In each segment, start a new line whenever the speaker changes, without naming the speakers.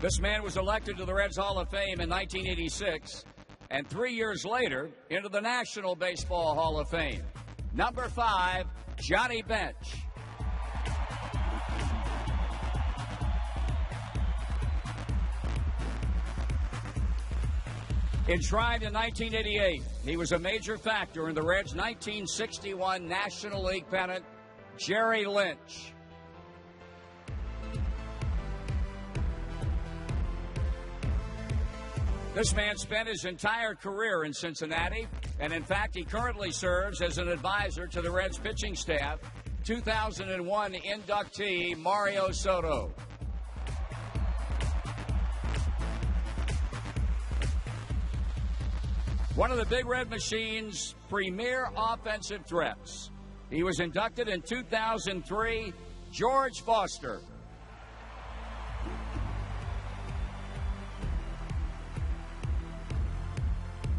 This man was elected to the Reds Hall of Fame in 1986, and 3 years later into the National Baseball Hall of Fame. Number 5, Johnny Bench. Enshrined in 1988, he was a major factor in the Reds' 1961 National League pennant, Jerry Lynch. This man spent his entire career in Cincinnati, and in fact, he currently serves as an advisor to the Reds pitching staff. 2001 inductee Mario Soto. One of the Big Red Machine's premier offensive threats. He was inducted in 2003, George Foster.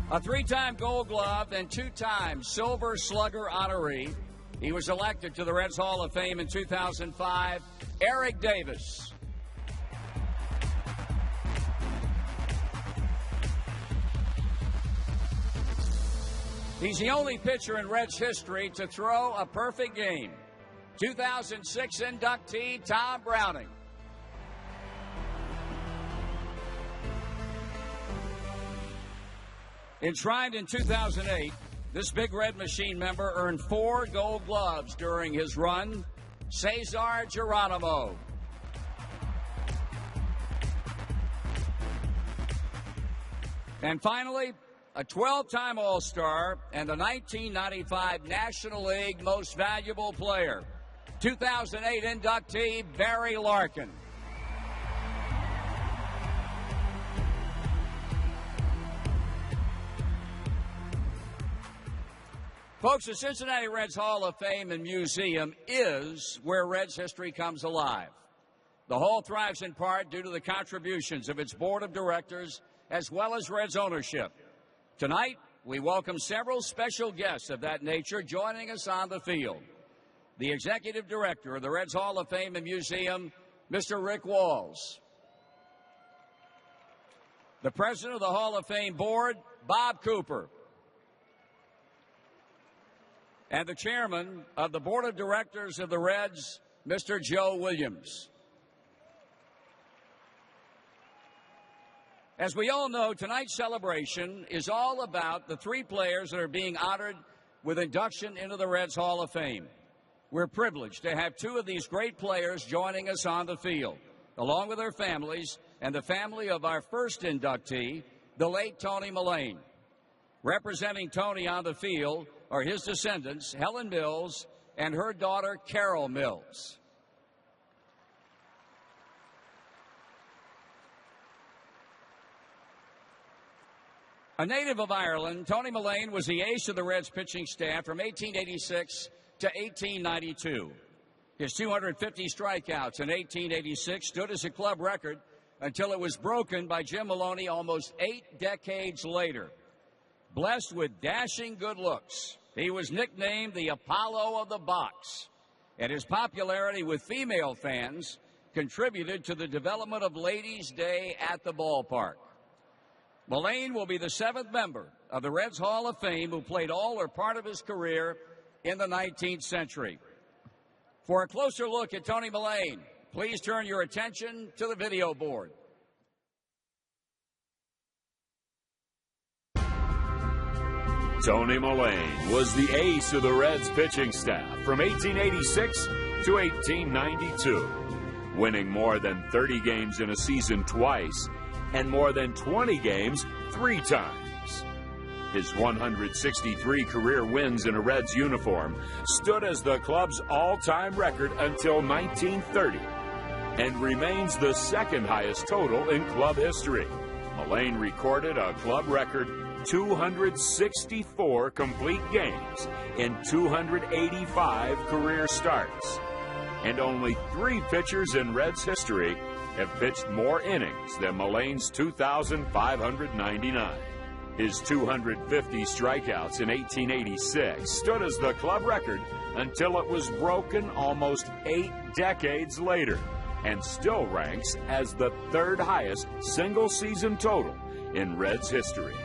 A 3-time Gold Glove and 2-time Silver Slugger honoree. He was elected to the Reds Hall of Fame in 2005, Eric Davis. He's the only pitcher in Reds history to throw a perfect game. 2006 inductee Tom Browning. Enshrined in 2008, this Big Red Machine member earned 4 Gold Gloves during his run, Cesar Geronimo. And finally, a 12-time All-Star and the 1995 National League Most Valuable Player, 2008 inductee Barry Larkin. Folks, the Cincinnati Reds Hall of Fame and Museum is where Reds history comes alive. The hall thrives in part due to the contributions of its board of directors as well as Reds ownership. Tonight, we welcome several special guests of that nature joining us on the field. The executive director of the Reds Hall of Fame and Museum, Mr. Rick Walls. The president of the Hall of Fame board, Bob Cooper. And the chairman of the board of directors of the Reds, Mr. Joe Williams. As we all know, tonight's celebration is all about the 3 players that are being honored with induction into the Reds Hall of Fame. We're privileged to have 2 of these great players joining us on the field, along with their families and the family of our first inductee, the late Tony Mullane. Representing Tony on the field are his descendants, Helen Mills and her daughter, Carol Mills. A native of Ireland, Tony Mullane was the ace of the Reds pitching staff from 1886 to 1892. His 250 strikeouts in 1886 stood as a club record until it was broken by Jim Maloney almost 8 decades later. Blessed with dashing good looks, he was nicknamed the Apollo of the Box, and his popularity with female fans contributed to the development of Ladies' Day at the ballpark. Mullane will be the 7th member of the Reds Hall of Fame who played all or part of his career in the 19th century. For a closer look at Tony Mullane, please turn your attention to the video board.
Tony Mullane was the ace of the Reds pitching staff from 1886 to 1892, winning more than 30 games in a season twice and more than 20 games 3 times. His 163 career wins in a Reds uniform stood as the club's all-time record until 1930 and remains the 2nd highest total in club history. Mullane recorded a club record 264 complete games in 285 career starts. And only 3 pitchers in Reds history have pitched more innings than Mullane's 2,599. His 250 strikeouts in 1886 stood as the club record until it was broken almost 8 decades later. and still ranks as the third highest single-season total in Reds history.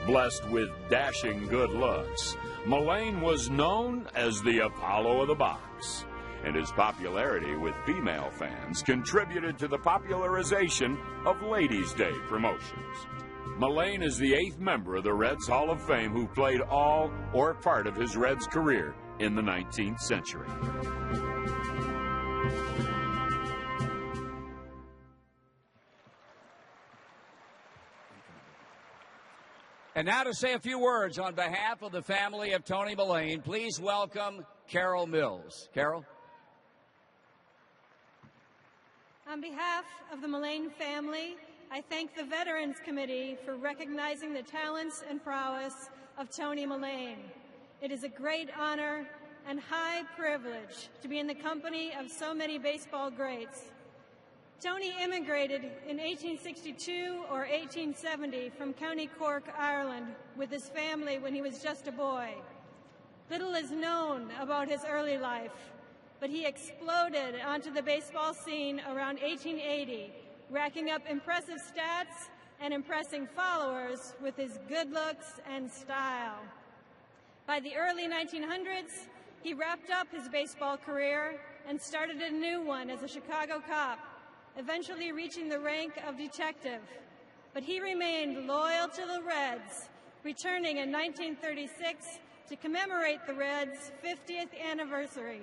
Blessed with dashing good looks, Mullane was known as the Apollo of the box, and his popularity with female fans contributed to the popularization of Ladies' Day promotions. Mullane is the 8th member of the Reds Hall of Fame who played all or part of his Reds career in the 19th century.
And now to say a few words on behalf of the family of Tony Mullane, please welcome Carol Mills. Carol?
On behalf of the Mullane family, I thank the Veterans Committee for recognizing the talents and prowess of Tony Mullane. It is a great honor and high privilege to be in the company of so many baseball greats. Tony immigrated in 1862 or 1870 from County Cork, Ireland, with his family when he was just a boy. Little is known about his early life, but he exploded onto the baseball scene around 1880, racking up impressive stats and impressing followers with his good looks and style. By the early 1900s, he wrapped up his baseball career and started a new one as a Chicago cop, eventually reaching the rank of detective. But he remained loyal to the Reds, returning in 1936 to commemorate the Reds' 50th anniversary.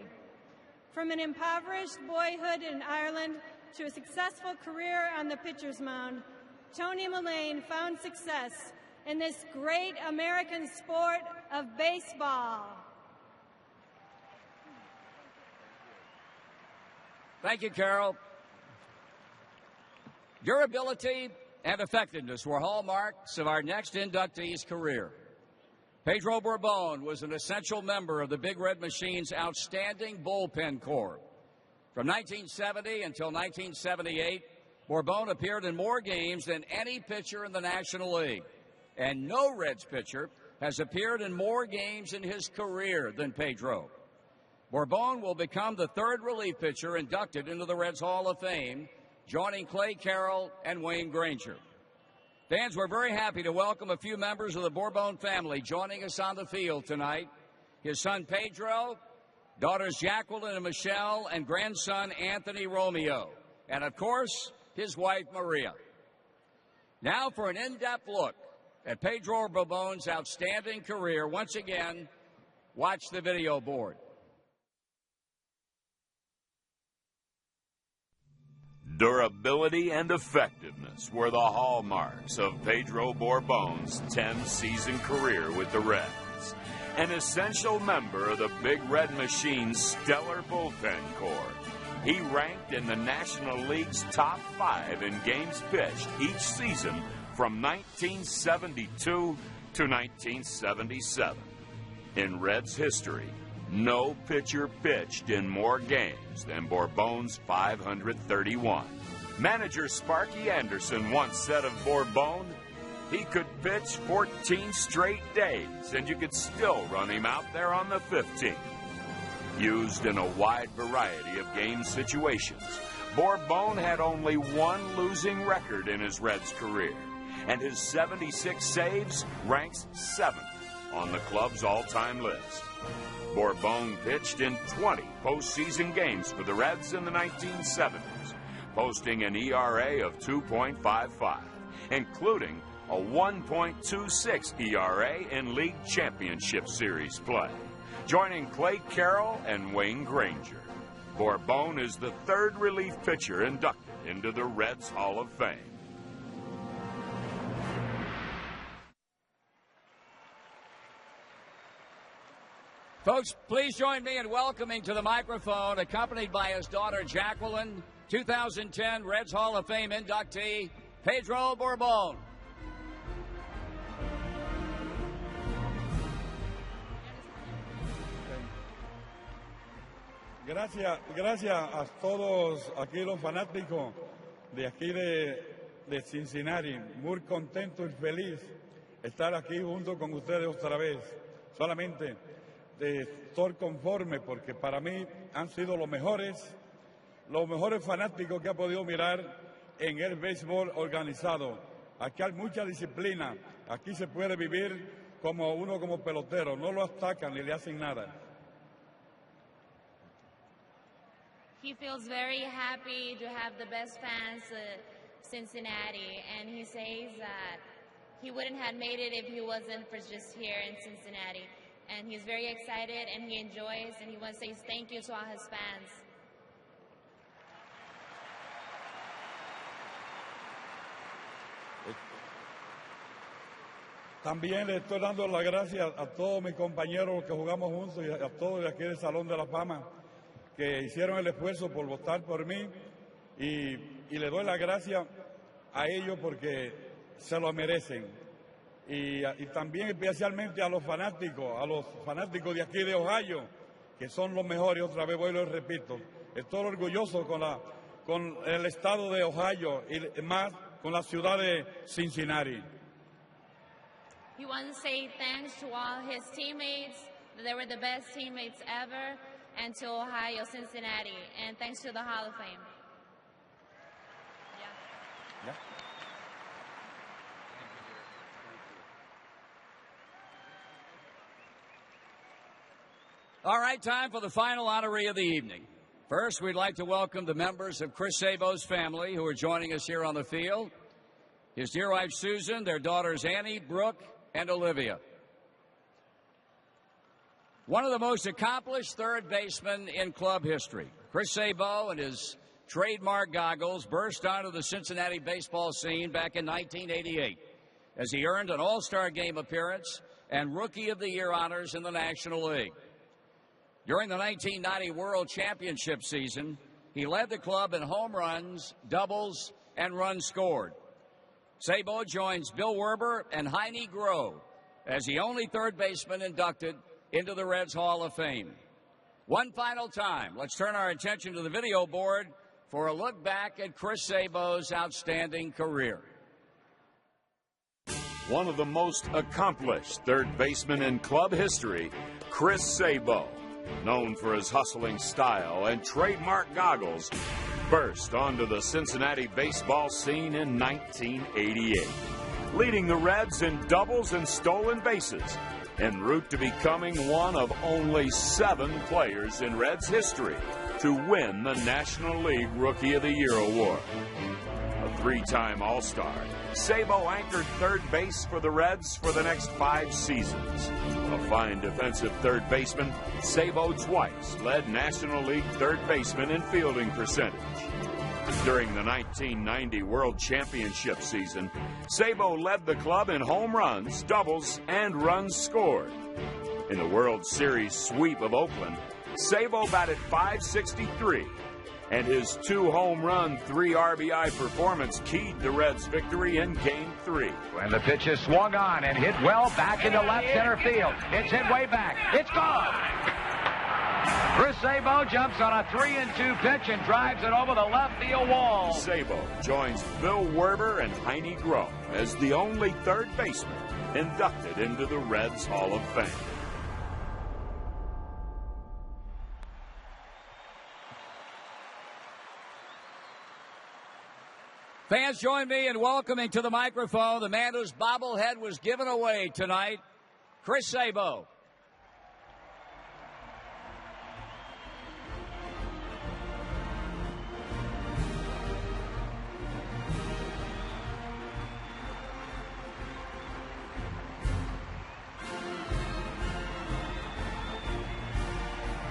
From an impoverished boyhood in Ireland to a successful career on the pitcher's mound, Tony Mullane found success in this great American sport of baseball.
Thank you, Carol. Durability and effectiveness were hallmarks of our next inductee's career. Pedro Borbon was an essential member of the Big Red Machine's outstanding bullpen corps. From 1970 until 1978, Borbon appeared in more games than any pitcher in the National League. And no Reds pitcher has appeared in more games in his career than Pedro. Borbon will become the third relief pitcher inducted into the Reds Hall of Fame, joining Clay Carroll and Wayne Granger. Fans, we're very happy to welcome a few members of the Borbon family joining us on the field tonight. His son Pedro, daughters Jacqueline and Michelle, and grandson Anthony Romeo, and of course, his wife Maria. Now for an in-depth look at Pedro Borbon's outstanding career. Once again, watch the video board.
Durability and effectiveness were the hallmarks of Pedro Borbon's 10-season career with the Reds, an essential member of the Big Red Machine's stellar bullpen corps. He ranked in the National League's top 5 in games pitched each season from 1972 to 1977. In Reds history, no pitcher pitched in more games than Borbon's 531. Manager Sparky Anderson once said of Borbon, he could pitch 14 straight days and you could still run him out there on the 15th. Used in a wide variety of game situations, Borbon had only one losing record in his Reds career, and his 76 saves ranks 7th on the club's all-time list. Borbon pitched in 20 postseason games for the Reds in the 1970s, posting an ERA of 2.55, including a 1.26 ERA in League Championship Series play, joining Clay Carroll and Wayne Granger. Borbon is the third relief pitcher inducted into the Reds Hall of Fame.
Folks, please join me in welcoming to the microphone, accompanied by his daughter Jacqueline, 2010 Reds Hall of Fame inductee, Pedro Borbon.
Gracias a todos aquí los fanáticos de aquí de Cincinnati. Muy contento y feliz estar aquí junto con ustedes otra vez. Solamente estoy conforme porque para mí han sido los mejores los mejores fanáticos que ha podido mirar en el béisbol organizado. Aquí hay mucha disciplina, aquí se puede vivir como uno como pelotero, no lo atacan ni le hacen nada.
He feels very happy to have the best fans Cincinnati, and he says that he wouldn't have made it if he wasn't for just here in Cincinnati. And he's very excited and he enjoys, and he wants to say thank you to all his fans.
También le estoy dando las gracias a todos mis compañeros que jugamos juntos y a todos de aquí del Salón de la Fama que hicieron el esfuerzo por votar por mí, y le doy las gracias a ellos porque se lo merecen. Y también especialmente a los fanáticos de aquí de Ohio, que son los mejores. Otra vez voy y lo repito, estoy orgulloso con el estado de Ohio y más con la ciudad de Cincinnati.
He wants to say thanks to all his teammates. They were the best teammates ever, and to Ohio, Cincinnati, and thanks to the Hall of Fame.
Yeah.
All right, time for the final honoree of the evening. First, we'd like to welcome the members of Chris Sabo's family who are joining us here on the field. His dear wife, Susan, their daughters, Annie, Brooke, and Olivia. One of the most accomplished third basemen in club history, Chris Sabo and his trademark goggles burst onto the Cincinnati baseball scene back in 1988 as he earned an All-Star Game appearance and Rookie of the Year honors in the National League. During the 1990 World Championship season, he led the club in home runs, doubles, and runs scored. Sabo joins Bill Werber and Heine Groh as the only third baseman inducted into the Reds Hall of Fame. One final time, let's turn our attention to the video board for a look back at Chris Sabo's outstanding career.
One of the most accomplished third basemen in club history, Chris Sabo, known for his hustling style and trademark goggles, burst onto the Cincinnati baseball scene in 1988, leading the Reds in doubles and stolen bases, en route to becoming one of only 7 players in Reds history to win the National League Rookie of the Year award. A 3-time All-Star, Sabo anchored third base for the Reds for the next 5 seasons. A fine defensive third baseman, Sabo twice led National League third baseman in fielding percentage. During the 1990 World Championship season, Sabo led the club in home runs, doubles, and runs scored. In the World Series sweep of Oakland, Sabo batted .563, and his 2-home run, 3 RBI performance keyed the Reds' victory in Game 3.
And the pitch is swung on and hit well back into left center field. It's hit way back. It's gone! Chris Sabo jumps on a 3-2 pitch and drives it over the left field wall.
Sabo joins Bill Werber and Heine Groh as the only third baseman inducted into the Reds Hall of Fame.
Fans, join me in welcoming to the microphone the man whose bobblehead was given away tonight, Chris Sabo.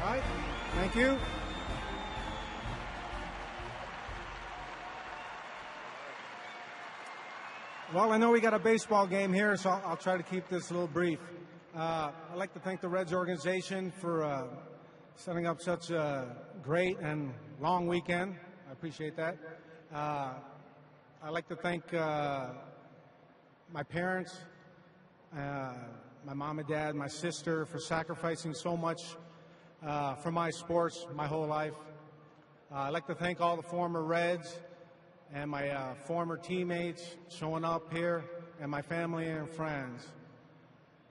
All right, thank you. Well, I know we got a baseball game here, so I'll try to keep this a little brief. I'd like to thank the Reds organization for setting up such a great and long weekend. I appreciate that. I'd like to thank my parents, my mom and dad, my sister for sacrificing so much for my sports my whole life. I'd like to thank all the former Reds and my former teammates showing up here, and my family and friends.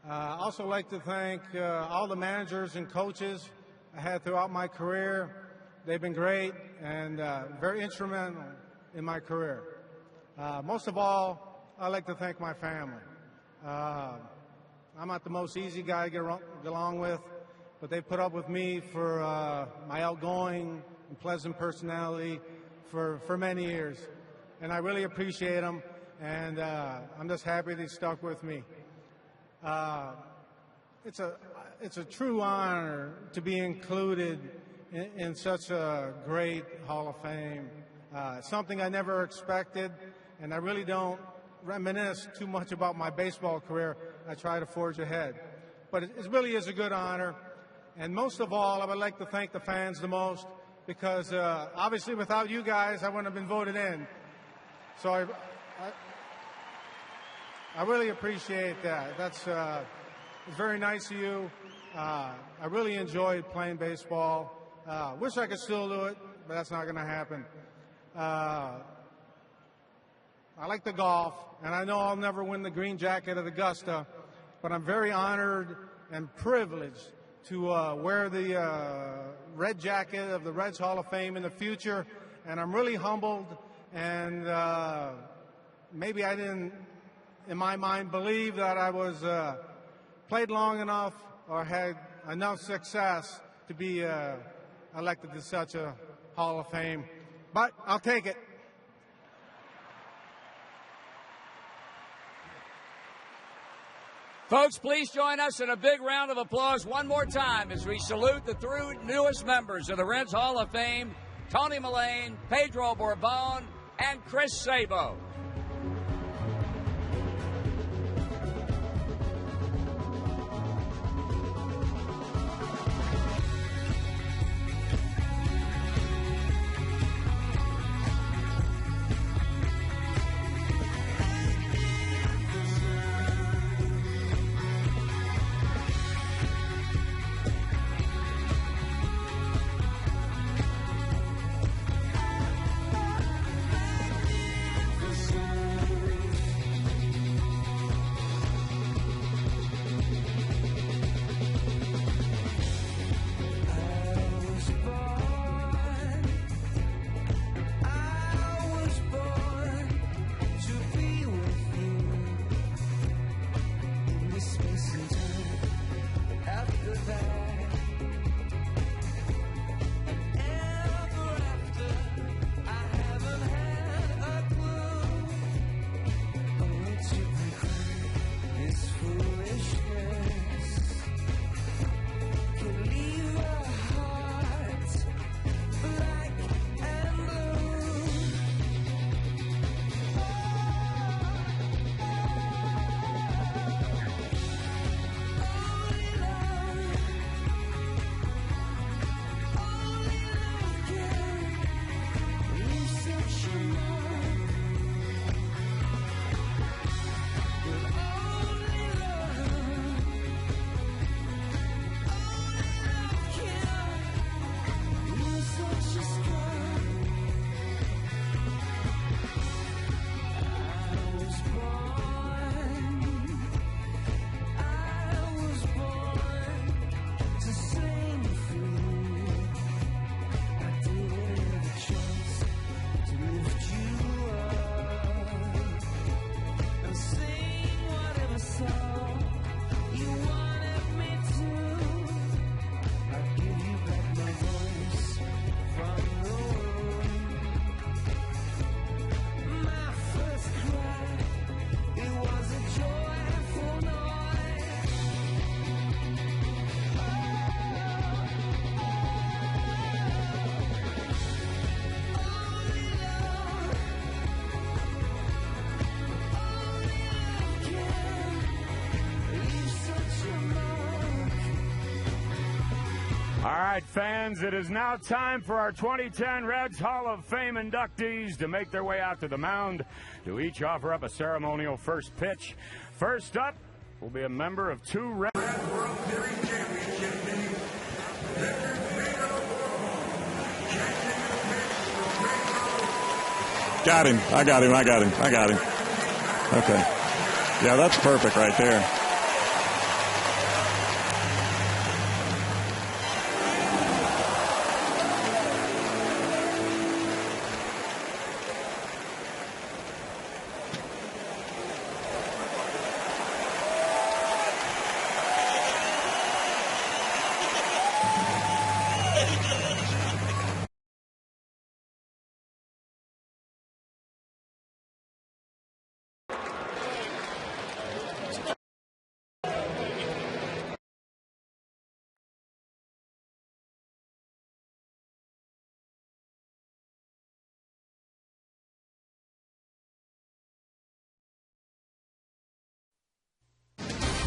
I also like to thank all the managers and coaches I had throughout my career, they've been great and very instrumental in my career. Most of all, I'd like to thank my family. I'm not the most easy guy to get along with, but they put up with me for my outgoing and pleasant personality for many years. And I really appreciate them, and I'm just happy they stuck with me. It's a true honor to be included in such a great Hall of Fame. Something I never expected, and I really don't reminisce too much about my baseball career. I try to forge ahead. But it really is a good honor. And most of all, I would like to thank the fans the most, because obviously without you guys, I wouldn't have been voted in. So I really appreciate that. That's it's very nice of you. I really enjoyed playing baseball. Wish I could still do it, but that's not going to happen. I like the golf, and I know I'll never win the green jacket at Augusta, but I'm very honored and privileged to wear the red jacket of the Reds Hall of Fame in the future, and I'm really humbled, and maybe I didn't, in my mind, believe that I was played long enough or had enough success to be elected to such a Hall of Fame, but I'll take it.
Folks, please join us in a big round of applause one more time as we salute the three newest members of the Reds Hall of Fame, Tony Mullane, Pedro Bourbon, and Chris Sabo.
All right, fans, it is now time for our 2010 Reds Hall of Fame inductees to make their way out to the mound to each offer up a ceremonial first pitch. First up will be a member of two Reds.
World Series championship team.
Got him. I got him. Okay. Yeah, that's perfect right there.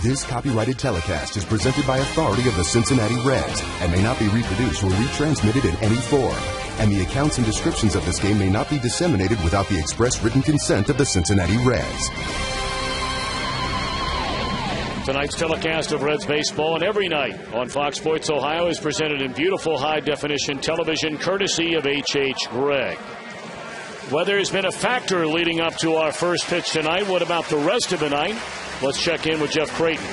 This copyrighted telecast is presented by authority of the Cincinnati Reds and may not be reproduced or retransmitted in any form. And the accounts and descriptions of this game may not be disseminated without the express written consent of the Cincinnati Reds.
Tonight's telecast of Reds baseball and every night on Fox Sports Ohio is presented in beautiful high-definition television courtesy of H.H. Gregg. Weather has been a factor leading up to our first pitch tonight. What about the rest of the night? Let's check in with Jeff Creighton.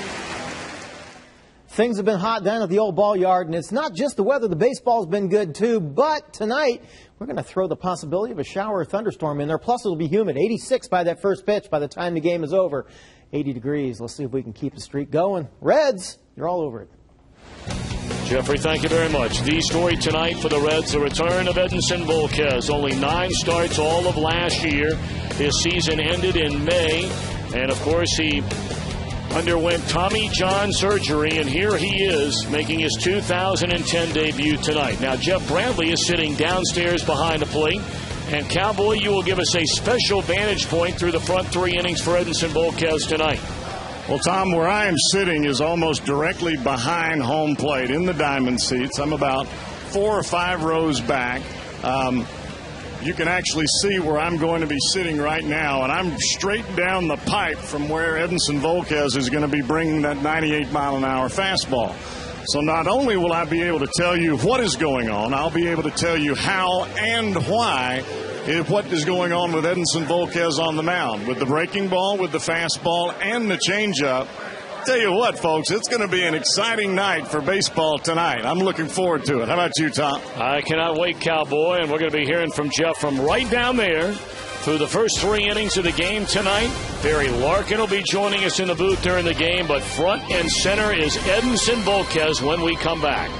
Things have been hot down at the old ball yard, and it's not just the weather. The baseball's been good, too. But tonight, we're going to throw the possibility of a shower or thunderstorm in there. Plus, it'll be humid. 86 by that first pitch by the time the game is over. 80 degrees. Let's see if we can keep the streak going. Reds, you're all over it.
Jeffrey, thank you very much. The story tonight for the Reds, the return of Edinson Volquez. Only 9 starts all of last year. His season ended in May. And, of course, he underwent Tommy John surgery, and here he is making his 2010 debut tonight. Now, Jeff Bradley is sitting downstairs behind the plate. And, Cowboy, you will give us a special vantage point through the front 3 innings for Edinson Volquez tonight.
Well, Tom, where I am sitting is almost directly behind home plate in the diamond seats. I'm about 4 or 5 rows back. You can actually see where I'm going to be sitting right now, and I'm straight down the pipe from where Edinson Volquez is going to be bringing that 98-mile-an-hour fastball. So not only will I be able to tell you what is going on, I'll be able to tell you how and why, what is going on with Edinson Volquez on the mound, with the breaking ball, with the fastball, and the changeup. Tell you what, folks, it's going to be an exciting night for baseball tonight. I'm looking forward to it. How about you, Tom?
I cannot wait, Cowboy, and we're going to be hearing from Jeff from right down there through the first 3 innings of the game tonight. Barry Larkin will be joining us in the booth during the game, but front and center is Edinson Volquez when we come back.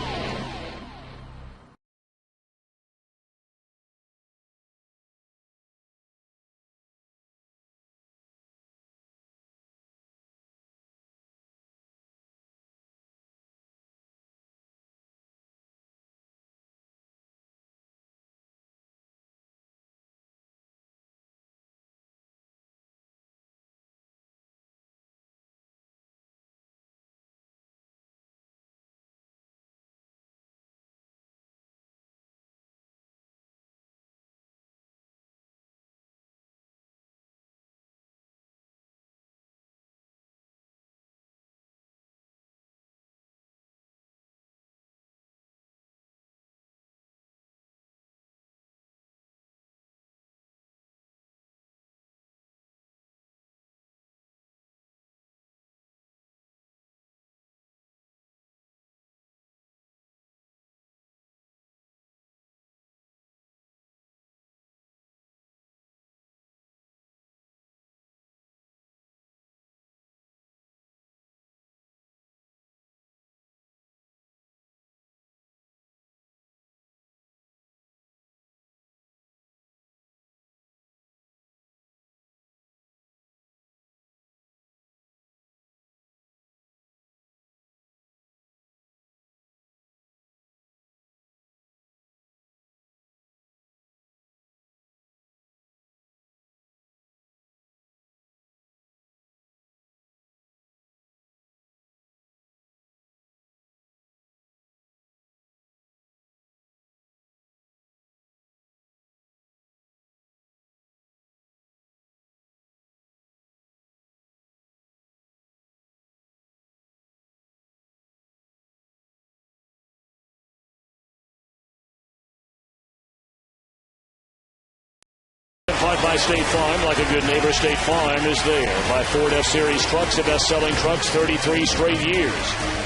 By State Farm, like a good neighbor, State Farm is there. By Ford F-Series trucks, the best-selling trucks 33 straight years.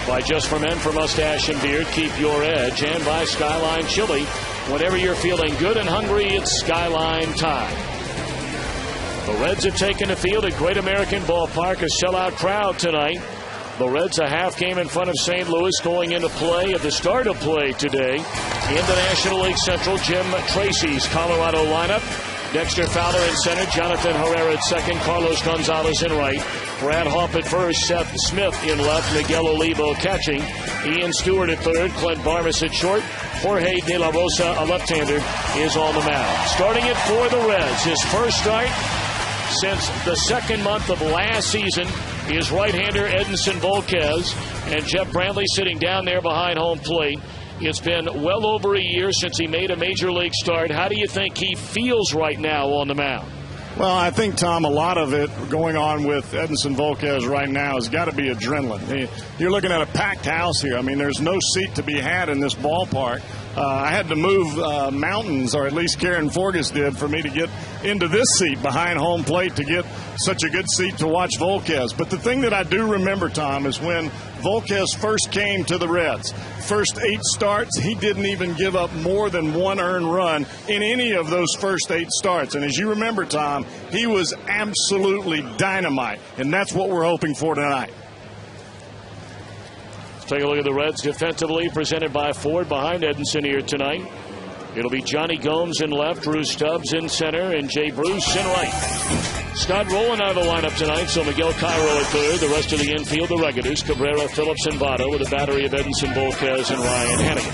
By Just for Men for mustache and beard, keep your edge. And by Skyline Chili. Whenever you're feeling good and hungry, it's Skyline time. The Reds have taken the field at Great American Ballpark, a sellout crowd tonight. The Reds a half game in front of St. Louis going into play at the start of play today in the National League Central. Jim Tracy's Colorado lineup. Dexter Fowler in center, Jonathan Herrera at second, Carlos Gonzalez in right, Brad Hoff at first, Seth Smith in left, Miguel Olivo catching, Ian Stewart at third, Clint Barmas at short, Jorge De La Rosa, a left-hander, is on the mound. Starting it for the Reds, his first start since the second month of last season,
is right-hander Edinson Volquez, and Jeff Brantley sitting down there behind home plate. It's been well over a year since he made a major league start. How do you think he feels right now on the mound?
Well, I think, Tom, a lot of it going on with Edinson Volquez right now has got to be adrenaline. You're looking at a packed house here. I mean, there's no seat to be had in this ballpark. I had to move mountains, or at least Karen Forgas did, for me to get into this seat behind home plate to get such a good seat to watch Volquez. But the thing that I do remember, Tom, is when Volquez first came to the Reds. First 8 starts, he didn't even give up more than 1 earned run in any of those first 8 starts. And as you remember, Tom, he was absolutely dynamite. And that's what we're hoping for tonight.
Take a look at the Reds defensively, presented by Ford behind Edinson here tonight. It'll be Johnny Gomes in left, Drew Stubbs in center, and Jay Bruce in right. Scott Rowland out of the lineup tonight, so Miguel Cairo at third. The rest of the infield, the regulars, Cabrera, Phillips, and Votto, with a battery of Edinson Volquez and Ryan Hannigan.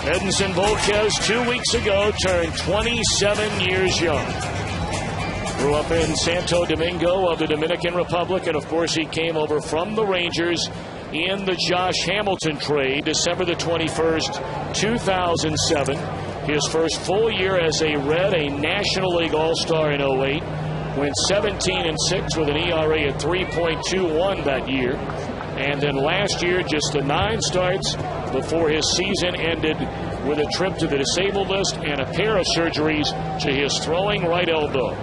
Edinson Volquez 2 weeks ago turned 27 years young. Grew up in Santo Domingo of the Dominican Republic, and of course he came over from the Rangers in the Josh Hamilton trade, December the 21st, 2007. His first full year as a Red, a National League All-Star in 08. Went 17-6 with an ERA at 3.21 that year. And then last year, just the 9 starts before his season ended with a trip to the disabled list and a pair of surgeries to his throwing right elbow.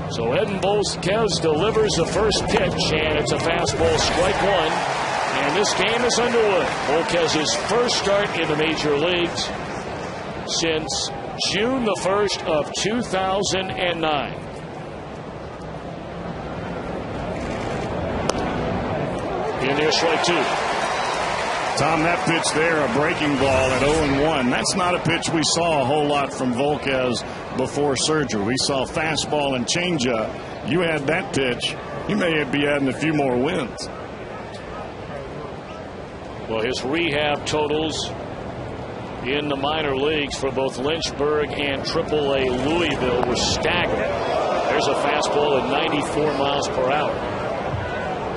So Edinson Volquez delivers the first pitch, and it's a fastball, strike 1. And this game is underway. Volquez's first start in the major leagues since June the 1st of 2009. In there, strike 2.
Tom, that pitch there, a breaking ball at 0-1. That's not a pitch we saw a whole lot from Volquez before surgery. We saw fastball and changeup. You had that pitch, you may be adding a few more wins.
Well, his rehab totals in the minor leagues for both Lynchburg and AAA Louisville were staggering. There's a fastball at 94 miles per hour.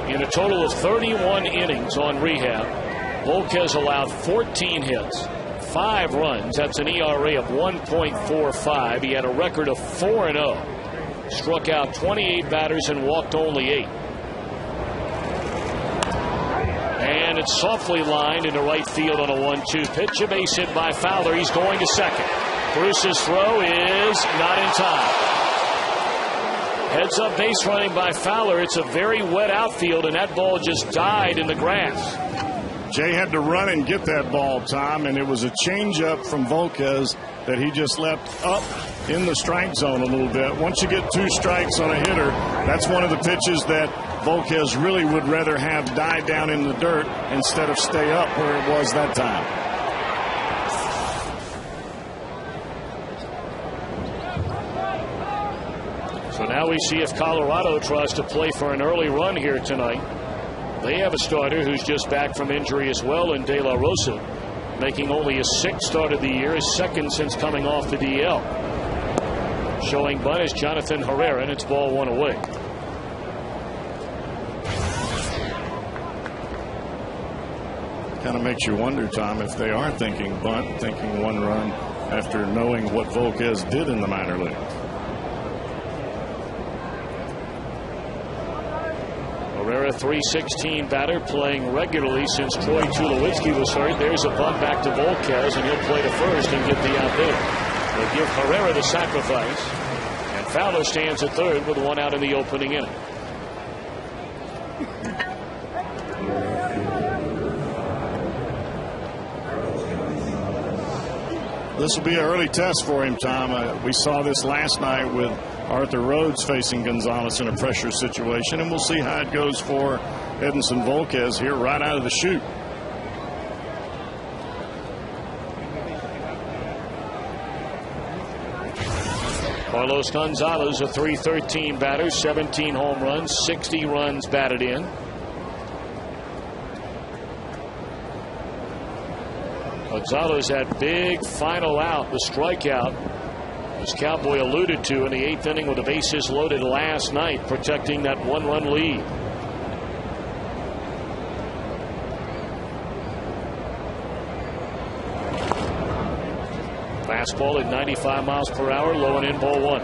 In a total of 31 innings on rehab, Volquez allowed 14 hits, 5 runs. That's an ERA of 1.45. He had a record of 4-0. Struck out 28 batters and walked only 8. And it's softly lined into right field on a 1-2 pitch. A base hit by Fowler. He's going to second. Bruce's throw is not in time. Heads up base running by Fowler. It's a very wet outfield, and that ball just died in the grass.
Jay had to run and get that ball, Tom, and it was a changeup from Volquez that he just left up in the strike zone a little bit. Once you get 2 strikes on a hitter, that's one of the pitches that Volquez really would rather have die down in the dirt instead of stay up where it was that time.
So now we see if Colorado tries to play for an early run here tonight. They have a starter who's just back from injury as well in De La Rosa, making only his 6th start of the year, his 2nd since coming off the DL. Showing bunt is Jonathan Herrera, and it's ball 1 away.
Kind of makes you wonder, Tom, if they are thinking bunt, thinking 1 run after knowing what Volquez did in the minor league.
Herrera, .316 batter, playing regularly since Troy Tulowitzki was hurt. There's a bunt back to Volquez, and he'll play to first and get the out there. They'll give Herrera the sacrifice, and Fowler stands at third with 1 out in the opening inning.
This will be an early test for him, Tom. We saw this last night with Arthur Rhodes facing Gonzalez in a pressure situation, and we'll see how it goes for Edinson Volquez here right out of the chute.
Carlos Gonzalez, a .313 batter, 17 home runs, 60 runs batted in. Gonzalez had big final out, the strikeout As Cowboy alluded to in the 8th inning with the bases loaded last night, protecting that 1-run lead. Fastball at 95 miles per hour, low and in, ball 1.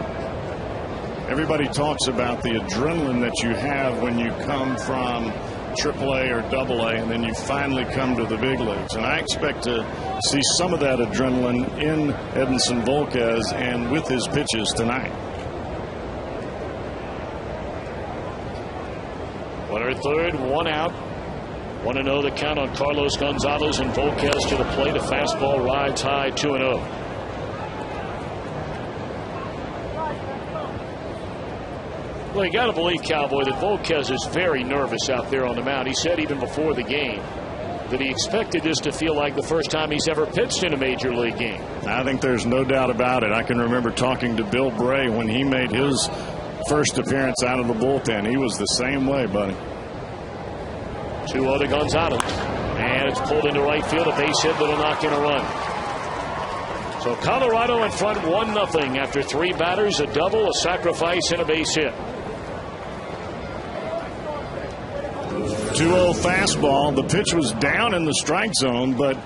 Everybody talks about the adrenaline that you have when you come from AAA or AA, and then you finally come to the big leagues. And I expect to see some of that adrenaline in Edinson Volquez and with his pitches tonight.
1/3, 1 out. 1-0 the count on Carlos Gonzalez, and Volquez to the plate. A fastball rides high, 2-0. Well, you got to believe, Cowboy, that Volquez is very nervous out there on the mound. He said even before the game that he expected this to feel like the first time he's ever pitched in a major league game.
I think there's no doubt about it. I can remember talking to Bill Bray when he made his first appearance out of the bullpen. He was the same way, buddy.
2-0 to Gonzalez. And it's pulled into right field. A base hit that'll knock in a run. So Colorado in front 1-0 after 3 batters, a double, a sacrifice, and a base hit.
2-0 fastball. The pitch was down in the strike zone, but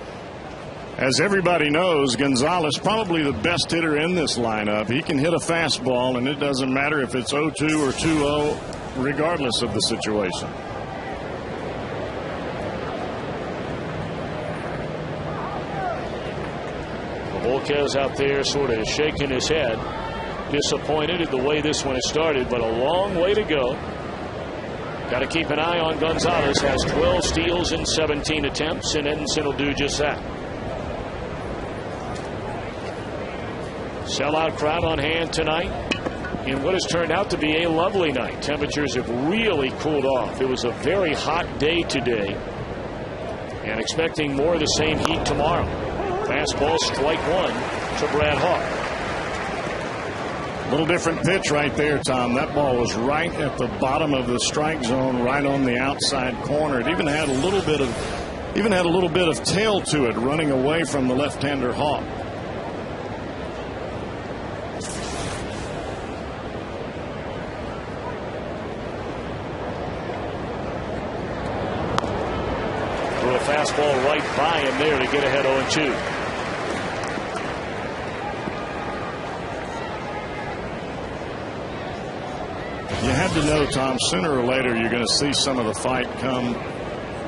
as everybody knows, Gonzalez probably the best hitter in this lineup. He can hit a fastball, and it doesn't matter if it's 0-2 or 2-0, regardless of the situation.
Volquez out there sort of shaking his head, disappointed at the way this one has started, but a long way to go. Got to keep an eye on Gonzalez. Has 12 steals in 17 attempts, and Edinson will do just that. Sellout crowd on hand tonight in what has turned out to be a lovely night. Temperatures have really cooled off. It was a very hot day today, and expecting more of the same heat tomorrow. Fastball, strike 1 to Brad Hawk.
A little different pitch right there, Tom. That ball was right at the bottom of the strike zone, right on the outside corner. It even had a little bit of tail to it, running away from the left-hander Hawk.
Threw a fastball right by him there to get ahead 0-2.
You had to know, Tom, sooner or later you're going to see some of the fight come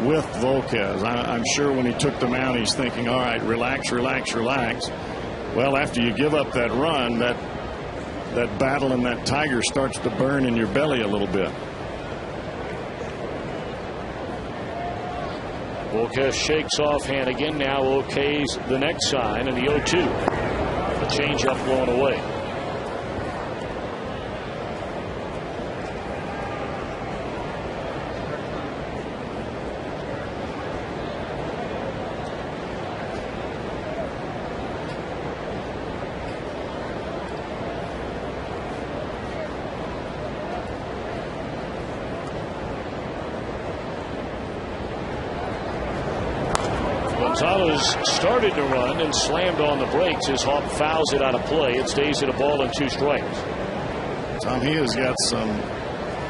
with Volquez. I'm sure when he took the mound, he's thinking, all right, relax, relax, relax. Well, after you give up that run, that battle and that tiger starts to burn in your belly a little bit.
Volquez shakes off Hannigan, now okays the next sign, and the 0-2. A changeup blown away. Gonzalez started to run and slammed on the brakes as Hawk fouls it out of play. It stays at a ball and 2 strikes.
Tom, he has got some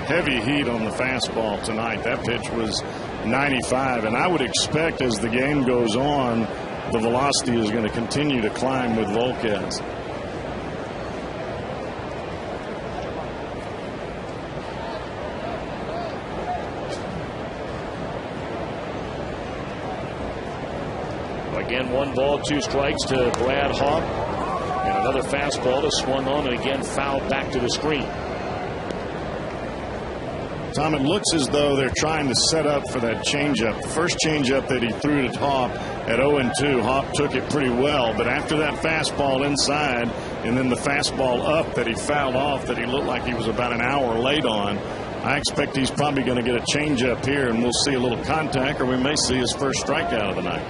heavy heat on the fastball tonight. That pitch was 95, and I would expect as the game goes on, the velocity is going to continue to climb with Volquez.
Again, 1 ball, 2 strikes to Brad Hawk. And another fastball that swung on and again fouled back to the screen.
Tom, it looks as though they're trying to set up for that changeup. The first changeup that he threw to Hawk at 0-2, Hawk took it pretty well. But after that fastball inside and then the fastball up that he fouled off that he looked like he was about an hour late on, I expect he's probably going to get a changeup here, and we'll see a little contact, or we may see his first strikeout of the night.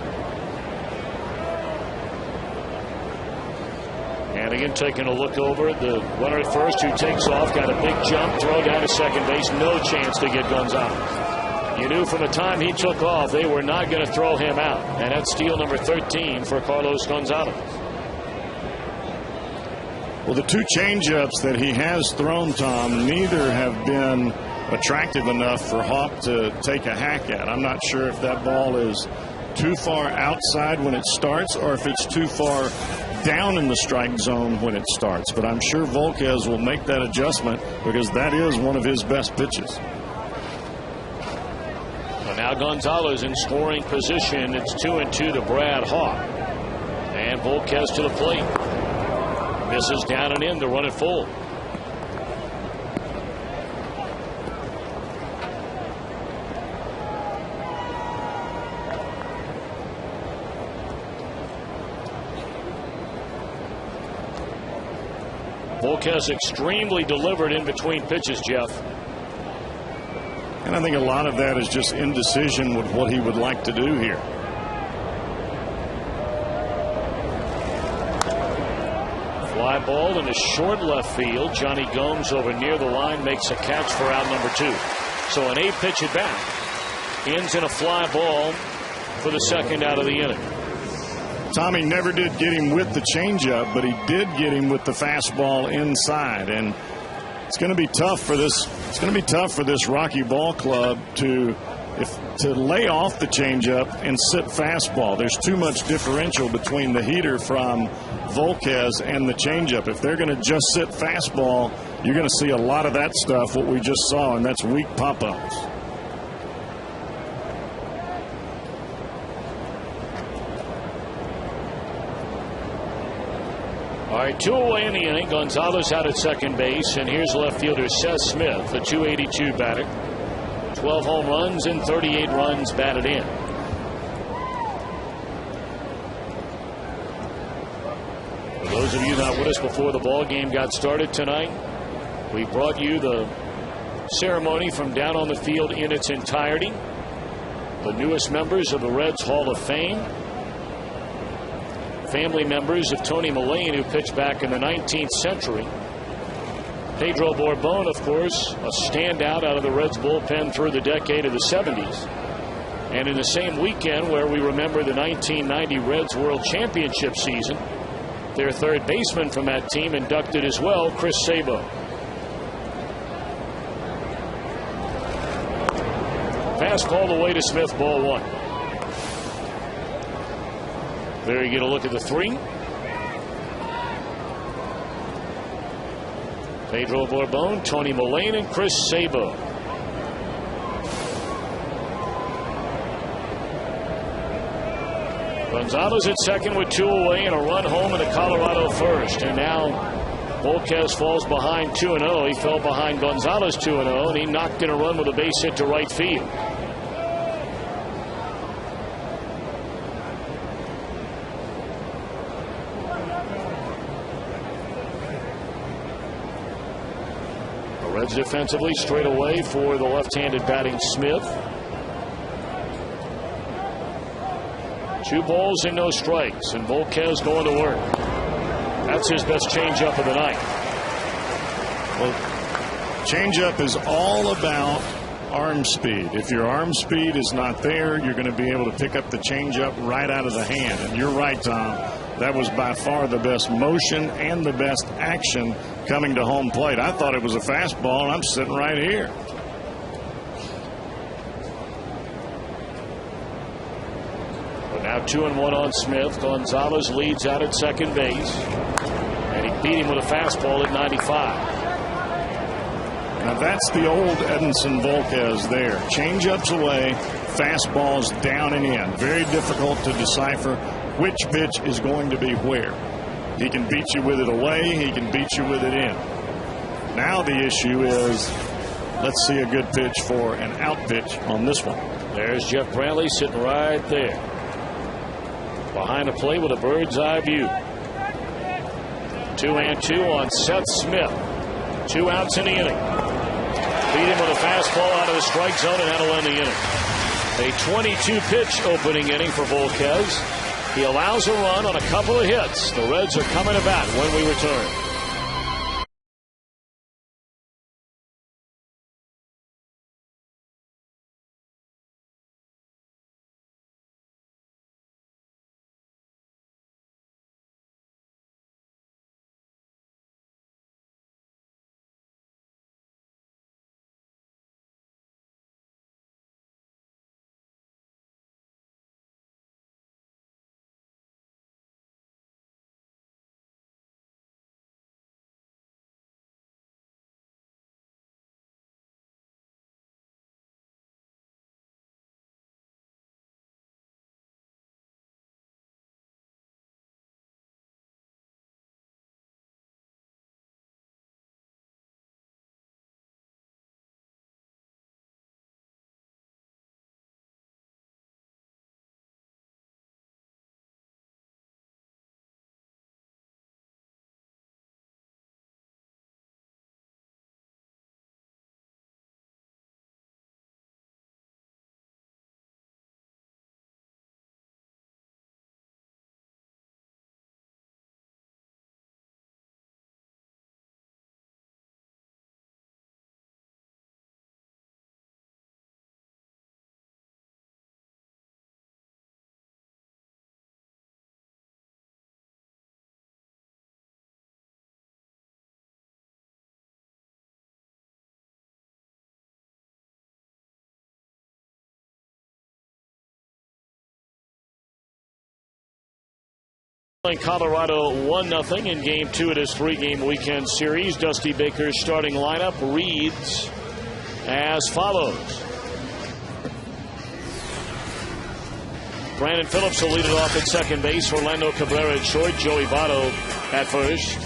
And again, taking a look over at the runner at first, who takes off, got a big jump, throw down to second base, no chance to get Gonzalez. You knew from the time he took off they were not going to throw him out, and that's steal number 13 for Carlos Gonzalez.
Well, the two changeups that he has thrown, Tom, neither have been attractive enough for Hawk to take a hack at. I'm not sure if that ball is too far outside when it starts or if it's too far down in the strike zone when it starts. But I'm sure Volquez will make that adjustment because that is one of his best pitches.
Well, now Gonzalez in scoring position. It's 2-2 to Brad Hawk. And Volquez to the plate. Misses down and in to run it full. Volquez extremely delivered in between pitches, Jeff.
And I think a lot of that is just indecision with what he would like to do here.
Fly ball in a short left field. Johnny Gomes over near the line makes a catch for out number 2. So an 8-pitch at bat ends in a fly ball for the second out of the inning.
Tommy never did get him with the changeup, but he did get him with the fastball inside, and it's going to be tough for this. It's going to be tough for this Rocky Ball Club to lay off the changeup and sit fastball. There's too much differential between the heater from Volquez and the changeup. If they're going to just sit fastball, you're going to see a lot of that stuff, what we just saw, and that's weak pop-ups.
All right, 2 away in the inning. Gonzalez out at second base, and here's left fielder Seth Smith, the .282 batter. 12 home runs and 38 runs batted in. For those of you not with us before the ball game got started tonight, we brought you the ceremony from down on the field in its entirety. The newest members of the Reds Hall of Fame. Family members of Tony Mullane, who pitched back in the 19th century. Pedro Borbon, of course, a standout out of the Reds bullpen through the decade of the 70s. And in the same weekend where we remember the 1990 Reds World Championship season, their third baseman from that team inducted as well, Chris Sabo. Pass called away to Smith, ball 1. There you get a look at the 3. Pedro Borbon, Tony Mullane, and Chris Sabo. Gonzalez at second with 2 away and a run home in the Colorado first. And now Volquez falls behind 2-0. He fell behind Gonzalez 2-0, and he knocked in a run with a base hit to right field. Reds defensively straight away for the left-handed batting Smith. 2 balls and no strikes, and Volquez going to work. That's his best changeup of the night.
Well, changeup is all about arm speed. If your arm speed is not there, you're going to be able to pick up the changeup right out of the hand. And you're right, Tom. That was by far the best motion and the best action coming to home plate. I thought it was a fastball, and I'm sitting right here.
Well, now 2-1 on Smith. Gonzalez leads out at second base, and he beat him with a fastball at 95.
Now that's the old Edinson Volquez there. Changeups away, fastballs down and in. Very difficult to decipher which pitch is going to be where. He can beat you with it away. He can beat you with it in. Now the issue is, let's see a good pitch for an out pitch on this one.
There's Jeff Brantley sitting right there behind the plate with a bird's eye view. 2-2 on Seth Smith. 2 outs in the inning. Beat him with a fastball out of the strike zone, and that'll end the inning. A 22-pitch opening inning for Volquez. He allows a run on a couple of hits. The Reds are coming to bat when we return. Colorado 1-0 in Game 2 of this 3-game weekend series. Dusty Baker's starting lineup reads as follows. Brandon Phillips will lead it off at second base. Orlando Cabrera at short. Joey Votto at first.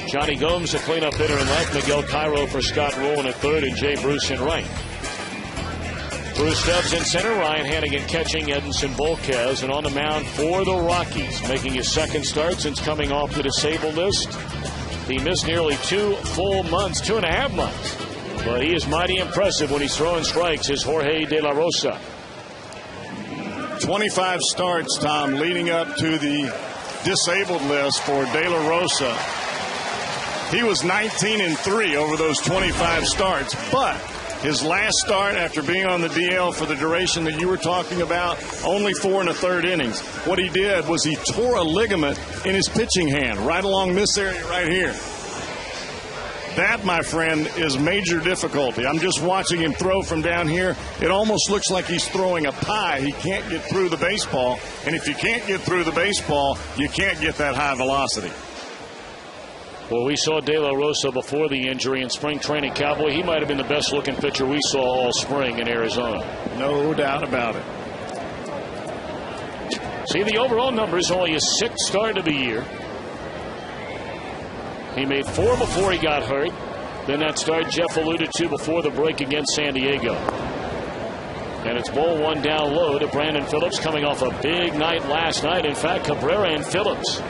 Johnny Gomes, a cleanup hitter in left. Miguel Cairo for Scott Rowland at third. And Jay Bruce in right. Bruce Stubbs in center. Ryan Hannigan catching. Edinson Volquez. And on the mound for the Rockies, making his second start since coming off the disabled list. He missed nearly 2 full months, 2.5 months. But he is mighty impressive when he's throwing strikes, is Jorge De La Rosa.
25 starts, Tom, leading up to the disabled list for De La Rosa. He was 19-3 over those 25 starts, but his last start after being on the DL for the duration that you were talking about, only 4 1/3 innings. What he did was he tore a ligament in his pitching hand right along this area right here. That, my friend, is major difficulty. I'm just watching him throw from down here. It almost looks like he's throwing a pie. He can't get through the baseball. And if you can't get through the baseball, you can't get that high velocity.
Well, we saw De La Rosa before the injury in spring training. Cowboy, he might have been the best looking pitcher we saw all spring in Arizona.
No doubt about it.
See, the overall numbers, only his 6th start of the year. He made 4 before he got hurt. Then that start Jeff alluded to before the break against San Diego. And it's ball 1 down low to Brandon Phillips, coming off a big night last night. In fact, Cabrera and Phillips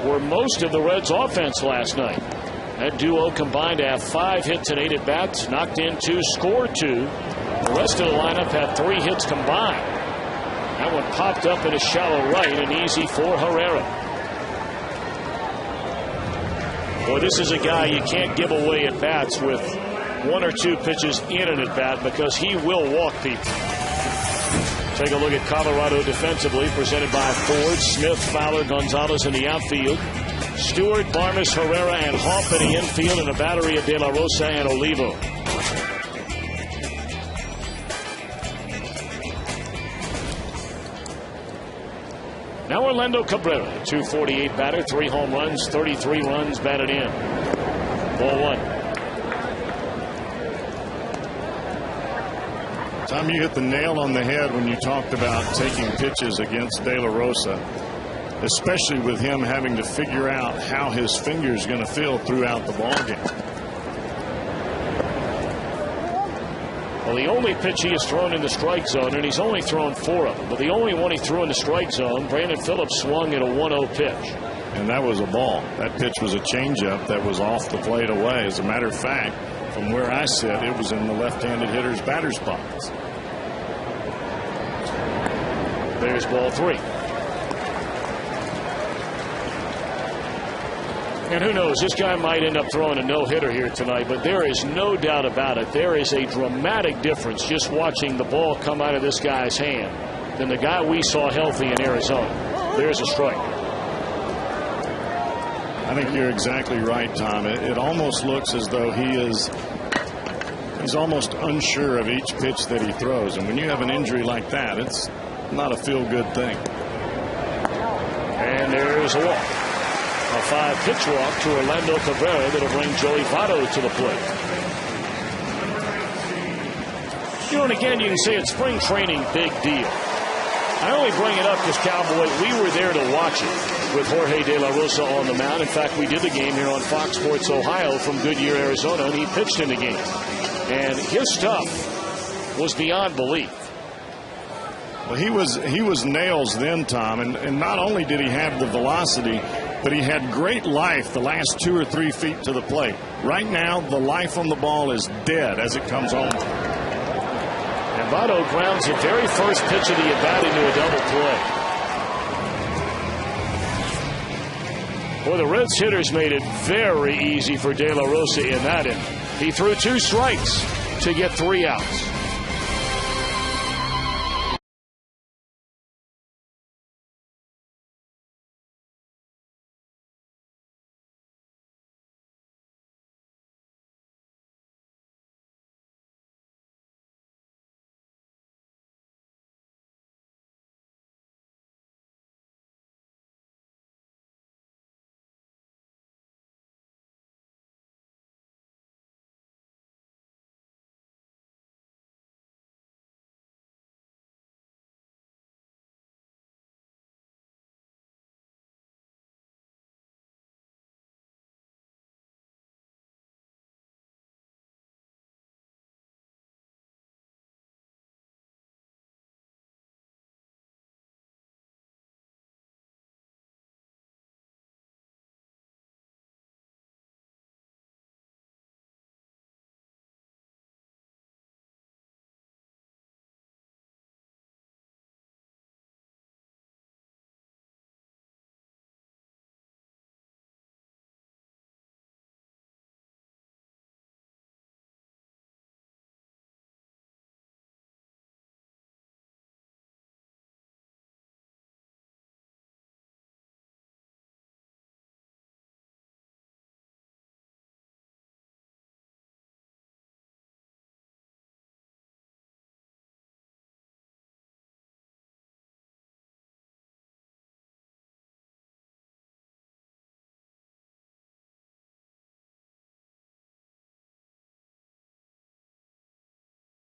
were most of the Reds' offense last night. That duo combined to have 5 hits and 8 at-bats, knocked in 2, scored 2. The rest of the lineup had 3 hits combined. That one popped up in a shallow right, and easy for Herrera. Boy, this is a guy you can't give away at bats with 1 or 2 pitches in an at bat, because he will walk people. Take a look at Colorado defensively, presented by Ford, Smith, Fowler, Gonzalez in the outfield. Stewart, Barmes, Herrera, and Hoff in the infield, and a battery of De La Rosa and Olivo. Now Orlando Cabrera, 248 batter, 3 home runs, 33 runs batted in. Ball 1.
Tom, you hit the nail on the head when you talked about taking pitches against De La Rosa, especially with him having to figure out how his finger's going to feel throughout the ballgame.
Well, the only pitch he has thrown in the strike zone, and he's only thrown 4 of them, but the only one he threw in the strike zone, Brandon Phillips swung at a 1-0 pitch.
And that was a ball. That pitch was a changeup that was off the plate away. As a matter of fact, from where I sit, it was in the left-handed hitter's batter's box.
There's ball 3. And who knows, this guy might end up throwing a no-hitter here tonight, but there is no doubt about it. There is a dramatic difference just watching the ball come out of this guy's hand than the guy we saw healthy in Arizona. There's a strike.
I think you're exactly right, Tom. It almost looks as though he's almost unsure of each pitch that he throws. And when you have an injury like that, it's not a feel-good thing.
And there's a walk. A 5-pitch walk to Orlando Cabrera that'll bring Joey Votto to the plate. You know, and again, you can say it's spring training, big deal. I only bring it up because, Cowboy, we were there to watch it with Jorge De La Rosa on the mound. In fact, we did the game here on Fox Sports Ohio from Goodyear, Arizona, and he pitched in the game. And his stuff was beyond belief.
Well, he was nails then, Tom, and not only did he have the velocity, but he had great life the last 2 or 3 feet to the plate. Right now, the life on the ball is dead as it comes home.
And Votto grounds the very first pitch of the at-bat into a double play. Well, the Reds hitters made it very easy for De La Rosa in that inning. He threw 2 strikes to get 3 outs.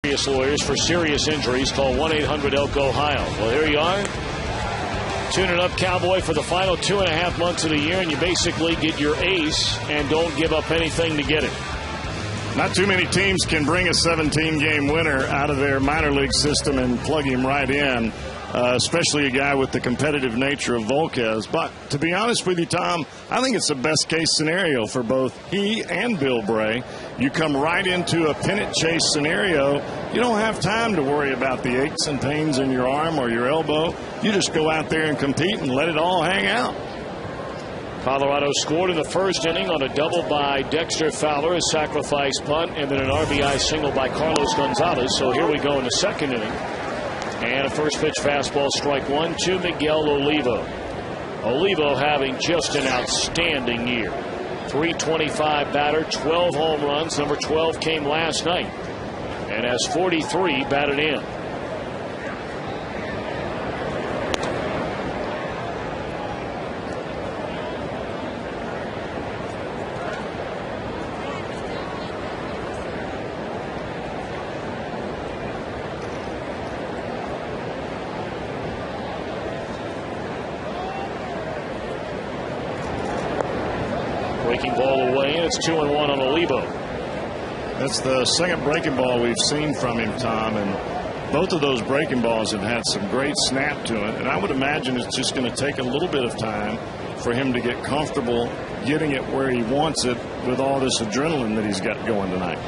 serious lawyers for serious injuries. Call 1-800-ELK-OHIO. Well, here you are. Tuning up, Cowboy, for the final 2.5 months of the year, and you basically get your ace and don't give up anything to get it.
Not too many teams can bring a 17-game winner out of their minor league system and plug him right in, especially a guy with the competitive nature of Volquez. But to be honest with you, Tom, I think it's the best-case scenario for both he and Bill Bray. You come right into a pennant chase scenario. You don't have time to worry about the aches and pains in your arm or your elbow. You just go out there and compete and let it all hang out.
Colorado scored in the first inning on a double by Dexter Fowler, a sacrifice punt, and then an RBI single by Carlos Gonzalez. So here we go in the second inning. And a first pitch fastball, strike one to Miguel Olivo. Olivo having just an outstanding year. .325 batter, 12 home runs. Number 12 came last night and has 43 batted in. Breaking ball away, and it's 2-1 on Olivo.
That's the second breaking ball we've seen from him, Tom, and both of those breaking balls have had some great snap to it, and I would imagine it's just going to take a little bit of time for him to get comfortable getting it where he wants it with all this adrenaline that he's got going tonight.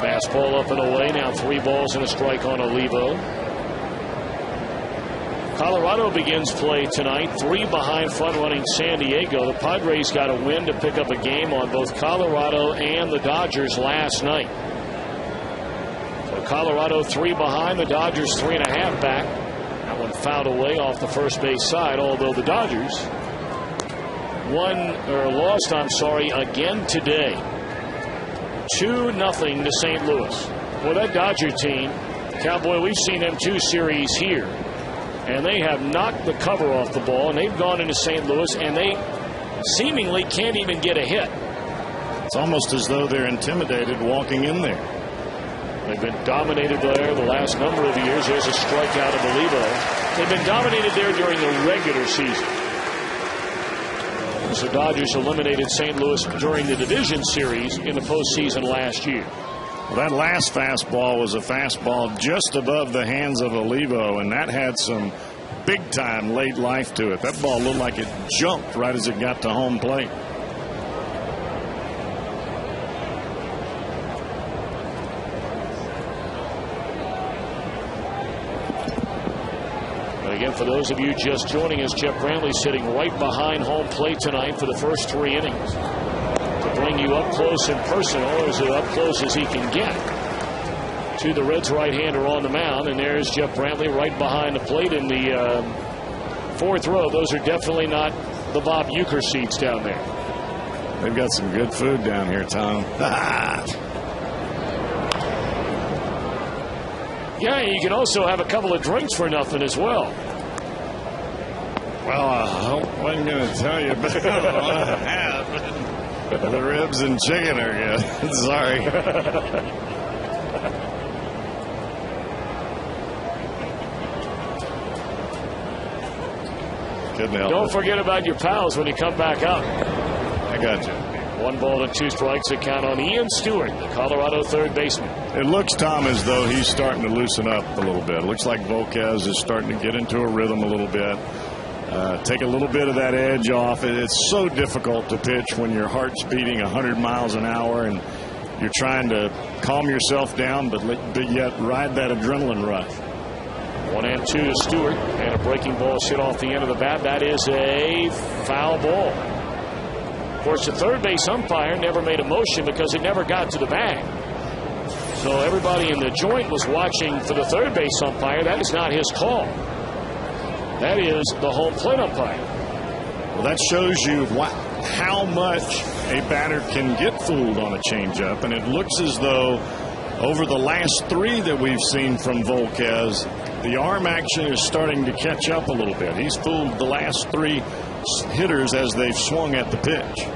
Fastball up and away, now 3 balls and a strike on Olivo. Colorado begins play tonight, 3 behind front-running San Diego. The Padres got a win to pick up a game on both Colorado and the Dodgers last night. So Colorado 3 behind, the Dodgers 3.5 back. That one fouled away off the first base side, although the Dodgers lost again today. 2-0 to St. Louis. Well, that Dodger team, Cowboy, we've seen them 2 series here. And they have knocked the cover off the ball, and they've gone into St. Louis, and they seemingly can't even get a hit.
It's almost as though they're intimidated walking in there.
They've been dominated there the last number of years. There's a strikeout of Olivo. They've been dominated there during the regular season. The Dodgers eliminated St. Louis during the division series in the postseason last year.
Well, that last fastball was a fastball just above the hands of Olivo, and that had some big-time late life to it. That ball looked like it jumped right as it got to home plate.
Again, for those of you just joining us, Jeff Brantley sitting right behind home plate tonight for the first 3 innings. To bring you up close and personal, as up close as he can get to the Reds right-hander on the mound. And there's Jeff Brantley right behind the plate in the 4th row. Those are definitely not the Bob Uecker seats down there.
They've got some good food down here, Tom.
Yeah, you can also have a couple of drinks for nothing as well.
Well, I wasn't going to tell you about what I have. The ribs and chicken are good. Sorry. Couldn't help
Don't
it.
forget about your pals when you come back up.
I got you.
1 ball and 2 strikes to count on Ian Stewart, the Colorado third baseman.
It looks, Tom, as though he's starting to loosen up a little bit. It looks like Volquez is starting to get into a rhythm a little bit. Take a little bit of that edge off. It's so difficult to pitch when your heart's beating 100 miles an hour and you're trying to calm yourself down, but yet ride that adrenaline rush.
1-2 to Stewart, and a breaking ball hit off the end of the bat. That is a foul ball. Of course, the third base umpire never made a motion because it never got to the bag. So everybody in the joint was watching for the third base umpire. That is not his call. That is the home plate umpire.
Well, that shows you how much a batter can get fooled on a changeup, and it looks as though over the last 3 that we've seen from Volquez, the arm action is starting to catch up a little bit. He's fooled the last 3 hitters as they've swung at the pitch.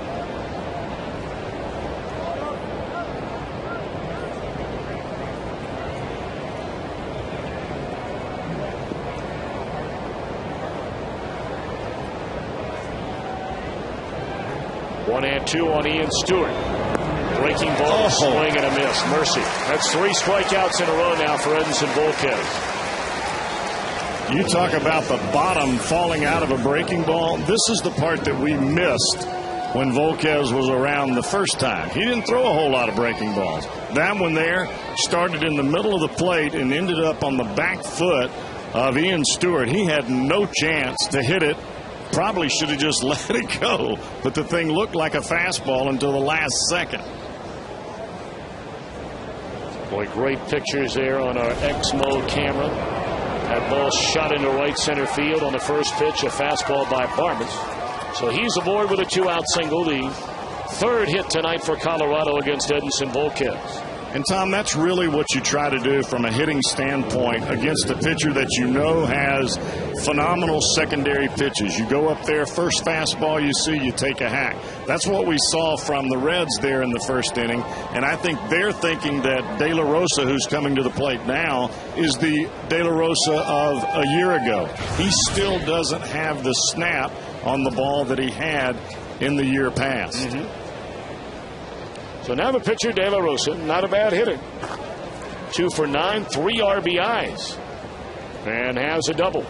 1-2 on Ian Stewart. Breaking ball, swing and a miss. Mercy. That's 3 strikeouts in a row now for Edinson Volquez.
You talk about the bottom falling out of a breaking ball. This is the part that we missed when Volquez was around the first time. He didn't throw a whole lot of breaking balls. That one there started in the middle of the plate and ended up on the back foot of Ian Stewart. He had no chance to hit it. Probably should have just let it go, but the thing looked like a fastball until the last second.
Boy, great pictures there on our X-Mode camera. That ball shot into right center field on the first pitch, a fastball by Barnes. So he's aboard with a 2-out single, the 3rd hit tonight for Colorado against Edinson Volquez.
And, Tom, that's really what you try to do from a hitting standpoint against a pitcher that you know has phenomenal secondary pitches. You go up there, first fastball you see, you take a hack. That's what we saw from the Reds there in the first inning. And I think they're thinking that De La Rosa, who's coming to the plate now, is the De La Rosa of a year ago. He still doesn't have the snap on the ball that he had in the year past.
So now the pitcher, De La Rosa, not a bad hitter. 2 for 9, 3 RBIs, and has a double.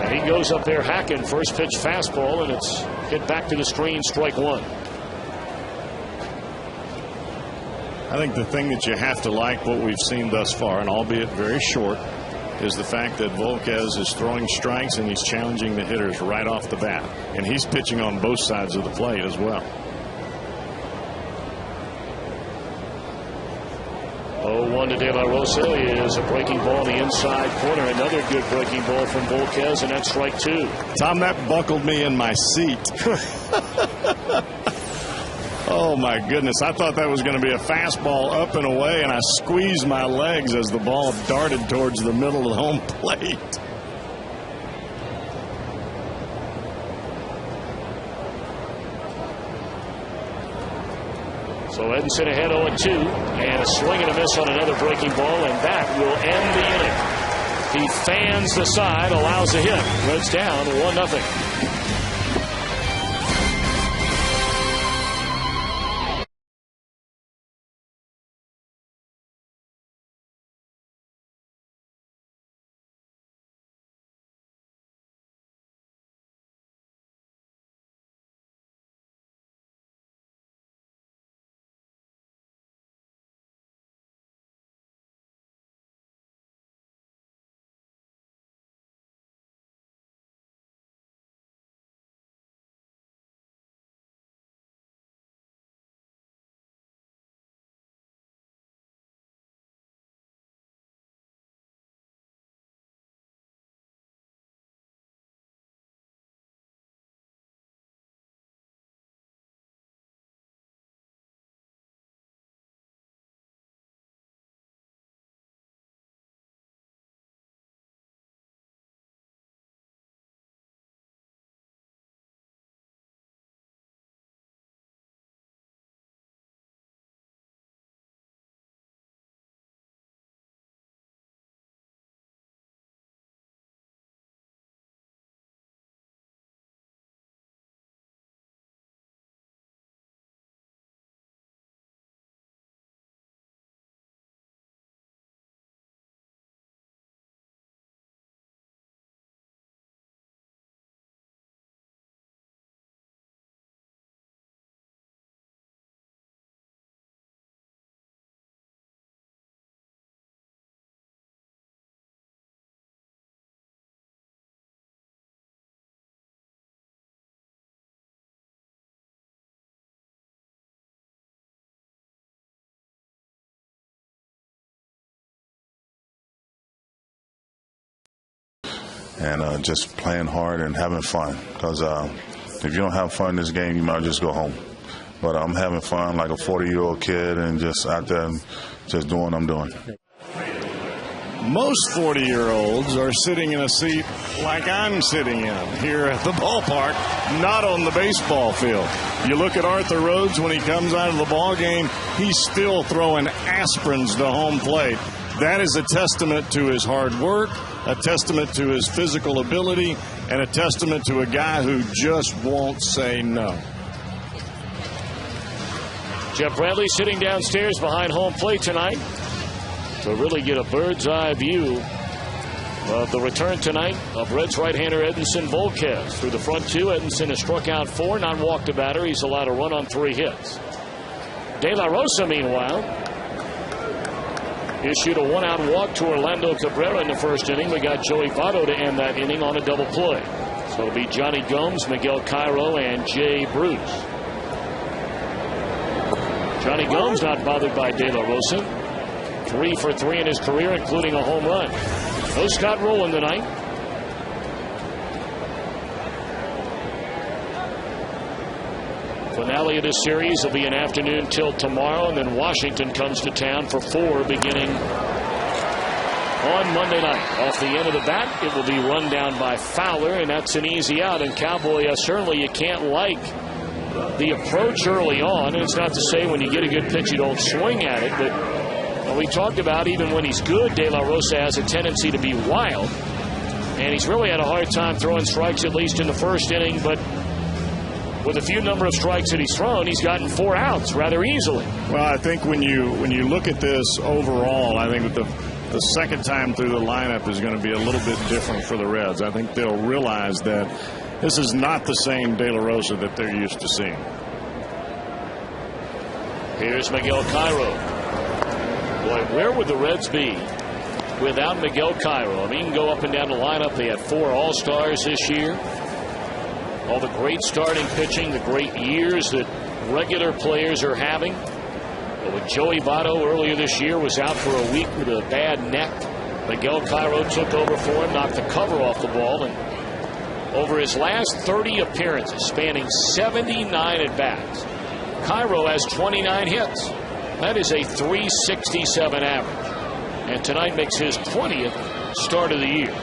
And he goes up there hacking, first pitch fastball, and it's hit back to the screen, strike 1.
I think the thing that you have to like what we've seen thus far, and albeit very short, is the fact that Volquez is throwing strikes and he's challenging the hitters right off the bat. And he's pitching on both sides of the plate as well.
0-1 to De La Rosa is a breaking ball in the inside corner. Another good breaking ball from Volquez, and that's strike 2.
Tom, that buckled me in my seat. Oh, my goodness. I thought that was going to be a fastball up and away, and I squeezed my legs as the ball darted towards the middle of the home plate.
So Edinson ahead 0-2, and a swing and a miss on another breaking ball, and that will end the inning. He fans the side, allows a hit. Reds down 1-0.
And just playing hard and having fun. Because if you don't have fun in this game, you might just go home. But I'm having fun like a 40-year-old kid and just out there just doing what I'm doing.
Most 40-year-olds are sitting in a seat like I'm sitting in here at the ballpark, not on the baseball field. You look at Arthur Rhodes when he comes out of the ball game, he's still throwing aspirins to home plate. That is a testament to his hard work, a testament to his physical ability, and a testament to a guy who just won't say no.
Jeff Bradley sitting downstairs behind home plate tonight to really get a bird's eye view of the return tonight of Reds right-hander Edinson Volquez. Through the front two, Edinson has struck out 4, not walked a batter. He's allowed a run on 3 hits. De La Rosa, meanwhile, issued a 1-out walk to Orlando Cabrera in the first inning. We got Joey Votto to end that inning on a double play. So it'll be Johnny Gomes, Miguel Cairo, and Jay Bruce. Johnny Gomes not bothered by De La Rosa. 3 for 3 in his career, including a home run. No Scott Rowland tonight. Finale of this series will be an afternoon tilt tomorrow, and then Washington comes to town for 4 beginning on Monday night. Off the end of the bat, it will be run down by Fowler, and that's an easy out. And Cowboy, certainly you can't like the approach early on. And it's not to say when you get a good pitch you don't swing at it, but we talked about even when he's good, De La Rosa has a tendency to be wild. And he's really had a hard time throwing strikes, at least in the first inning. But with a few number of strikes that he's thrown, he's gotten 4 outs rather easily.
Well, I think when you look at this overall, I think the second time through the lineup is going to be a little bit different for the Reds. I think they'll realize that this is not the same De La Rosa that they're used to seeing.
Here's Miguel Cairo. Boy, where would the Reds be without Miguel Cairo? I mean, you can go up and down the lineup. They had 4 All-Stars this year. All the great starting pitching, the great years that regular players are having. But with Joey Votto earlier this year was out for a week with a bad neck. Miguel Cairo took over for him, knocked the cover off the ball, and over his last 30 appearances, spanning 79 at-bats, Cairo has 29 hits. That is a .367 average. And tonight makes his 20th start of the year.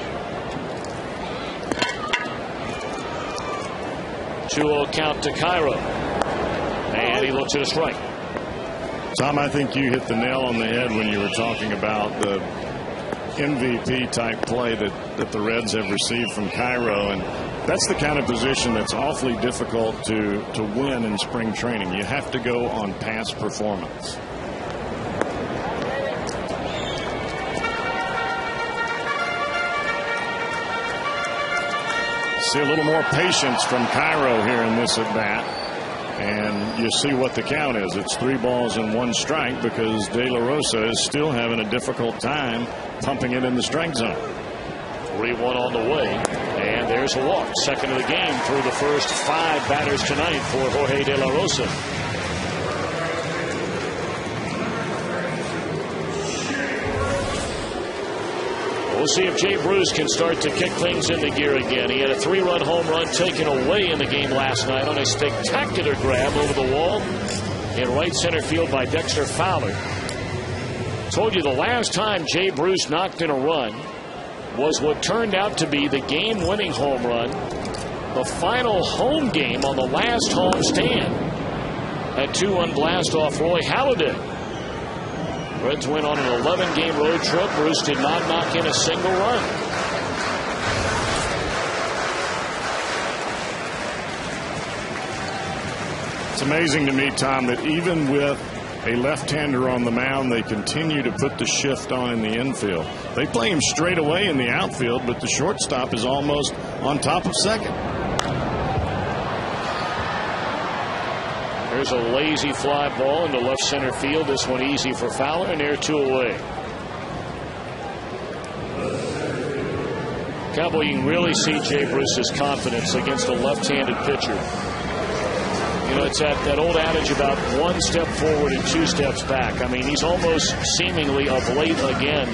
2-0 count to Cairo. And he looks at a strike.
Tom, I think you hit the nail on the head when you were talking about the MVP type play that the Reds have received from Cairo, and that's the kind of position that's awfully difficult to win in spring training. You have to go on past performance. See a little more patience from Cairo here in this at bat. And you see what the count is. It's 3 balls and 1 strike because De La Rosa is still having a difficult time pumping it in the strike zone.
3-1 on the way. And there's a walk. Second of the game through the first 5 batters tonight for Jorge De La Rosa. We'll see if Jay Bruce can start to kick things into gear again. He had a 3-run home run taken away in the game last night on a spectacular grab over the wall in right center field by Dexter Fowler. Told you the last time Jay Bruce knocked in a run was what turned out to be the game-winning home run, the final home game on the last home stand. That 2-1 blast off Roy Halladay. Reds went on an 11-game road trip. Bruce did not knock in a single run.
It's amazing to me, Tom, that even with a left-hander on the mound, they continue to put the shift on in the infield. They play him straight away in the outfield, but the shortstop is almost on top of second.
There's a lazy fly ball into left center field. This one easy for Fowler, and they're 2 away. Cowboy, you can really see Jay Bruce's confidence against a left-handed pitcher. You know, it's that old adage about 1 step forward and 2 steps back. I mean, he's almost seemingly of late again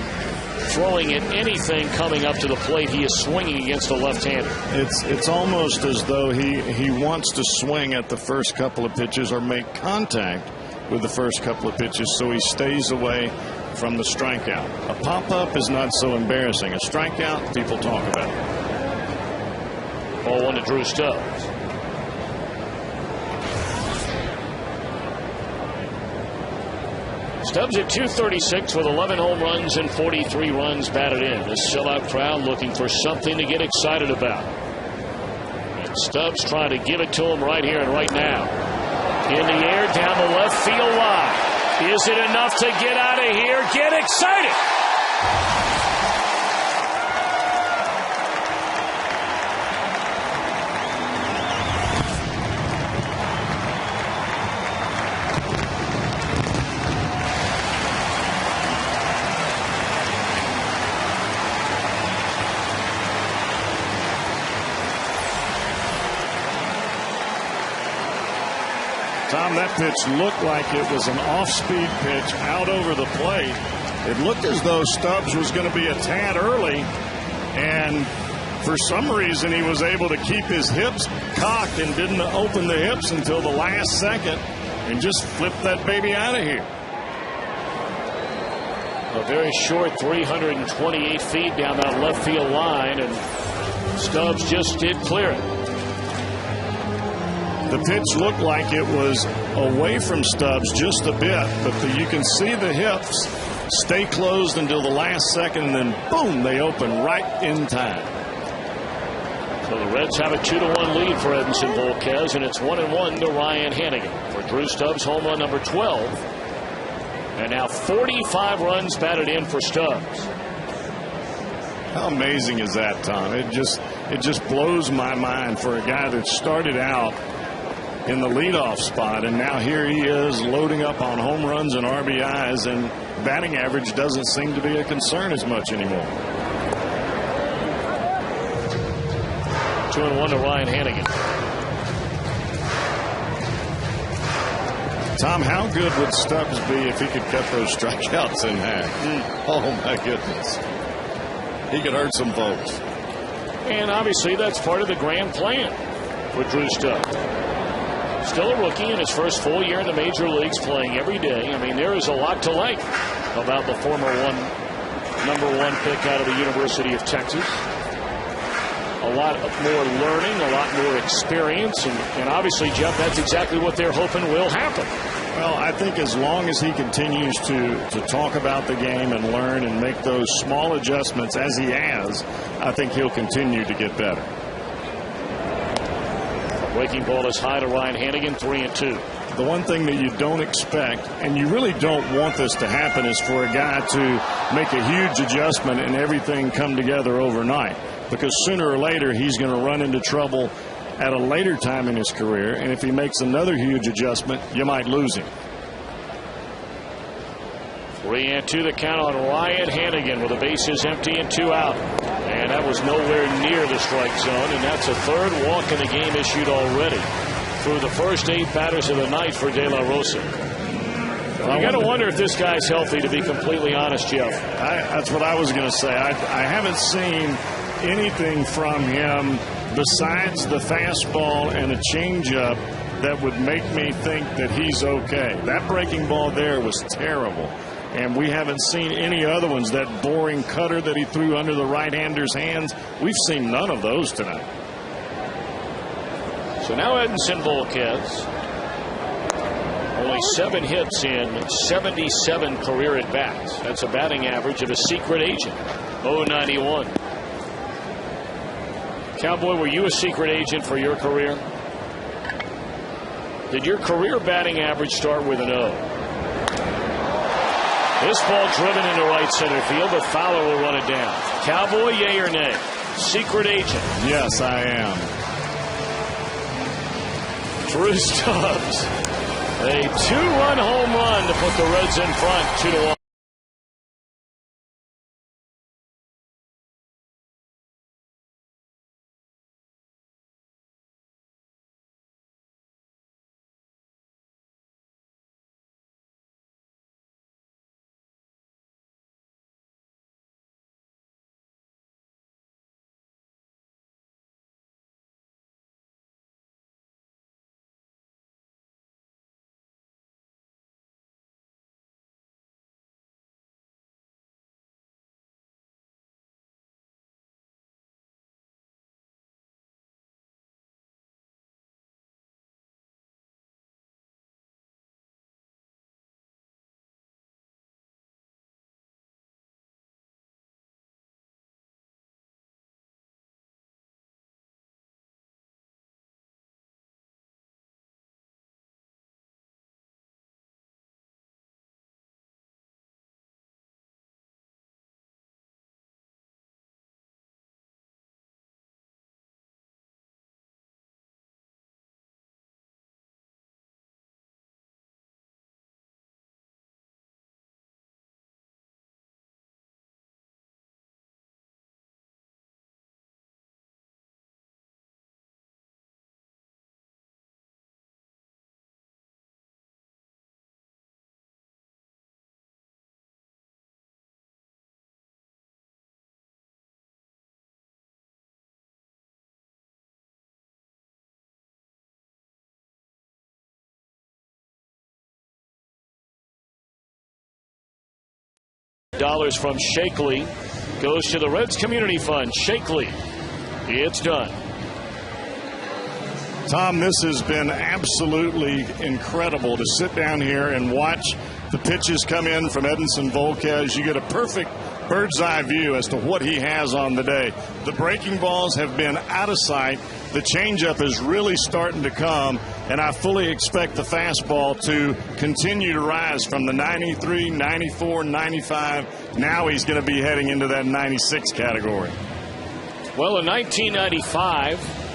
throwing at anything coming up to the plate. He is swinging against a left-hander.
It's almost as though he wants to swing at the first couple of pitches or make contact with the first couple of pitches, so he stays away from the strikeout. A pop-up is not so embarrassing. A strikeout, people talk about it.
Ball 1 to Drew Stubbs. Stubbs at .236 with 11 home runs and 43 runs batted in. This sellout crowd looking for something to get excited about. Stubbs trying to give it to him right here and right now. In the air, down the left field line. Is it enough to get out of here? Get excited!
Tom, that pitch looked like it was an off-speed pitch out over the plate. It looked as though Stubbs was going to be a tad early, and for some reason he was able to keep his hips cocked and didn't open the hips until the last second and just flipped that baby out of here.
A very short 328 feet down that left field line, and Stubbs just did clear it.
The pitch looked like it was away from Stubbs just a bit, but you can see the hips stay closed until the last second, and then boom, they open right in time.
So the Reds have a 2-1 lead for Edinson Volquez, and it's 1-1 to Ryan Hanigan for Drew Stubbs, home run number 12. And now 45 runs batted in for Stubbs.
How amazing is that, Tom? It just blows my mind for a guy that started out in the leadoff spot, and now here he is loading up on home runs and RBIs, and batting average doesn't seem to be a concern as much anymore.
2-1 to Ryan Hanigan.
Tom, how good would Stubbs be if he could cut those strikeouts in half? Oh my goodness, he could hurt some folks.
And obviously that's part of the grand plan for Drew Stubbs. Still a rookie in his first full year in the major leagues, playing every day. I mean, there is a lot to like about the former number one pick out of the University of Texas. A lot more learning, a lot more experience, and obviously, Jeff, that's exactly what they're hoping will happen.
Well, I think as long as he continues to talk about the game and learn and make those small adjustments as he has, I think he'll continue to get better.
Breaking ball is high to Ryan Hanigan, 3-2.
The one thing that you don't expect, and you really don't want this to happen, is for a guy to make a huge adjustment and everything come together overnight. Because sooner or later he's going to run into trouble at a later time in his career, and if he makes another huge adjustment, you might lose him.
3-2 the count on Ryan Hanigan with the bases empty and 2 out. And that was nowhere near the strike zone, and that's a third walk in the game issued already through the first 8 batters of the night for De La Rosa. You got to wonder if this guy's healthy, to be completely honest, Jeff.
That's what I was going to say. I haven't seen anything from him besides the fastball and a changeup that would make me think that he's okay. That breaking ball there was terrible, and we haven't seen any other ones. That boring cutter that he threw under the right-hander's hands, we've seen none of those tonight.
So now Edinson Volquez, only 7 hits in 77 career at-bats. That's a batting average of a secret agent, .091. Cowboy, were you a secret agent for your career? Did your career batting average start with an O? This ball driven into right center field, but Fowler will run it down. Cowboy, yay or nay? Secret agent.
Yes, I am.
Drew Stubbs, a 2-run home run to put the Reds in front, 2-1. $100 from Shakely goes to the Reds Community Fund. Shakely, it's done.
Tom, this has been absolutely incredible to sit down here and watch the pitches come in from Edinson Volquez. You get a perfect bird's eye view as to what he has on the day. The breaking balls have been out of sight. The changeup is really starting to come, and I fully expect the fastball to continue to rise from the 93, 94, 95. Now he's going to be heading into that 96 category.
Well, in 1995,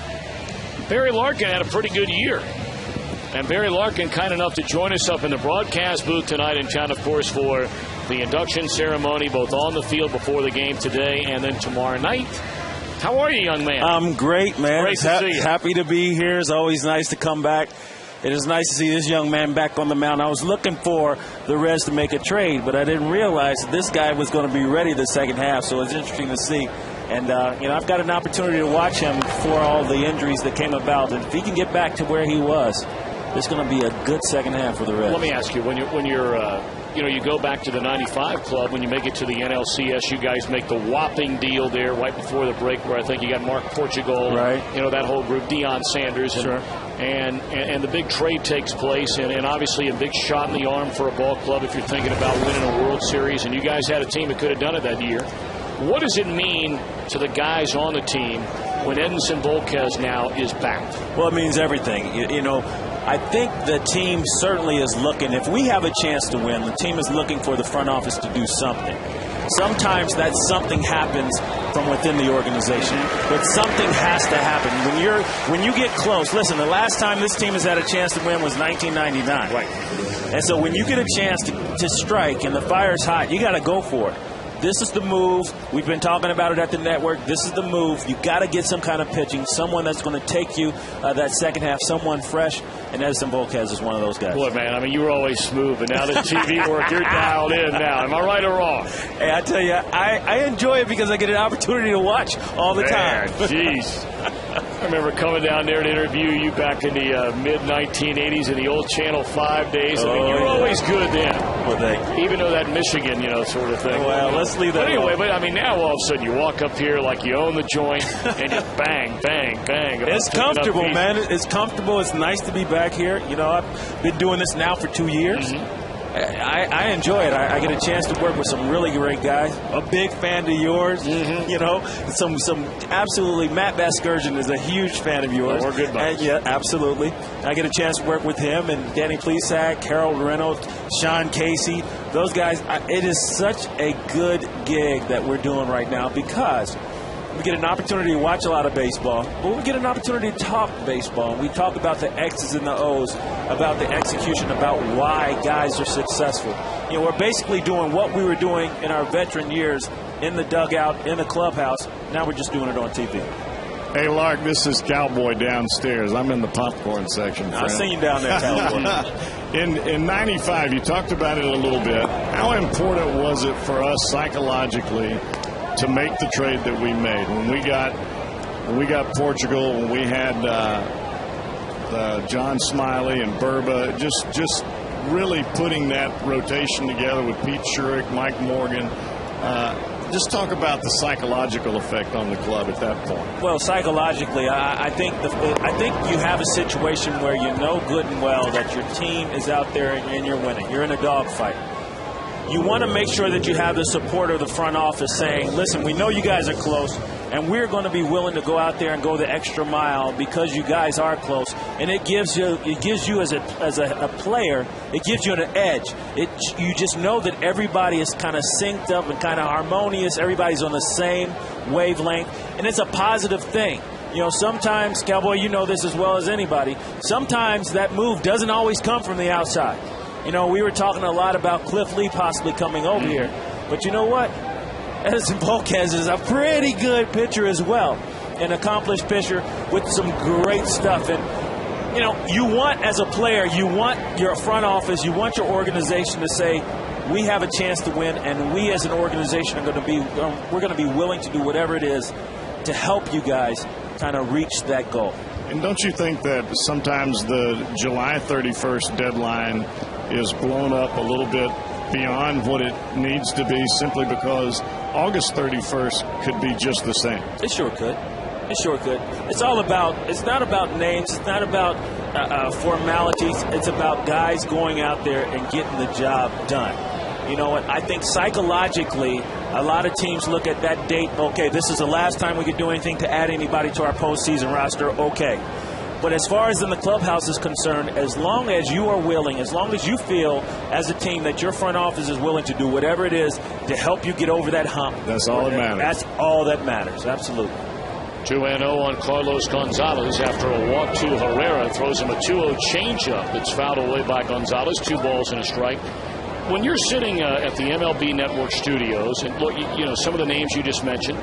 Barry Larkin had a pretty good year. And Barry Larkin kind enough to join us up in the broadcast booth tonight in town, of course, for the induction ceremony, both on the field before the game today and then tomorrow night. How are you, young man?
I'm great, man.
Great to see you.
Happy to be here. It's always nice to come back. It is nice to see this young man back on the mound. I was looking for the Reds to make a trade, but I didn't realize that this guy was going to be ready the second half, so it's interesting to see. And, I've got an opportunity to watch him before all the injuries that came about. And if he can get back to where he was, it's going to be a good second half for the Reds.
Let me ask you, when you're you go back to the 95 club, when you make it to the NLCS, you guys make the whopping deal there right before the break where I think you got Mark Portugal,
right?
That whole group, Deion Sanders. And,
sure.
And the big trade takes place, and obviously a big shot in the arm for a ball club if you're thinking about winning a World Series, and you guys had a team that could have done it that year. What does it mean to the guys on the team when Edinson Volquez now is back?
Well, it means everything. I think the team certainly is looking, if we have a chance to win, the team is looking for the front office to do something. Sometimes that something happens from within the organization, but something has to happen. When you get close, listen, the last time this team has had a chance to win was 1999.
Right.
And so when you get a chance to strike and the fire's hot, you got to go for it. This is the move. We've been talking about it at the network. This is the move. You got to get some kind of pitching, someone that's going to take you that second half, someone fresh, and Edinson Volquez is one of those guys.
Boy, man, you were always smooth, but now the TV work, you're dialed in now. Am I right or wrong?
Hey, I tell you, I enjoy it because I get an opportunity to watch all the time.
Jeez. I remember coming down there to interview you back in the mid-1980s in the old Channel 5 days. You were always good then.
Well, thanks.
Even though that Michigan, sort of thing.
Well, let's leave that
anyway,
alone.
but now all of a sudden you walk up here like you own the joint and just bang, bang, bang.
It's comfortable, man. It's comfortable. It's nice to be back here. I've been doing this now for 2 years.
Mm-hmm.
I enjoy it. I get a chance to work with some really great guys. A big fan of yours.
Mm-hmm.
Some absolutely. Matt Vasgersian is a huge fan of yours.
We're good buddies.
Yeah, absolutely. I get a chance to work with him and Danny Plesac, Harold Reynolds, Sean Casey. Those guys. It is such a good gig that we're doing right now because we get an opportunity to watch a lot of baseball, but we get an opportunity to talk baseball. We talk about the X's and the O's, about the execution, about why guys are successful. We're basically doing what we were doing in our veteran years in the dugout, in the clubhouse. Now we're just doing it on TV.
Hey, Lark, this is Cowboy downstairs. I'm in the popcorn section.
I've seen you down there, Cowboy.
In 95, you talked about it a little bit. How important was it for us psychologically to make the trade that we made when we got Portugal, when we had John Smiley and Burba, just really putting that rotation together with Pete Schurig, Mike Morgan. Just talk about the psychological effect on the club at that point.
Well, psychologically, I think you have a situation where you know good and well that your team is out there and you're winning. You're in a dogfight. You want to make sure that you have the support of the front office saying, listen, we know you guys are close, and we're going to be willing to go out there and go the extra mile because you guys are close. And it gives you as a player, it gives you an edge. You just know that everybody is kind of synced up and kind of harmonious. Everybody's on the same wavelength, and it's a positive thing. Sometimes, Cowboy, you know this as well as anybody, sometimes that move doesn't always come from the outside. We were talking a lot about Cliff Lee possibly coming over here. But you know what? Edinson Volquez is a pretty good pitcher as well. An accomplished pitcher with some great stuff. And, you want, as a player, you want your front office, you want your organization to say, we have a chance to win, and we as an organization are we're going to be willing to do whatever it is to help you guys kind of reach that goal.
And don't you think that sometimes the July 31st deadline is blown up a little bit beyond what it needs to be simply because August 31st could be just the same?
It sure could. It sure could. It's not about names. It's not about formalities. It's about guys going out there and getting the job done. You know what? I think psychologically, a lot of teams look at that date, okay, this is the last time we could do anything to add anybody to our postseason roster, okay. But as far as in the clubhouse is concerned, as long as you are willing, as long as you feel as a team that your front office is willing to do whatever it is to help you get over that hump.
That's all that matters.
That's all that matters, absolutely.
2-0 on Carlos Gonzalez after a walk to Herrera. Throws him a 2-0 changeup that's fouled away by Gonzalez. 2 balls and a strike. When you're sitting at the MLB Network studios, and look, you know, some of the names you just mentioned,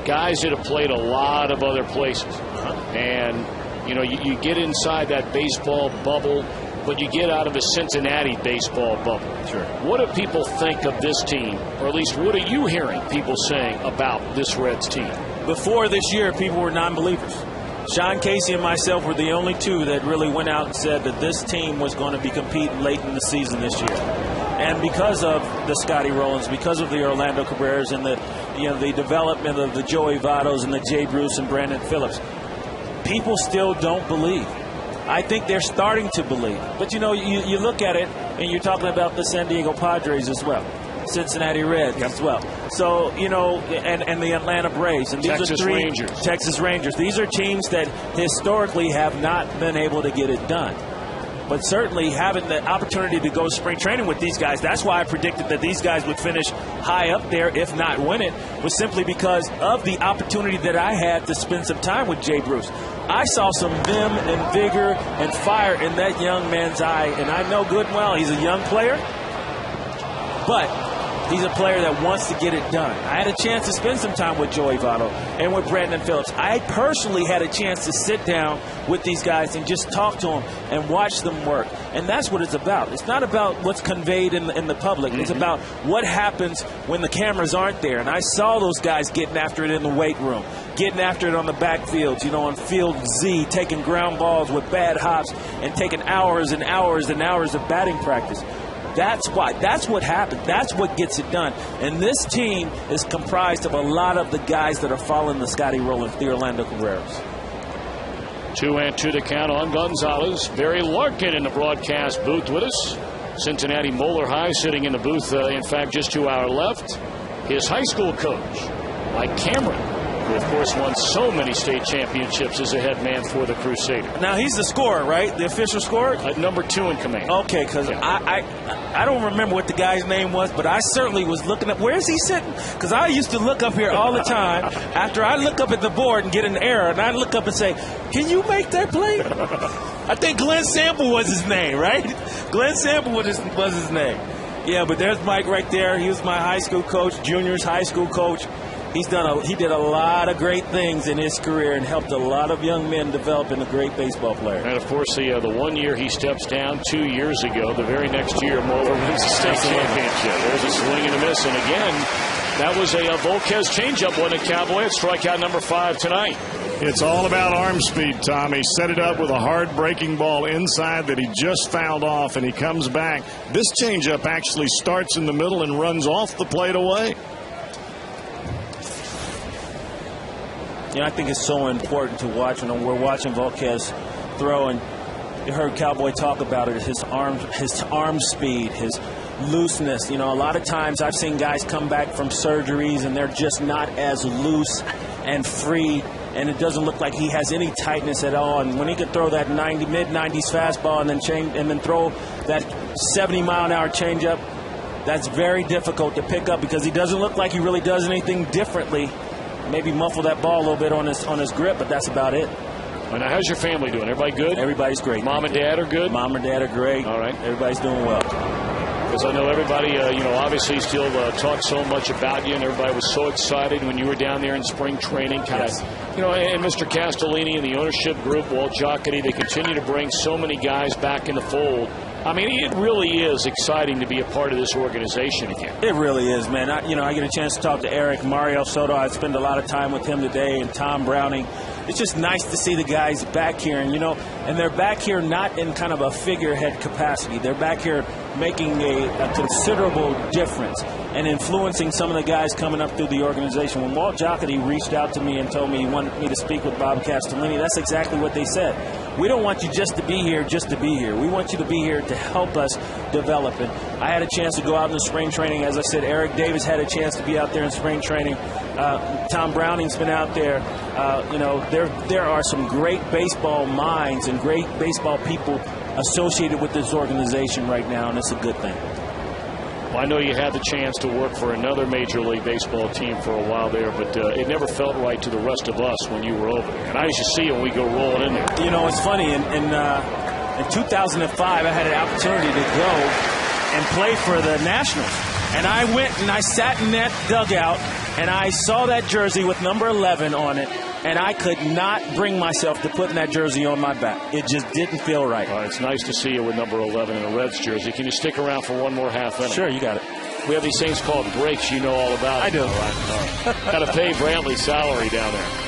guys that have played a lot of other places. And, you know, you get inside that baseball bubble, but you get out of the Cincinnati baseball bubble.
Sure.
What do people think of this team, or at least what are you hearing people saying about this Reds team?
Before this year, people were non-believers. Sean Casey and myself were the only two that really went out and said that this team was going to be competing late in the season this year. And because of the Scotty Rowlands, because of the Orlando Cabreras and the development of the Joey Vottos and the Jay Bruce and Brandon Phillips, people still don't believe. I think they're starting to believe. But, you know, you look at it, and you're talking about the San Diego Padres as well, Cincinnati Reds as well. So, you know, and the Atlanta Braves. And these
Texas
are
Rangers.
Texas Rangers. These are teams that historically have not been able to get it done. But certainly having the opportunity to go spring training with these guys, that's why I predicted that these guys would finish high up there, if not win it, was simply because of the opportunity that I had to spend some time with Jay Bruce. I saw some vim and vigor and fire in that young man's eye, and I know good and well he's a young player, but he's a player that wants to get it done. I had a chance to spend some time with Joey Votto and with Brandon Phillips. I personally had a chance to sit down with these guys and just talk to them and watch them work. And that's what it's about. It's not about what's conveyed in the public. It's about what happens when the cameras aren't there. And I saw those guys getting after it in the weight room, getting after it on the backfields, you know, on field Z, taking ground balls with bad hops and taking hours and hours and hours of batting practice. That's why. That's what happened. That's what gets it done. And this team is comprised of a lot of the guys that are following the Scotty Rowlands, the Orlando Cabreras.
2-2 to count on Gonzalez. Barry Larkin in the broadcast booth with us. Cincinnati Moeller High sitting in the booth, in fact, just to our left. His high school coach, Mike Cameron, who, of course, won so many state championships as a head man for the Crusaders.
Now, he's the scorer, right? The official scorer?
Number 2 in command.
Okay, because I don't remember what the guy's name was, but I certainly was looking up. Where is he sitting? Because I used to look up here all the time. After I look up at the board and get an error, and I look up and say, can you make that play? I think Glenn Sample was his name, right? Glenn Sample was his name. Yeah, but there's Mike right there. He was my high school coach, juniors high school coach. He did a lot of great things in his career and helped a lot of young men develop into great baseball players.
And, of course, the 1 year he steps down 2 years ago, the very next year, Moeller wins the state championship. There's a swing and a miss. And, again, that was a Volquez changeup, wasn't it, Cowboy? It's strikeout number 5 tonight.
It's all about arm speed, Tom. He set it up with a hard breaking ball inside that he just fouled off, and he comes back. This changeup actually starts in the middle and runs off the plate away.
You know, I think it's so important to watch. When we're watching Volquez throw, and you heard Cowboy talk about it, his arm speed, his looseness. You know, a lot of times I've seen guys come back from surgeries and they're just not as loose and free, and it doesn't look like he has any tightness at all. And when he can throw that mid-90s fastball and then throw that 70-mile-an-hour changeup, that's very difficult to pick up because he doesn't look like he really does anything differently. Maybe muffle that ball a little bit on his grip, but that's about it.
Well, now, how's your family doing? Everybody good?
Everybody's great.
Mom and Dad are good?
Mom and Dad are great.
All right.
Everybody's doing well.
Because I know everybody, obviously still talked so much about you, and everybody was so excited when you were down there in spring training, kind of You know, and Mr. Castellini and the ownership group, Walt Jocketty, they continue to bring so many guys back in the fold. I mean, it really is exciting to be a part of this organization again.
It really is, man. I get a chance to talk to Eric, Mario Soto. I spend a lot of time with him today, and Tom Browning. It's just nice to see the guys back here, and they're back here not in kind of a figurehead capacity. They're back here making a considerable difference and influencing some of the guys coming up through the organization. When Walt Jocketty reached out to me and told me he wanted me to speak with Bob Castellini, that's exactly what they said. We don't want you just to be here. We want you to be here to help us develop it. I had a chance to go out in the spring training. As I said, Eric Davis had a chance to be out there in spring training. Tom Browning's been out there. There are some great baseball minds and great baseball people associated with this organization right now, and it's a good thing.
Well, I know you had the chance to work for another Major League Baseball team for a while there, but it never felt right to the rest of us when you were over there. And I used to see it when we go rolling in there.
It's funny. In 2005, I had an opportunity to go and play for the Nationals. And I went and I sat in that dugout, and I saw that jersey with number 11 on it, and I could not bring myself to putting that jersey on my back. It just didn't feel right.
It's nice to see you with number 11 in a Reds jersey. Can you stick around for one more half inning?
Sure, you got it.
We have these things called breaks. You know all about it.
I do.
All right. Got to pay Brantley's salary down there.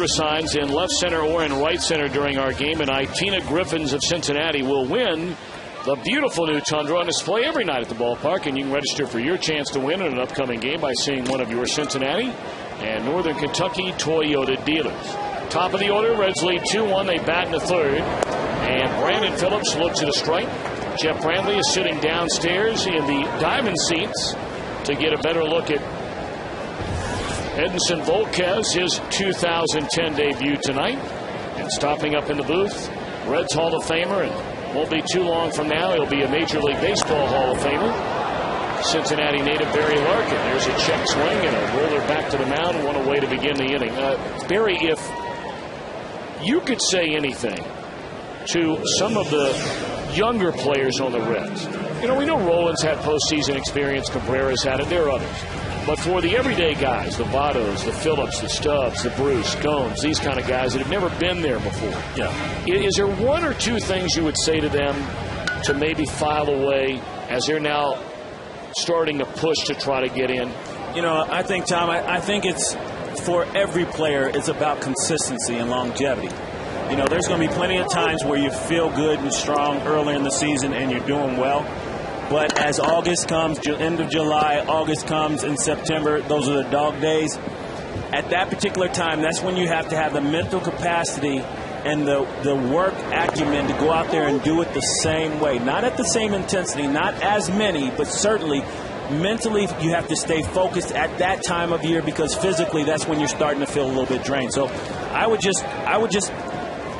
Signs in left center or in right center during our game tonight. Tina Griffins of Cincinnati will win the beautiful new Tundra on display every night at the ballpark, and you can register for your chance to win in an upcoming game by seeing one of your Cincinnati and Northern Kentucky Toyota dealers. Top of the order, Reds lead 2-1. They bat in the third, and Brandon Phillips looks at a strike. Jeff Brantley is sitting downstairs in the diamond seats to get a better look at Edinson Volquez, his 2010 debut tonight. And stopping up in the booth, Reds Hall of Famer, and won't be too long from now, he'll be a Major League Baseball Hall of Famer, Cincinnati native Barry Larkin. There's a check swing and a roller back to the mound, one away to begin the inning. Barry, if you could say anything to some of the younger players on the Reds. We know Rollins had postseason experience, Cabrera's had it, there are others. But for the everyday guys, the Vottos, the Phillips, the Stubbs, the Bruce, Gomes, these kind of guys that have never been there before.
Yeah.
Is there one or two things you would say to them to maybe file away as they're now starting to push to try to get in?
I think, Tom, I think it's for every player, it's about consistency and longevity. There's going to be plenty of times where you feel good and strong early in the season and you're doing well. But as August comes, end of July, August comes, in September, those are the dog days. At that particular time, that's when you have to have the mental capacity and the work acumen to go out there and do it the same way. Not at the same intensity, not as many, but certainly mentally you have to stay focused at that time of year, because physically that's when you're starting to feel a little bit drained. So I would just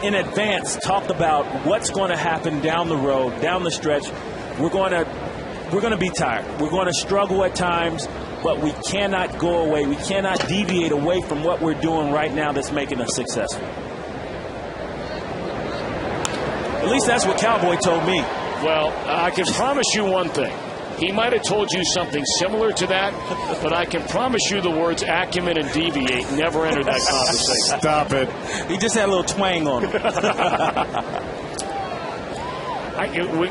in advance talk about what's going to happen down the road, down the stretch. We're going to be tired. We're going to struggle at times, but we cannot go away. We cannot deviate away from what we're doing right now that's making us successful. At least that's what Cowboy told me.
Well, I can promise you one thing. He might have told you something similar to that, but I can promise you the words acumen and deviate never entered that conversation.
Stop it.
He just had a little twang on him.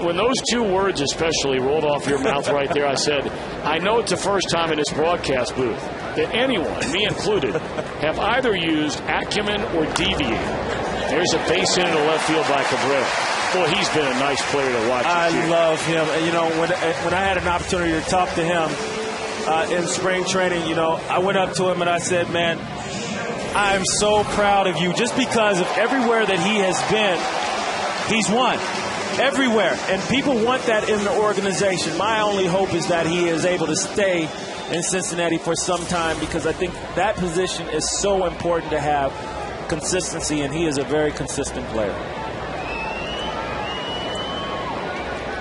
When those two words especially rolled off your mouth right there, I said, I know it's the first time in this broadcast booth that anyone, me included, have either used acumen or deviate. There's a base hit into left field by Cabrera. Boy, he's been a nice player to watch.
I love him. And, you know, when I had an opportunity to talk to him in spring training, you know, I went up to him and I said, man, I'm so proud of you. Just because of everywhere that he has been, he's won. Everywhere. And people want that in the organization. My only hope is that he is able to stay in Cincinnati for some time, because I think that position is so important to have consistency, and he is a very consistent player.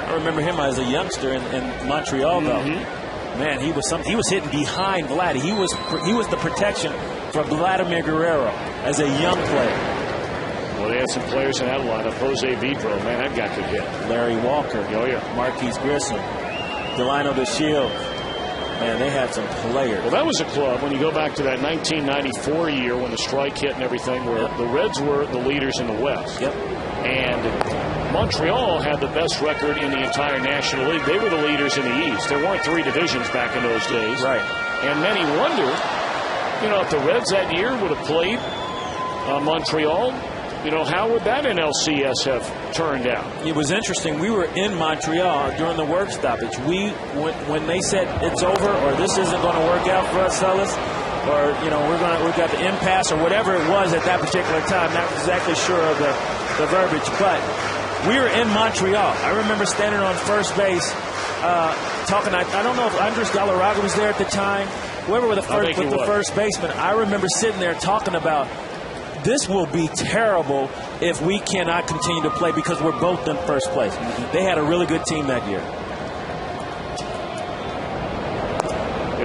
I remember him as a youngster in Montreal, though. Mm-hmm. Man, he was hitting behind Vladdy. He was the protection for Vladimir Guerrero as a young player.
Well, they had some players in that lineup. Jose Vidro, man, that guy could hit.
Larry Walker.
Oh, yeah.
Marquise Grissom. Delino DeShields. Man, they had some players.
Well, that was a club, when you go back to that 1994 year when the strike hit and everything, where the Reds were the leaders in the West.
Yep.
And Montreal had the best record in the entire National League. They were the leaders in the East. There weren't three divisions back in those days.
Right.
And many wonder, you know, if the Reds that year would have played Montreal, you know, how would that NLCS have turned out?
It was interesting. We were in Montreal during the work stoppage. When they said it's over, or this isn't going to work out for us, fellas, or, you know, we've got the impasse, or whatever it was at that particular time. Not exactly sure of the verbiage, but we were in Montreal. I remember standing on first base, talking. I don't know if Andres Galarraga was there at the time. Whoever was the first baseman. I remember sitting there talking about, this will be terrible if we cannot continue to play, because we're both in first place. They had a really good team that year.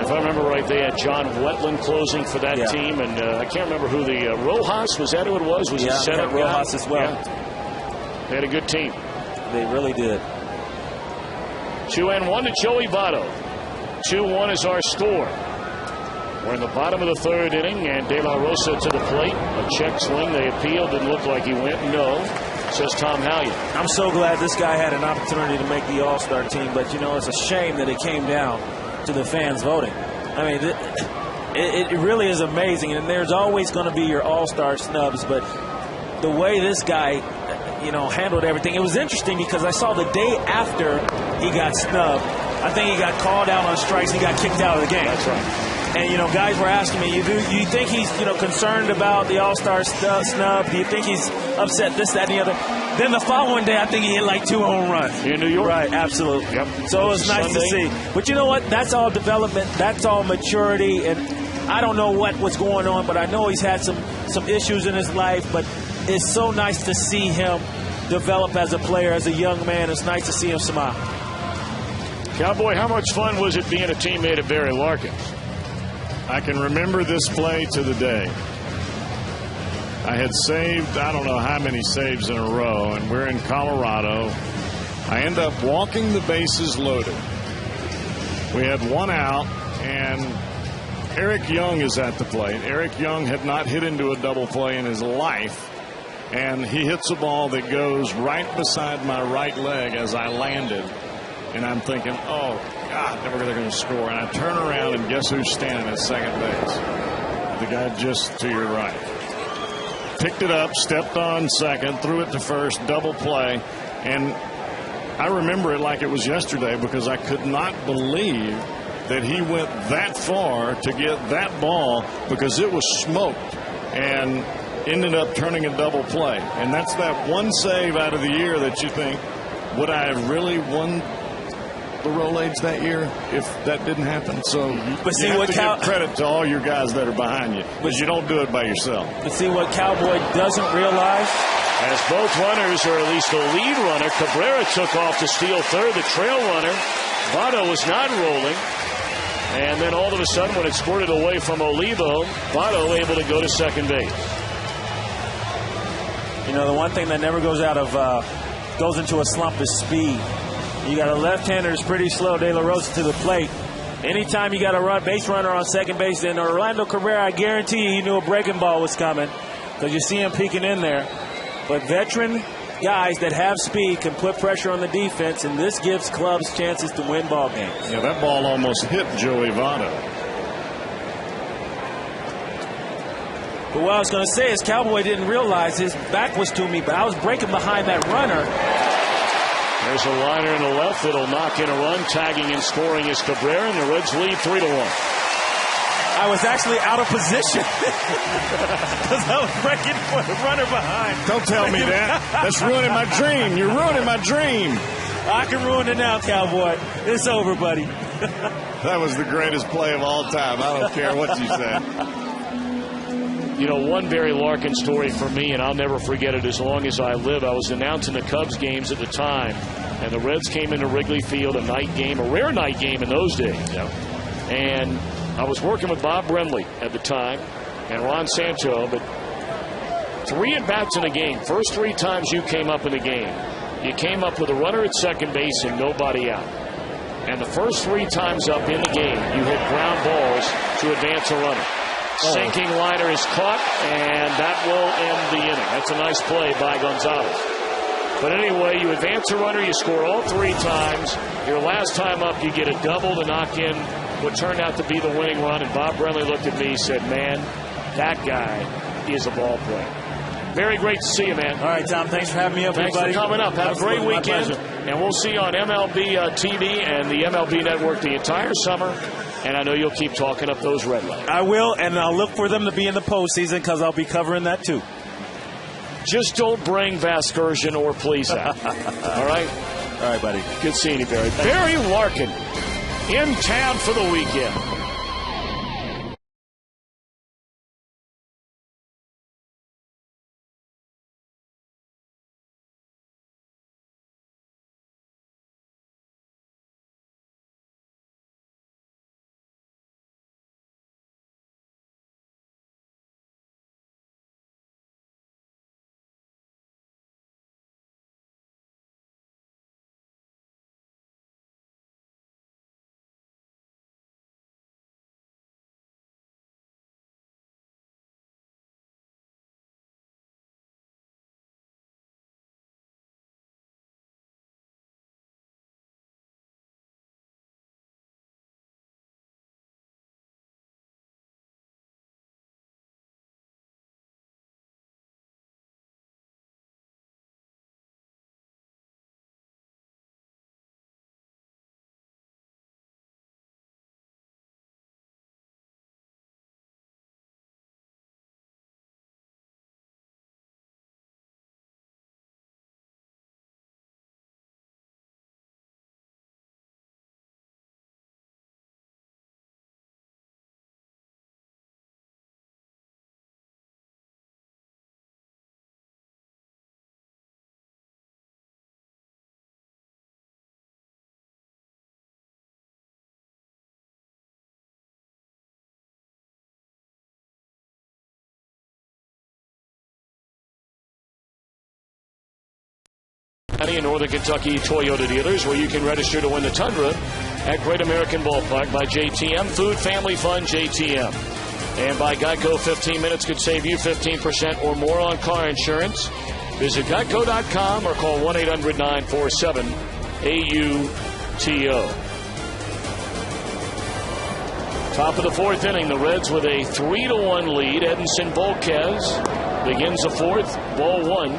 If I remember right, they had John Wetland closing for that team, and I can't remember who the Rojas, was that who it was? Was he center?
Rojas as well.
Yeah. They had a good team.
They really did.
2-1 to Joey Votto. 2-1 is our score. We're in the bottom of the third inning, and De La Rosa to the plate. A check swing. They appealed. Didn't look like he went. No, says Tom Hallion.
I'm so glad this guy had an opportunity to make the All-Star team, but, you know, it's a shame that it came down to the fans voting. I mean, it really is amazing, and there's always going to be your All-Star snubs, but the way this guy, you know, handled everything, it was interesting because I saw the day after he got snubbed, I think he got called out on strikes and he got kicked out of the game.
That's right.
And, you know, guys were asking me, you think he's, you know, concerned about the All-Star snub? Do you think he's upset this, that, and the other? Then the following day, I think he hit like 2 home runs.
In New York?
Right, absolutely.
Yep.
So it was nice to see. But you know what? That's all development. That's all maturity. And I don't know what was going on, but I know he's had some issues in his life. But it's so nice to see him develop as a player, as a young man. It's nice to see him smile.
Cowboy, how much fun was it being a teammate of Barry Larkin?
I can remember this play to the day. I had saved, I don't know how many saves in a row, and we're in Colorado. I end up walking the bases loaded. We had one out, and Eric Young is at the plate. Eric Young had not hit into a double play in his life, and he hits a ball that goes right beside my right leg as I landed. And I'm thinking, oh, God, they're going to score. And I turn around, and guess who's standing at second base? The guy just to your right. Picked it up, stepped on second, threw it to first, double play. And I remember it like it was yesterday because I could not believe that he went that far to get that ball because it was smoked. And ended up turning a double play. And that's that one save out of the year that you think, would I have really won the Rolaids that year if that didn't happen? So
but see,
you have
what
to give credit to all your guys that are behind you, because you don't do it by yourself.
But see, what Cowboy doesn't realize,
as both runners, or at least the lead runner, Cabrera took off to steal third. The trail runner, Votto, was not rolling. And then all of a sudden, when it squirted away from Olivo, Votto able to go to second base.
You know, the one thing that never goes into a slump is speed. You got a left-hander who's pretty slow, De La Rosa, to the plate. Anytime you got a base runner on second base, then Orlando Cabrera, I guarantee you, he knew a breaking ball was coming, because you see him peeking in there. But veteran guys that have speed can put pressure on the defense, and this gives clubs chances to win ball games.
Yeah, that ball almost hit Joey Votto.
But what I was going to say is Cowboy didn't realize his back was to me, but I was breaking behind that runner.
There's a liner in the left that'll knock in a run. Tagging and scoring is Cabrera, and the Reds lead 3-1.
I was actually out of position because I was breaking for the runner behind.
Don't tell me that. That's ruining my dream. You're ruining my dream.
I can ruin it now, Cowboy. It's over, buddy.
That was the greatest play of all time. I don't care what you say.
You know, one Barry Larkin story for me, and I'll never forget it as long as I live. I was announcing the Cubs games at the time, and the Reds came into Wrigley Field, a night game, a rare night game in those days.
Yeah.
And I was working with Bob Brenly at the time and Ron Santo, but 3 at-bats in a game. First 3 times you came up in the game, you came up with a runner at second base and nobody out. And the first 3 times up in the game, you hit ground balls to advance a runner. Sinking liner is caught, and that will end the inning. That's a nice play by Gonzalez. But anyway, you advance a runner, you score all 3 times. Your last time up, you get a double to knock in what turned out to be the winning run. And Bob Brenly looked at me and said, man, that guy is a ball player. Very great to see you, man.
All right, Tom, thanks for having me up.
Thanks for coming up. Have a great weekend. And we'll see you on MLB TV and the MLB Network the entire summer. And I know you'll keep talking up those Red Legs.
I will, and I'll look for them to be in the postseason because I'll be covering that too.
Just don't bring Vasgersian or Plesac. All right?
All right, buddy.
Good seeing you, Barry. Barry Larkin in town for the weekend. In Northern Kentucky Toyota dealers, where you can register to win the Tundra at Great American Ballpark by JTM. Food, family, fun, JTM. And by Geico, 15 minutes could save you 15% or more on car insurance. Visit geico.com or call 1-800-947-AUTO. Top of the 4th inning, the Reds with a 3-1 lead. Edinson Volquez begins the 4th. Ball 1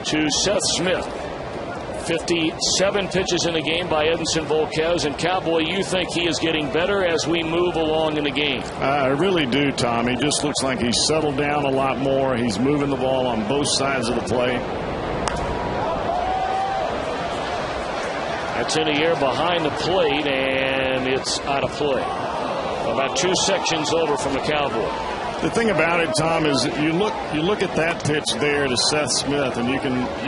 to Seth Smith. 57 pitches in the game by Edinson Volquez. And Cowboy, you think he is getting better as we move along in the game?
I really do, Tom. He just looks like he's settled down a lot more. He's moving the ball on both sides of the plate.
That's in the air behind the plate, and it's out of play. About 2 sections over from the Cowboy.
The thing about it, Tom, is you look at that pitch there to Seth Smith, and you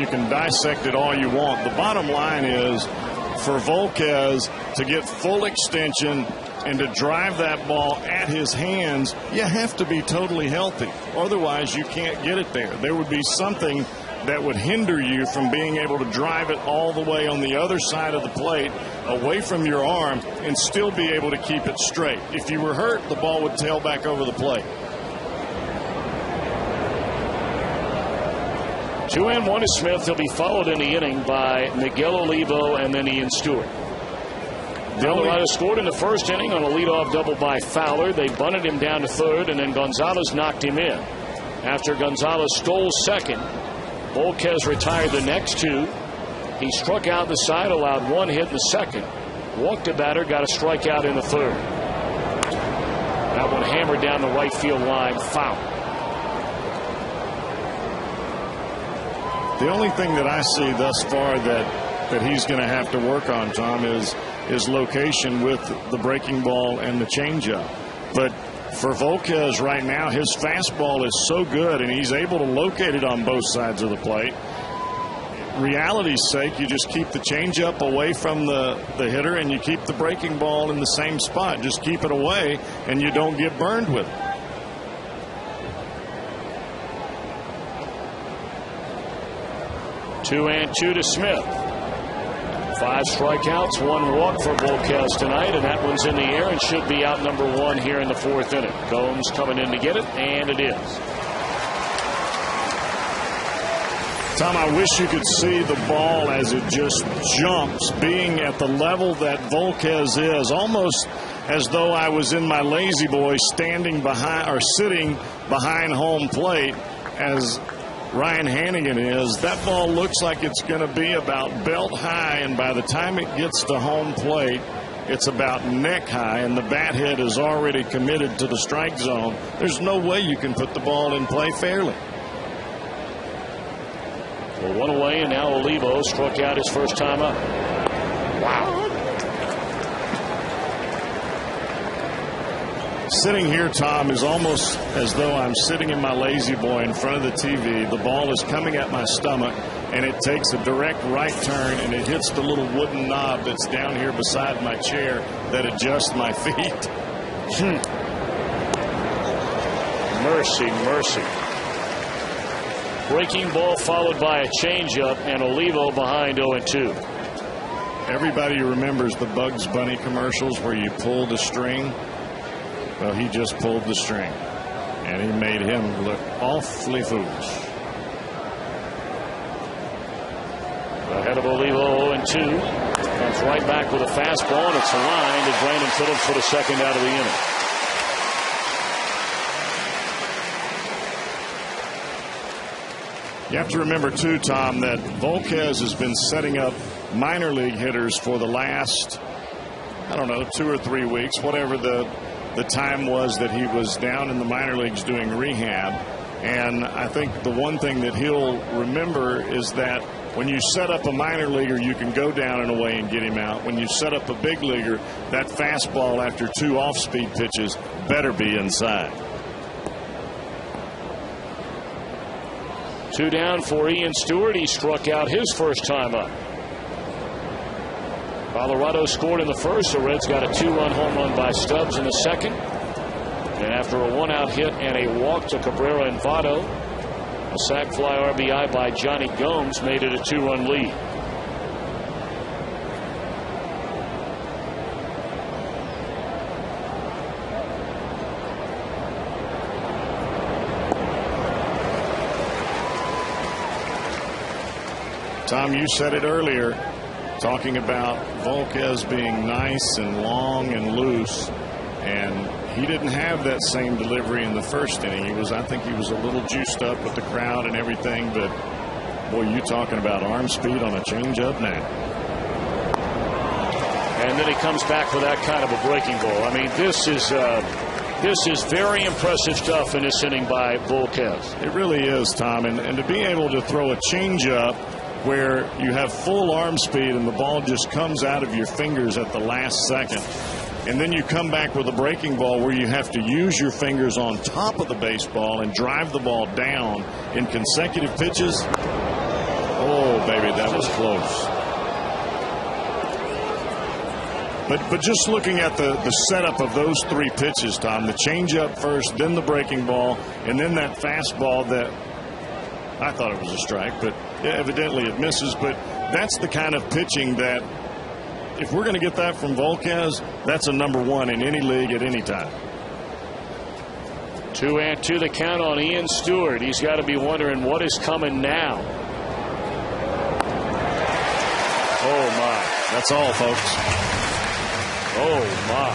can dissect it all you want. The bottom line is, for Volquez to get full extension and to drive that ball at his hands, you have to be totally healthy. Otherwise, you can't get it there. There would be something that would hinder you from being able to drive it all the way on the other side of the plate, away from your arm, and still be able to keep it straight. If you were hurt, the ball would tail back over the plate.
2-1 to Smith. He'll be followed in the inning by Miguel Olivo and then Ian Stewart. Colorado scored in the first inning on a leadoff double by Fowler. They bunted him down to third, and then Gonzalez knocked him in. After Gonzalez stole second, Volquez retired the next 2. He struck out the side, allowed 1 hit in the second, walked a batter, got a strikeout in the third. That one hammered down the right field line, foul.
The only thing that I see thus far that he's going to have to work on, Tom, is his location with the breaking ball and the changeup. But for Volquez right now, his fastball is so good, and he's able to locate it on both sides of the plate. Reality's sake, you just keep the changeup away from the hitter, and you keep the breaking ball in the same spot. Just keep it away, and you don't get burned with it.
2-2 to Smith. 5 strikeouts, 1 walk for Volquez tonight, and that one's in the air and should be out number 1 here in the 4th inning. Gomes coming in to get it, and it is.
Tom, I wish you could see the ball as it just jumps, being at the level that Volquez is, almost as though I was in my lazy boy standing behind or sitting behind home plate as Ryan Hannigan is. That ball looks like it's going to be about belt high, and by the time it gets to home plate, it's about neck high, and the bat head is already committed to the strike zone. There's no way you can put the ball in play fairly.
Well, 1 away, and now Olivo struck out his first time up. Wow.
Sitting here, Tom, is almost as though I'm sitting in my lazy boy in front of the TV. The ball is coming at my stomach, and it takes a direct right turn, and it hits the little wooden knob that's down here beside my chair that adjusts my feet.
Mercy, mercy. Breaking ball followed by a changeup, and Olivo behind 0-2.
Everybody remembers the Bugs Bunny commercials where you pull the string. Well, he just pulled the string, and he made him look awfully foolish.
Ahead of Olivo 0-2. Comes right back with a fastball, and it's a line to Brandon Phillips for the second out of the inning.
You have to remember, too, Tom, that Volquez has been setting up minor league hitters for the last, I don't know, 2 or 3 weeks, whatever the time was that he was down in the minor leagues doing rehab. And I think the one thing that he'll remember is that when you set up a minor leaguer, you can go down and away and get him out. When you set up a big leaguer, that fastball after 2 off-speed pitches better be inside.
2 down for Ian Stewart. He struck out his first time up. Colorado scored in the first. The Reds got a 2-run home run by Stubbs in the second. And after a 1-out hit and a walk to Cabrera and Votto, a sac fly RBI by Johnny Gomes made it a 2-run lead.
Tom, you said it earlier, talking about Volquez being nice and long and loose, and he didn't have that same delivery in the first inning. I think he was a little juiced up with the crowd and everything, but Boy, you talking about arm speed on a changeup now.
And then he comes back with that kind of a breaking ball. I mean, this is very impressive stuff in this inning by Volquez.
It really is, Tom. And to be able to throw a changeup where you have full arm speed and the ball just comes out of your fingers at the last second. And then you come back with a breaking ball where you have to use your fingers on top of the baseball and drive the ball down in consecutive pitches. Oh, baby, that was close. But just looking at the setup of those three pitches, Tom, the changeup first, then the breaking ball, and then that fastball that I thought it was a strike, but evidently it misses. But that's the kind of pitching that if we're going to get that from Volquez, that's a #1 in any league at any time.
2-2 the count on Ian Stewart. He's got to be wondering what is coming now.
Oh, my. That's all, folks.
Oh, my.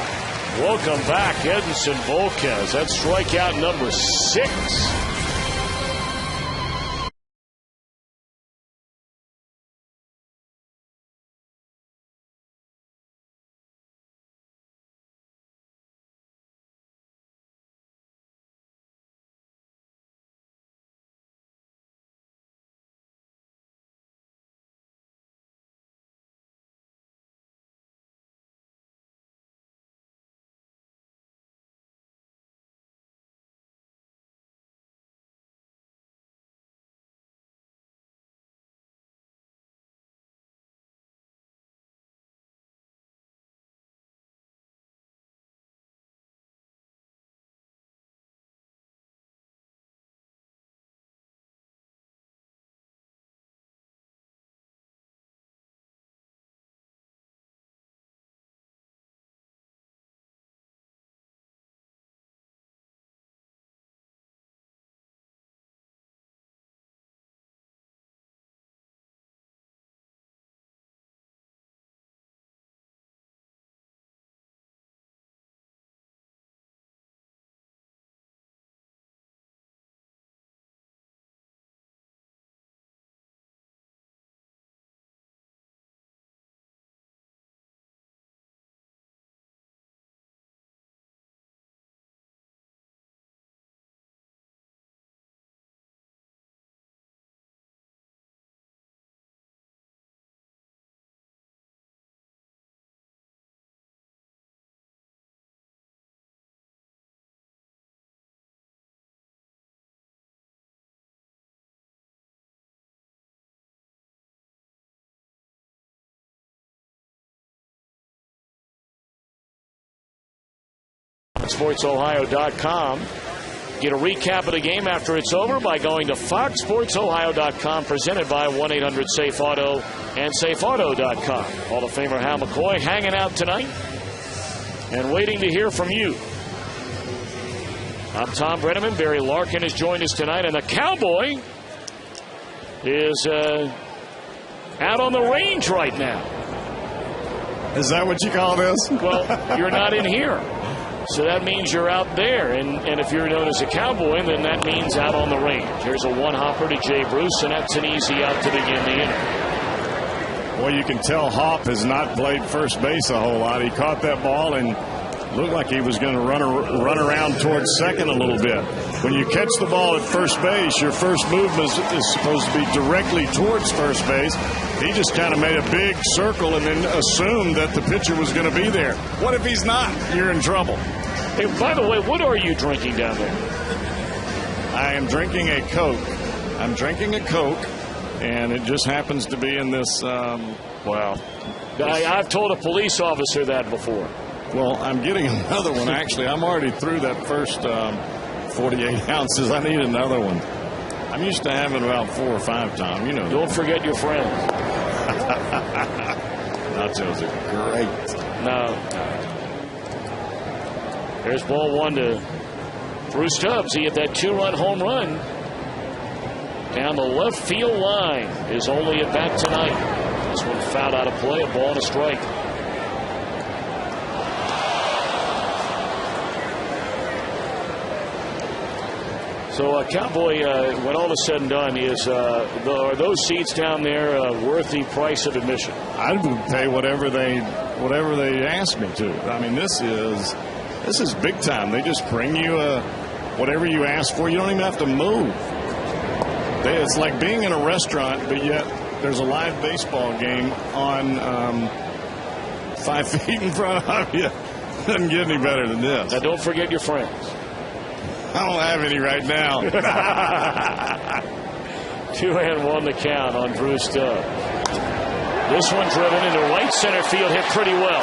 Welcome back, Edinson Volquez. That's strikeout number 6. FoxSportsOhio.com. Get a recap of the game after it's over by going to FoxSportsOhio.com, presented by 1-800-SAFE-AUTO and SafeAuto.com. Hall of Famer Hal McCoy hanging out tonight and waiting to hear from you. I'm Tom Brenneman. Barry Larkin has joined us tonight, and the Cowboy is out on the range right now.
Is that what you call this?
Well, you're not in here. So that means you're out there. And if you're known as a Cowboy, then that means out on the range. Here's a one-hopper to Jay Bruce, and that's an easy out to begin the inning.
Well, you can tell Hopp has not played first base a whole lot. He caught that ball and looked like he was going to run around towards second a little bit. When you catch the ball at first base, your first movement is supposed to be directly towards first base. He just kind of made a big circle and then assumed that the pitcher was going to be there. What if he's not? You're in trouble.
Hey, by the way, what are you drinking down there?
I am drinking a Coke. I'm drinking a Coke, and it just happens to be in this,
wow. I've told a police officer that before.
Well, I'm getting another one, actually. I'm already through that first 48 ounces. I need another one. I'm used to having about 4 or 5, Tom. You know.
Don't forget your friends.
Nachos are great.
No. There's ball 1 to Bruce Tubbs. He hit that 2-run home run down the left field line. His only at bat tonight. This one fouled out of play, a ball and a strike. So, Cowboy, when all is said and done, are those seats down there worth the price of admission?
I would pay whatever they ask me to. I mean, this is big time. They just bring you whatever you ask for. You don't even have to move. It's like being in a restaurant, but yet there's a live baseball game on 5 feet in front of you. Doesn't get any better than this.
Now, don't forget your friends.
I don't have any right now.
2-1 the count on Drew Stubbs. This one driven into right center field, hit pretty well.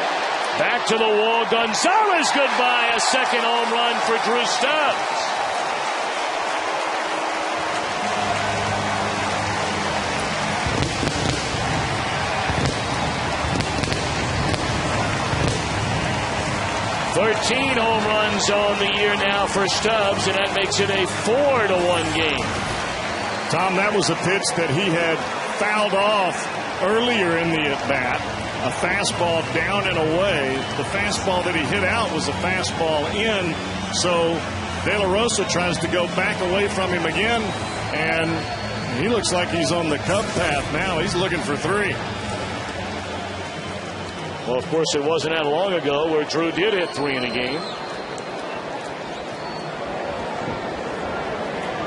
Back to the wall. Gonzalez goodbye. A second home run for Drew Stubbs. Thirteen home runs on the year now for Stubbs, and that makes it a 4-1 game.
Tom, that was a pitch that he had fouled off earlier in the at-bat. A fastball down and away. The fastball that he hit out was a fastball in. So De La Rosa tries to go back away from him again, and he looks like he's on the Cub path now. He's looking for 3.
Well, of course, it wasn't that long ago where Drew did hit 3 in a game.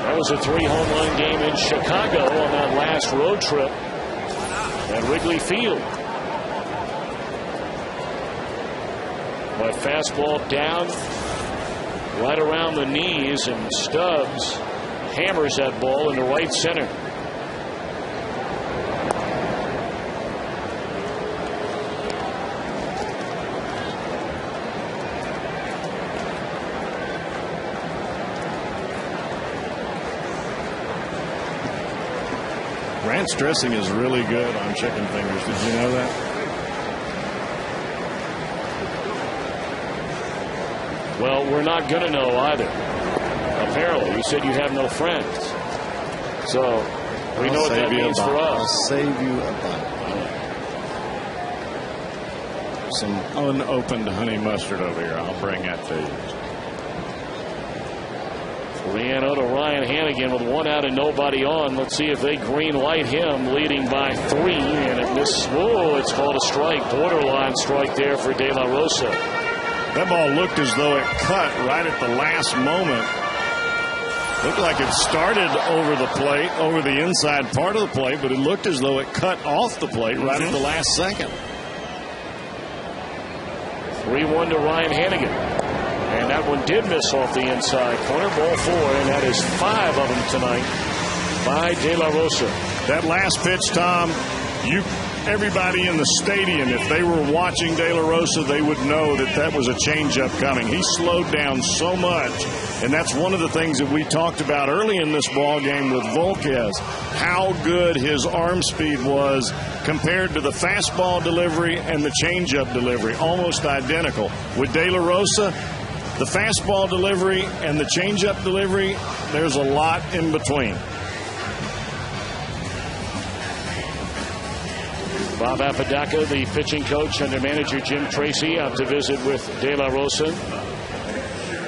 That was a 3-home run game in Chicago on that last road trip at Wrigley Field. But fastball down right around the knees, and Stubbs hammers that ball into right center.
Ranch dressing is really good on chicken fingers. Did you know that?
Well, we're not going to know either. Apparently, you said you have no friends. So, we know what that means for us.
I'll save you a bunch. Some unopened honey mustard over here. I'll bring that to you.
3-0 to Ryan Hannigan with 1 out and nobody on. Let's see if they green light him, leading by 3. And it missed. Whoa, it's called a strike. Borderline strike there for De La Rosa.
That ball looked as though it cut right at the last moment. Looked like it started over the plate, over the inside part of the plate, but it looked as though it cut off the plate right at the last second.
3-1 to Ryan Hannigan. And that one did miss off the inside corner. Ball 4, and that is 5 of them tonight by De La Rosa.
That last pitch, Tom, everybody in the stadium, if they were watching De La Rosa, they would know that was a changeup coming. He slowed down so much, and that's one of the things that we talked about early in this ball game with Volquez, how good his arm speed was compared to the fastball delivery and the changeup delivery, almost identical. With De La Rosa, the fastball delivery and the changeup delivery, there's a lot in between.
Bob Apodaca, the pitching coach under manager Jim Tracy, out to visit with De La Rosa.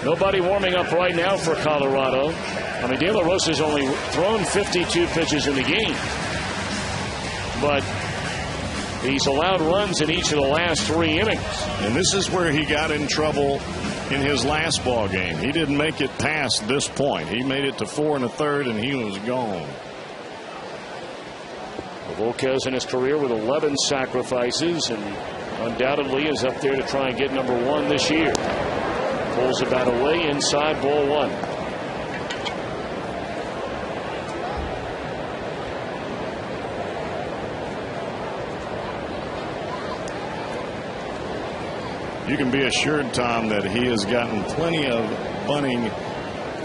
Nobody warming up right now for Colorado. I mean, De La Rosa's only thrown 52 pitches in the game. But he's allowed runs in each of the last 3 innings.
And this is where he got in trouble in his last ball game. He didn't make it past this point. He made it to 4 1/3, and he was gone.
Volquez in his career with 11 sacrifices, and undoubtedly is up there to try and get number 1 this year. Pulls the bat away inside, ball 1.
You can be assured, Tom, that he has gotten plenty of bunting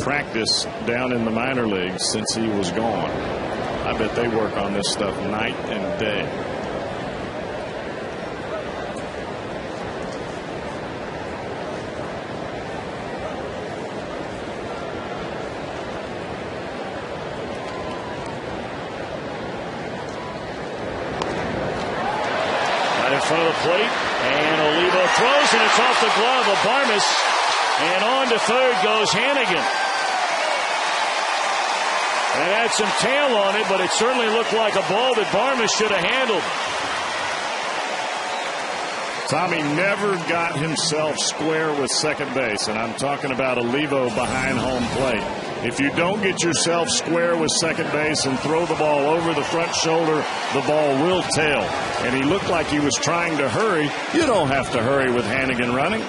practice down in the minor leagues since he was gone. I bet they work on this stuff night and day.
Right in front of the plate, and Olivo throws, and it's off the glove of Barmes, and on to third goes Hannigan. And had some tail on it, but it certainly looked like a ball that Barmes should have handled.
Tommy never got himself square with second base, and I'm talking about Olivo behind home plate. If you don't get yourself square with second base and throw the ball over the front shoulder, the ball will tail. And he looked like he was trying to hurry. You don't have to hurry with Hannigan running.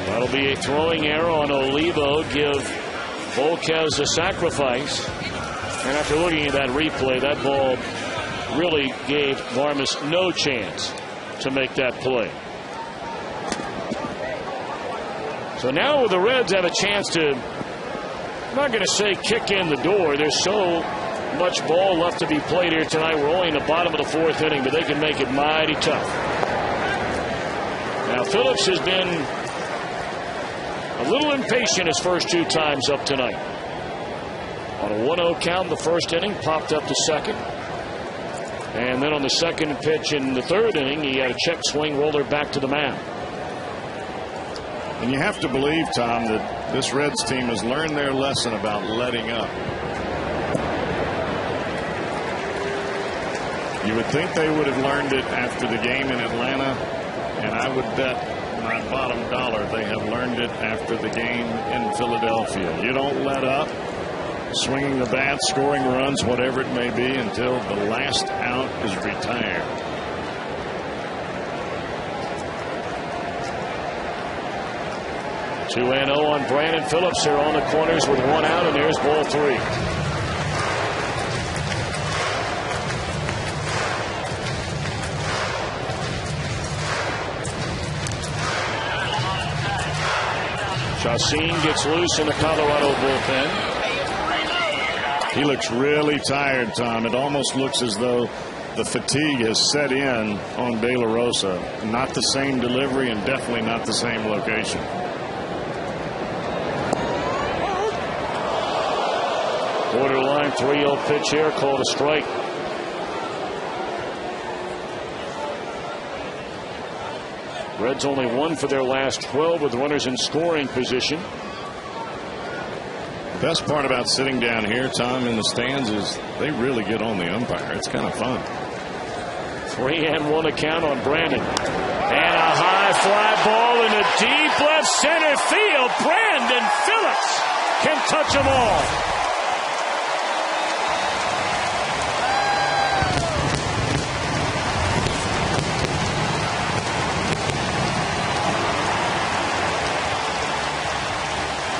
That'll be a throwing error on Olivo. Give Volquez a sacrifice. And after looking at that replay, that ball really gave Barmes no chance to make that play. So now the Reds have a chance to, I'm not going to say kick in the door. There's so much ball left to be played here tonight. We're only in the bottom of the fourth inning, but they can make it mighty tough. Now Phillips has been a little impatient his first two times up tonight. On a 1-0 count in the first inning, popped up to second. And then on the second pitch in the third inning, he had a check swing roller back to the mound.
And you have to believe, Tom, that this Reds team has learned their lesson about letting up. You would think they would have learned it after the game in Atlanta, and I would bet my bottom dollar they have learned it after the game in Philadelphia. You don't let up, swinging the bat, scoring runs, whatever it may be, until the last out is retired.
Two and 0 on Brandon Phillips here on the corners with one out, and there's ball three. Chacin gets loose in the Colorado bullpen.
He looks really tired, Tom. It almost looks as though the fatigue has set in on De La Rosa. Not the same delivery and definitely not the same location.
Borderline 3-0 pitch here, called a strike. Reds only 1 for their last 12 with runners in scoring position.
The best part about sitting down here, Tom, in the stands is they really get on the umpire. It's kind of fun.
3-1 account on Brandon. And a high fly ball into deep left center field. Brandon Phillips can touch them all.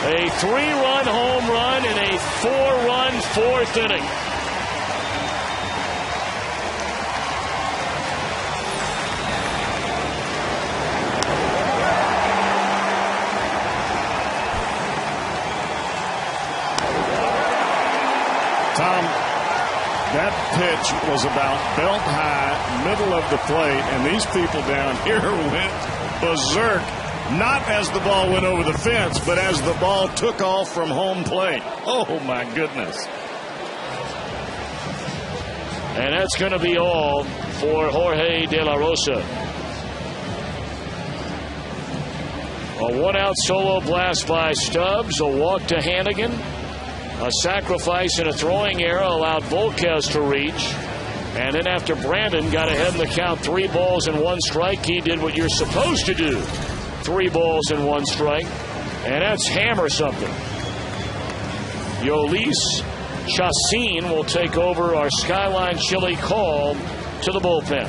A 3-run home run in a 4-run fourth inning.
Tom, that pitch was about belt high, middle of the plate, and these people down here went berserk. Not as the ball went over the fence, but as the ball took off from home plate. Oh, my goodness.
And that's going to be all for Jorge De La Rosa. A one-out solo blast by Stubbs, a walk to Hannigan, a sacrifice and a throwing error allowed Volquez to reach. And then after Brandon got ahead in the count, 3 balls and 1 strike, he did what you're supposed to do. 3 balls and 1 strike, and that's hammer something. Yolis Chacin will take over our Skyline Chili call to the bullpen.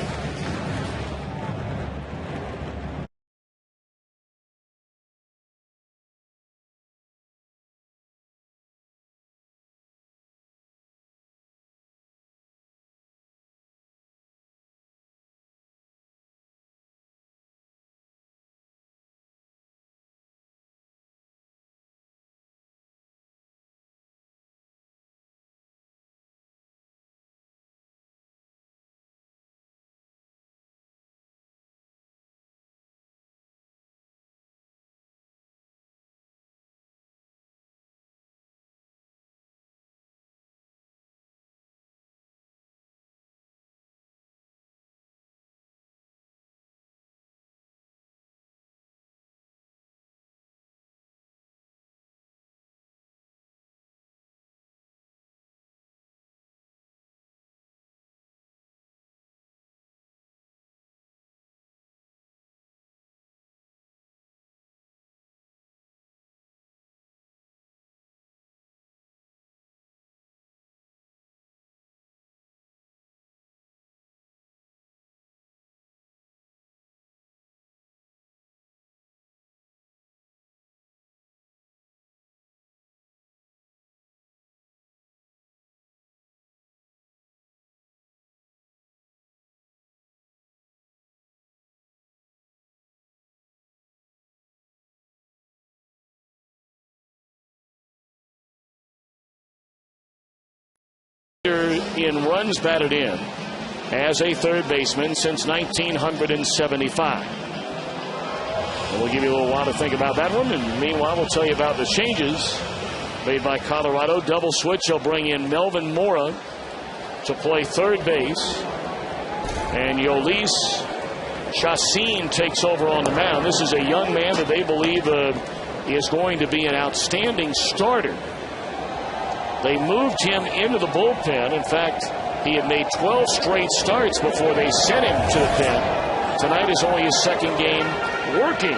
in runs batted in as a third baseman since 1975. And we'll give you a little while to think about that one. And meanwhile, we'll tell you about the changes made by Colorado. Double switch. They'll bring in Melvin Mora to play third base. And Yolis Chacin takes over on the mound. This is a young man that they believe is going to be an outstanding starter. They moved him into the bullpen. In fact, he had made 12 straight starts before they sent him to the pen. Tonight is only his second game working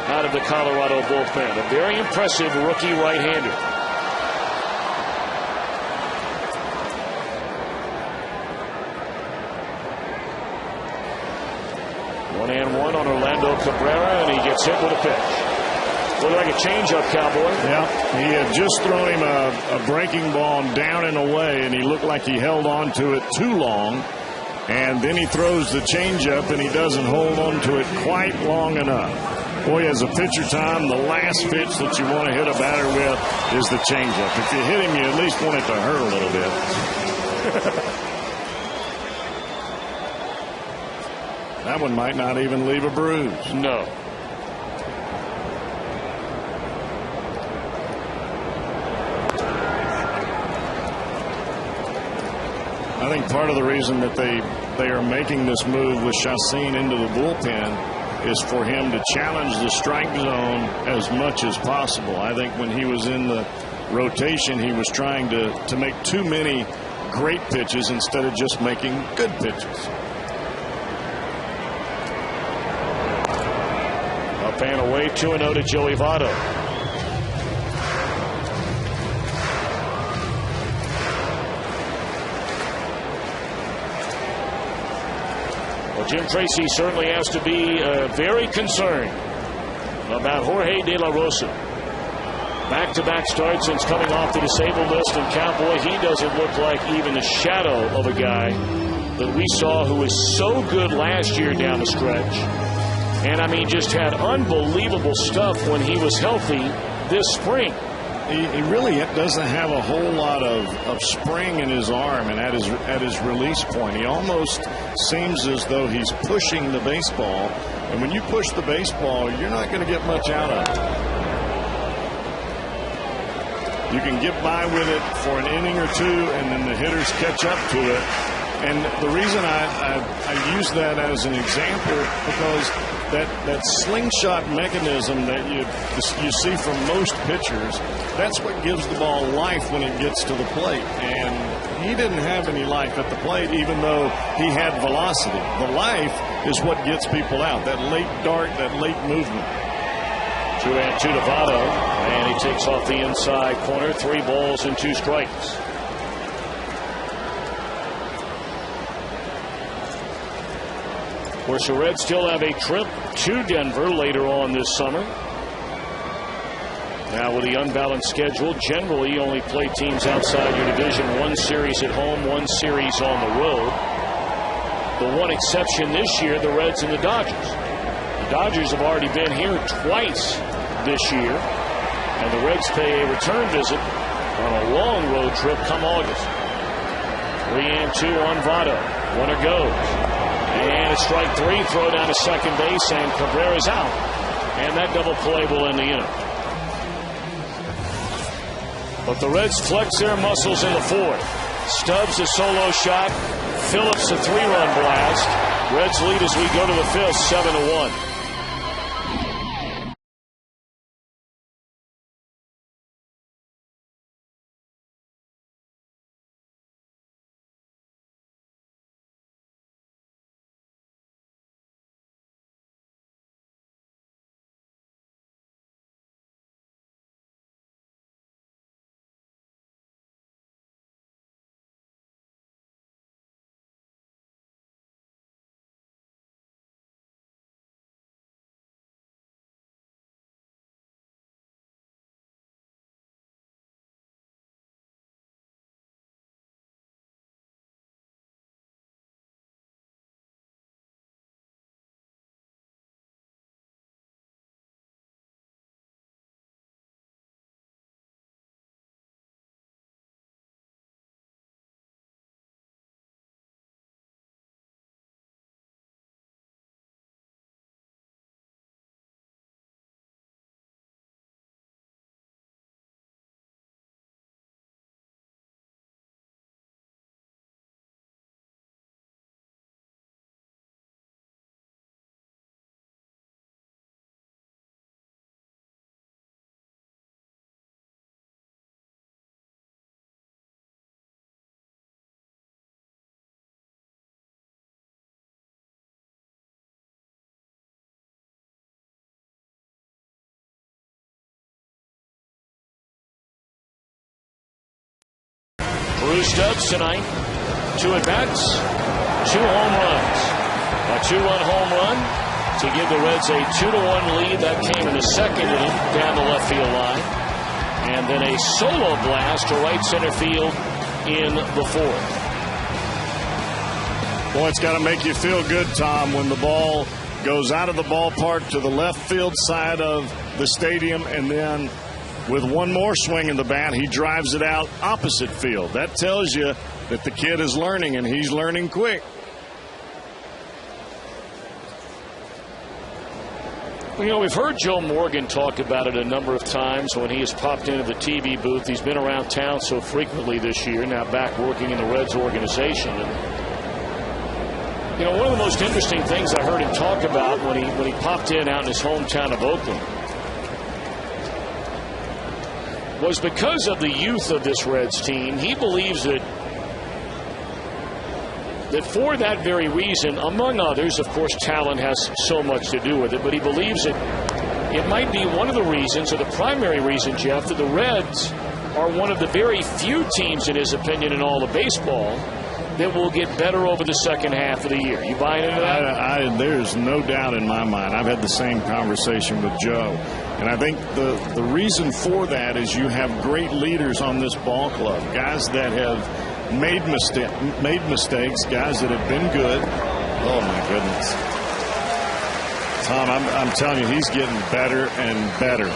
out of the Colorado bullpen. A very impressive rookie right-hander. One and one on Orlando Cabrera, and he gets hit with a pitch. Looked like a changeup, Cowboy.
Yeah, he had just thrown him a breaking ball down and away, and he looked like he held on to it too long. And then he throws the changeup, and he doesn't hold on to it quite long enough. Boy, as a pitcher, Tom, the last pitch that you want to hit a batter with is the changeup. If you hit him, you at least want it to hurt a little bit. That one might not even leave a bruise.
No.
I think part of the reason that they are making this move with Chacin into the bullpen is for him to challenge the strike zone as much as possible. I think when he was in the rotation, he was trying to make too many great pitches instead of just making good pitches.
Up and away, 2-0 to Joey Votto. Well, Jim Tracy certainly has to be very concerned about Jorge De La Rosa. Back-to-back starts since coming off the disabled list, and Cowboy, he doesn't look like even the shadow of a guy that we saw who was so good last year down the stretch. And, I mean, just had unbelievable stuff when he was healthy this spring.
He really doesn't have a whole lot of spring in his arm and at his release point. He almost seems as though he's pushing the baseball. And when you push the baseball, you're not going to get much out of it. You can get by with it for an inning or two, and then the hitters catch up to it. And the reason I use that as an example, because that slingshot mechanism that you see from most pitchers, that's what gives the ball life when it gets to the plate. And he didn't have any life at the plate, even though he had velocity. The life is what gets people out, that late dart, that late movement.
2-2 to Votto, and he takes off the inside corner. 3 balls and 2 strikes. Of course, the Reds still have a trip to Denver later on this summer. Now, with the unbalanced schedule, generally you only play teams outside your division 1 series at home, 1 series on the road. The one exception this year, the Reds and the Dodgers. The Dodgers have already been here twice this year, and the Reds pay a return visit on a long road trip come August. 3-2 on Votto. Runner goes. And it's strike 3, throw down to second base, and Cabrera's out. And that double play will end the inning. But the Reds flex their muscles in the 4th. Stubbs a solo shot. Phillips a 3-run blast. Reds lead as we go to the 5th, 7-1. Bruce Stubbs tonight, 2 at-bats, 2 home runs. A 2-run home run to give the Reds a 2-1 lead. That came in the second inning down the left field line. And then a solo blast to right center field in the fourth.
Boy, it's got to make you feel good, Tom, when the ball goes out of the ballpark to the left field side of the stadium, and then with one more swing in the bat, he drives it out opposite field. That tells you that the kid is learning, and he's learning quick.
You know, we've heard Joe Morgan talk about it a number of times when he has popped into the TV booth. He's been around town so frequently this year, now back working in the Reds organization. And, you know, one of the most interesting things I heard him talk about when he popped in out in his hometown of Oakland was because of the youth of this Reds team. He believes that for that very reason, among others, of course, talent has so much to do with it, but he believes that it might be one of the reasons, or the primary reason, Jeff, that the Reds are one of the very few teams, in his opinion, in all of baseball that will get better over the second half of the year. You buying into that?
There's no doubt in my mind. I've had the same conversation with Joe. And I think the reason for that is you have great leaders on this ball club, guys that have made mistakes, guys that have been good. Oh, my goodness. Tom, I'm telling you, he's getting better and better.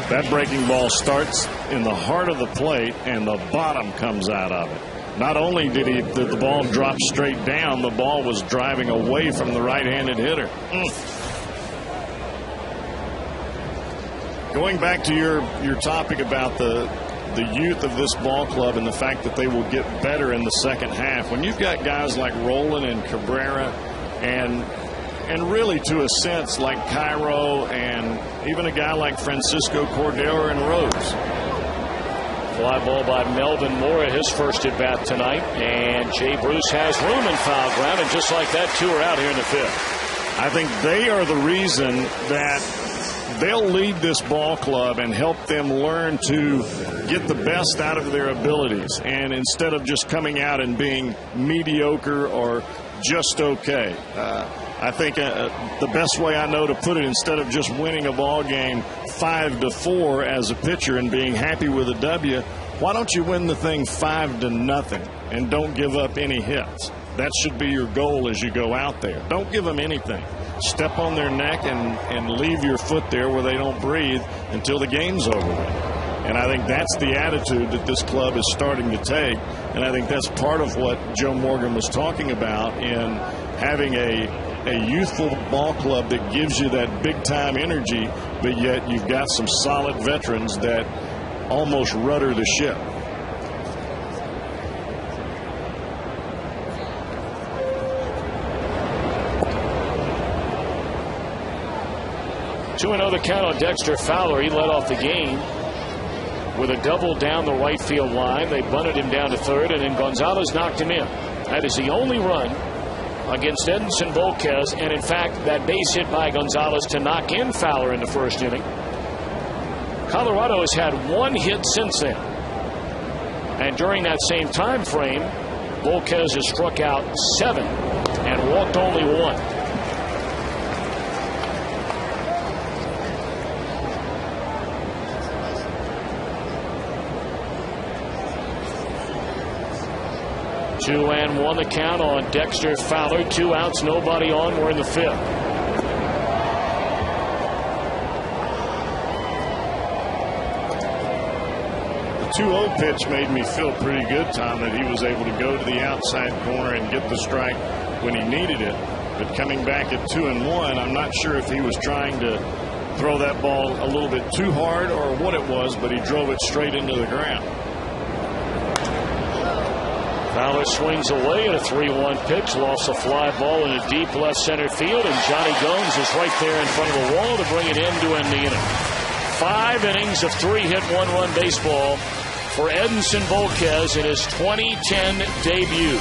That breaking ball starts in the heart of the plate, and the bottom comes out of it. Not only did the ball drop straight down, the ball was driving away from the right-handed hitter. Going back to your topic about the youth of this ball club and the fact that they will get better in the second half. When you've got guys like Roland and Cabrera and really to a sense like Cairo and even a guy like Francisco Cordero and Rhodes.
Fly ball by Melvin Mora, his first at bat tonight, and Jay Bruce has room in foul ground, and just like that, 2 are out here in the 5th.
I think they are the reason that they'll lead this ball club and help them learn to get the best out of their abilities, and instead of just coming out and being mediocre or just okay. I think the best way I know to put it, instead of just winning a ball game 5-4 as a pitcher and being happy with a W, why don't you win the thing 5-0 and don't give up any hits? That should be your goal as you go out there. Don't give them anything. Step on their neck and leave your foot there where they don't breathe until the game's over with. And I think that's the attitude that this club is starting to take. And I think that's part of what Joe Morgan was talking about in having a youthful ball club that gives you that big-time energy, but yet you've got some solid veterans that almost rudder the ship.
Two another count on Dexter Fowler. He led off the game with a double down the right field line. They bunted him down to third, and then Gonzalez knocked him in. That is the only run against Edinson Volquez, and in fact that base hit by Gonzalez to knock in Fowler in the first inning. Colorado has had 1 hit since then, and during that same time frame Volquez has struck out 7 and walked only 1. Two and 1 the count on Dexter Fowler. 2 outs, nobody on. We're in the 5th.
The 2-0 pitch made me feel pretty good, Tom, that he was able to go to the outside corner and get the strike when he needed it. But coming back at 2-1, I'm not sure if he was trying to throw that ball a little bit too hard or what it was, but he drove it straight into the ground.
Fowler swings away at a 3-1 pitch, lost a fly ball in a deep left center field, and Johnny Gomes is right there in front of the wall to bring it in to end the inning. 5 innings of 3-hit, 1-run baseball for Edinson Volquez in his 2010 debut.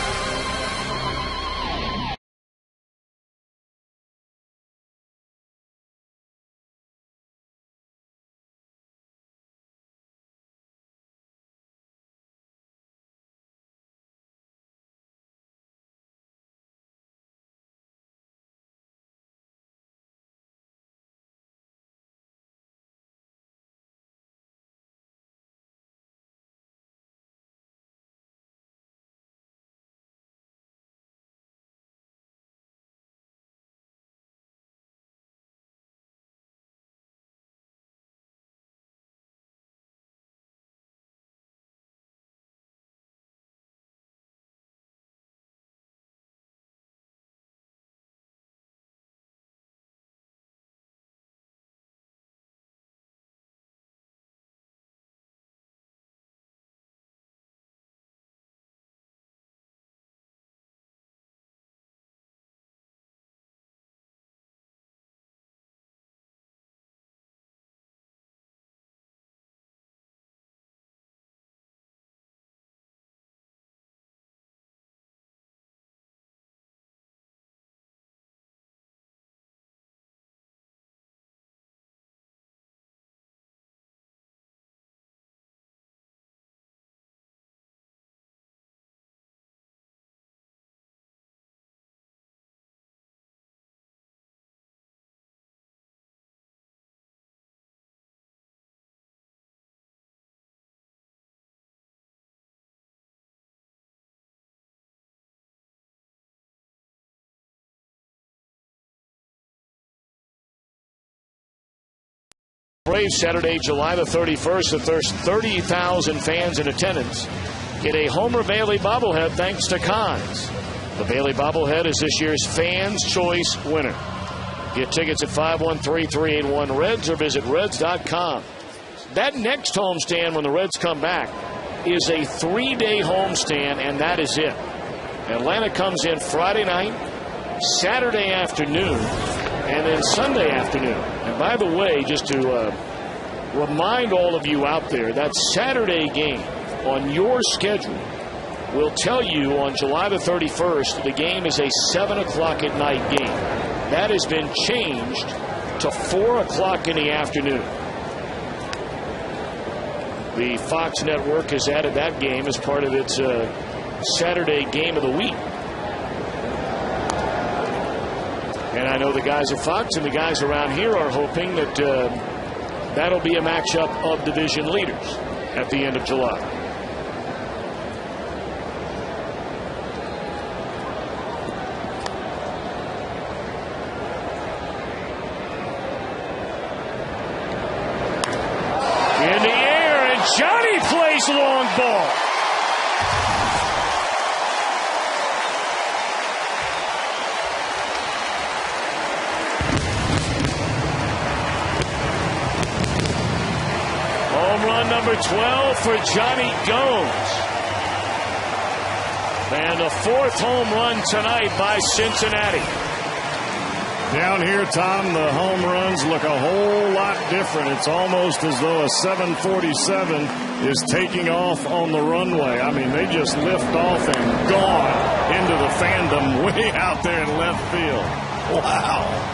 Braves Saturday, July the 31st. If there's 30,000 fans in attendance, get a Homer Bailey bobblehead thanks to Cons. The Bailey bobblehead is this year's Fans' Choice winner. Get tickets at 513-381-REDS or visit Reds.com. That next homestand when the Reds come back is a 3-day homestand, and that is it. Atlanta comes in Friday night, Saturday afternoon, and then Sunday afternoon. And by the way, just to remind all of you out there, that Saturday game on your schedule will tell you on July the 31st the game is a 7 o'clock at night game. That has been changed to 4 o'clock in the afternoon. The Fox network has added that game as part of its Saturday game of the week. And I know the guys at Fox and the guys around here are hoping that that'll be a matchup of division leaders at the end of July. In the air, and Johnny plays long ball. Home run number 12 for Johnny Gomes. And the 4th home run tonight by Cincinnati.
Down here, Tom, the home runs look a whole lot different. It's almost as though a 747 is taking off on the runway. I mean, they just lift off and gone into the fandom way out there in left field. Wow.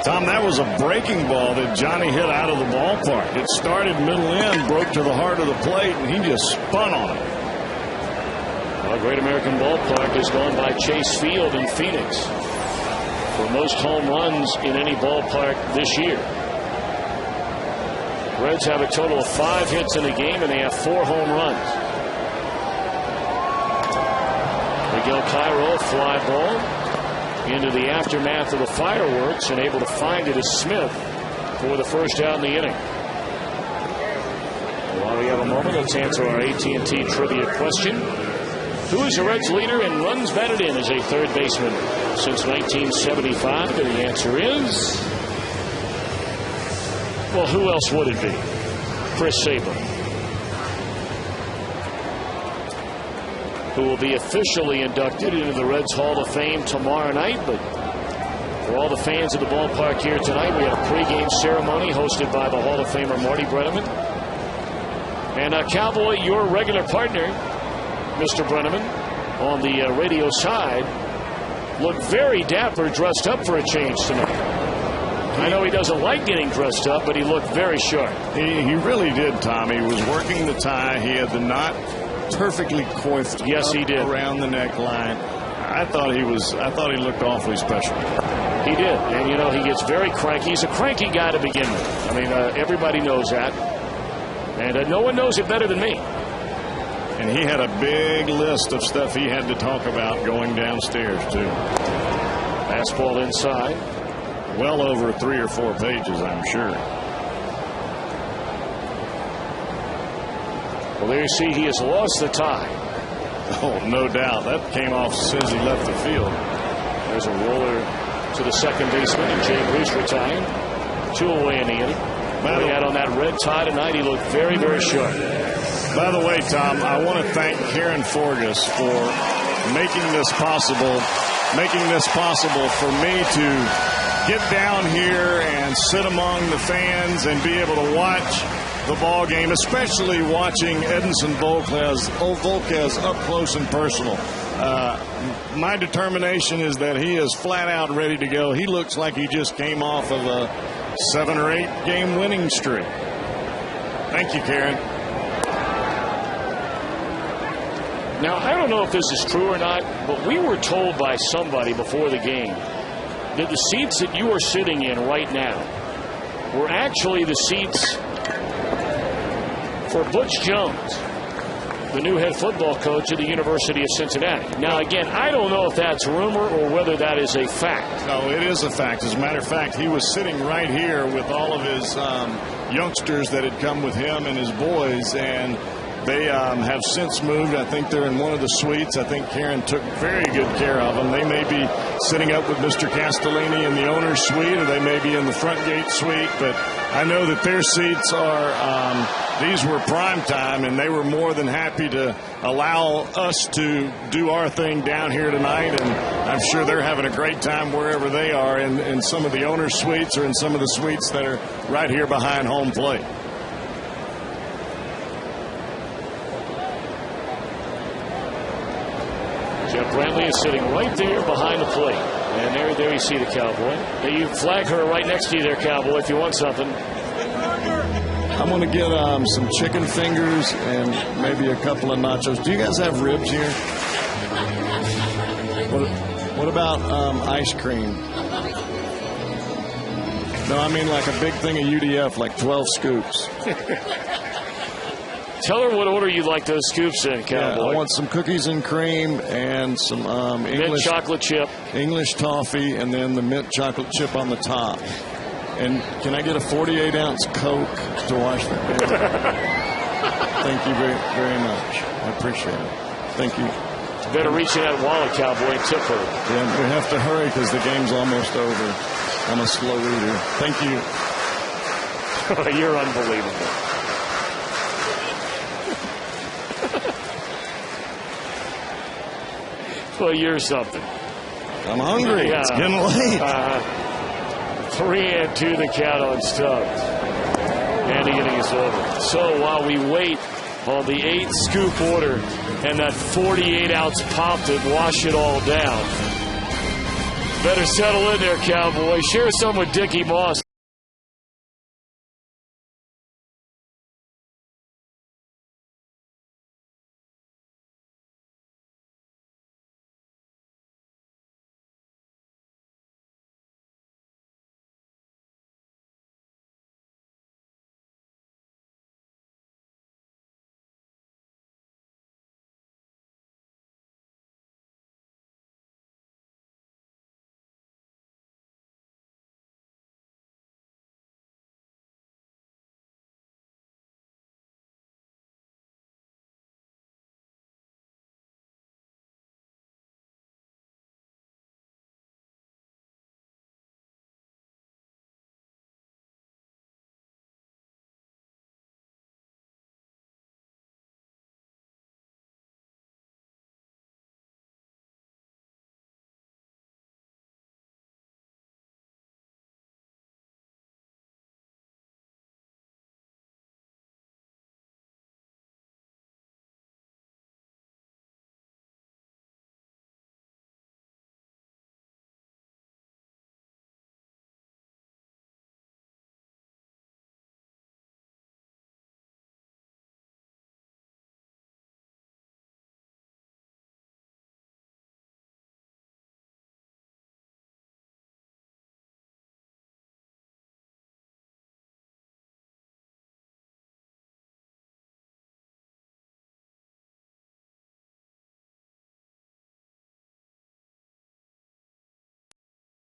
Tom, that was a breaking ball that Johnny hit out of the ballpark. It started middle end, broke to the heart of the plate, and he just spun on it.
Well, Great American Ballpark has gone by Chase Field in Phoenix for most home runs in any ballpark this year. Reds have a total of 5 hits in the game, and they have 4 home runs. Miguel Cairo, fly ball into the aftermath of the fireworks, and able to find it as Smith for the first out in the inning. While we have a moment, let's answer our AT&T trivia question. Who is the Reds leader in runs batted in as a third baseman since 1975? And the answer is, well, who else would it be? Chris Saber, who will be officially inducted into the Reds Hall of Fame tomorrow night. But for all the fans of the ballpark here tonight, we had a pregame ceremony hosted by the Hall of Famer Marty Brennaman. And Cowboy, your regular partner, Mr. Brennaman, on the radio side, looked very dapper, dressed up for a change tonight. I know he doesn't like getting dressed up, but he looked very sharp.
He really did, Tom. He was working the tie. He had the knot perfectly coiffed.
Yes, he did.
Around the neckline. I thought he looked awfully special.
He did. And, you know, he gets very cranky. He's a cranky guy to begin with. I mean, everybody knows that. And no one knows it better than me.
And he had a big list of stuff he had to talk about going downstairs, too.
Fastball inside.
Well over 3 or 4 pages, I'm sure.
Well, there you see he has lost the tie.
Oh, no doubt. That came off as soon as he left the field.
There's a roller to the second baseman, and Jay Bruce retired. 2 away in the inning. He had on that red tie tonight. He looked very, very sharp.
By the way, Tom, I want to thank Karen Forgas for making this possible for me to get down here and sit among the fans and be able to watch the ball game, especially watching Edinson Volquez up close and personal. My determination is that he is flat out ready to go. He looks like he just came off of a 7 or 8 game winning streak. Thank you, Karen.
Now, I don't know if this is true or not, but we were told by somebody before the game that the seats that you are sitting in right now were actually the seats for Butch Jones, the new head football coach at the University of Cincinnati. Now, again, I don't know if that's rumor or whether that is a fact.
No, it is a fact. As a matter of fact, he was sitting right here with all of his youngsters that had come with him and his boys, and they have since moved. I think they're in one of the suites. I think Karen took very good care of them. They may be sitting up with Mr. Castellini in the owner's suite, or they may be in the front gate suite, but I know that their seats are, these were prime time, and they were more than happy to allow us to do our thing down here tonight, and I'm sure they're having a great time wherever they are in some of the owner's suites or in some of the suites that are right here behind home plate.
Jeff Brantley is sitting right there behind the plate. And there you see the Cowboy. Now you flag her right next to you there, Cowboy, if you want something.
I'm going to get some chicken fingers and maybe a couple of nachos. Do you guys have ribs here? What about ice cream? No, I mean like a big thing of UDF, like 12 scoops.
Tell her what order you'd like those scoops in, Cowboy.
Yeah, I want some cookies and cream and some English
mint chocolate chip,
English toffee, and then the mint chocolate chip on the top. And can I get a 48-ounce Coke to wash that down? Thank you very, very much. I appreciate it. Thank you.
Better reach in that wallet, Cowboy, and tip her.
Yeah, we have to hurry because the game's almost over. I'm a slow reader. Thank you.
You're unbelievable. Well, you're something.
I'm hungry.
Yeah.
It's getting late.
3-2 the count on Stubbs. And the inning is over. So while we wait on the 8th scoop order and that 48-ounce pop that wash it all down, better settle in there, Cowboy. Share some with Dickie Moss.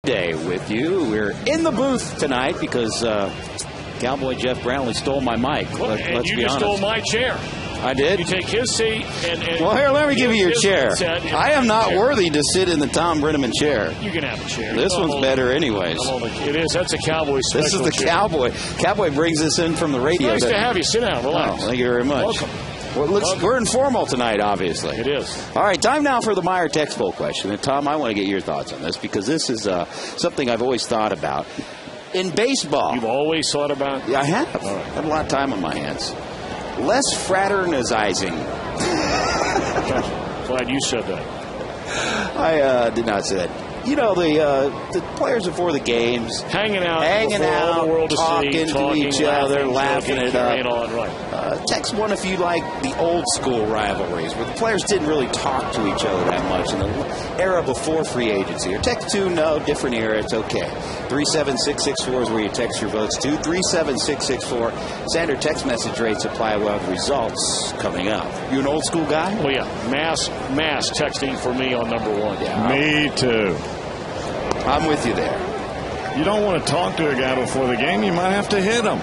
Day with you. We're in the booth tonight because Cowboy Jeff Brantley stole my mic.
And you just stole my chair.
I did?
You take his seat and
well, here, let me give you your chair. I am not worthy to sit in the Tom Brenneman chair.
You can have a chair.
This one's better anyways.
It is. That's a Cowboy special
This is the
chair.
Cowboy. Cowboy brings this in from the radio.
Nice to have you. Sit down. Relax.
Oh, thank you very much.
Welcome.
Well, we're informal tonight, obviously.
It is.
All right, time now for the Meyer text poll question. And, Tom, I want to get your thoughts on this because this is something I've always thought about. In baseball.
You've always thought about?
Yeah, I have.
All right.
I have a lot of time on my hands. Less fraternizing.
Glad you said that.
I did not say that. you know, the players before the games
hanging out,
all the world talking to each other, laughing it up. Text one if you like the old school rivalries where the players didn't really talk to each other that much in the era before free agency. Or text 2, no, different era, it's okay. 37664 is where you text your votes to. 37664. Standard text message rates apply. We'll have the results coming up. You an old school guy?
Oh yeah, mass texting for me on number 1.
Yeah, me too.
I'm with you there.
You don't want to talk to a guy before the game. You might have to hit him.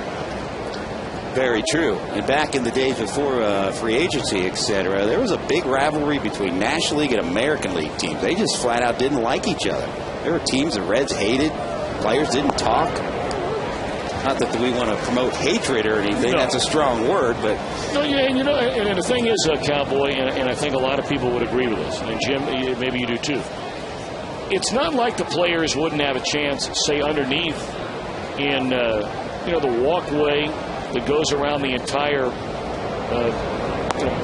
Very true. And back in the days before free agency, etc., there was a big rivalry between National League and American League teams. They just flat out didn't like each other. There were teams the Reds hated. Players didn't talk. Not that we want to promote hatred or anything. No. That's a strong word, but...
No, yeah, and, you know, and the thing is, Cowboy, and I think a lot of people would agree with this, and Jim, maybe you do too. It's not like the players wouldn't have a chance, say, underneath in, the walkway that goes around the entire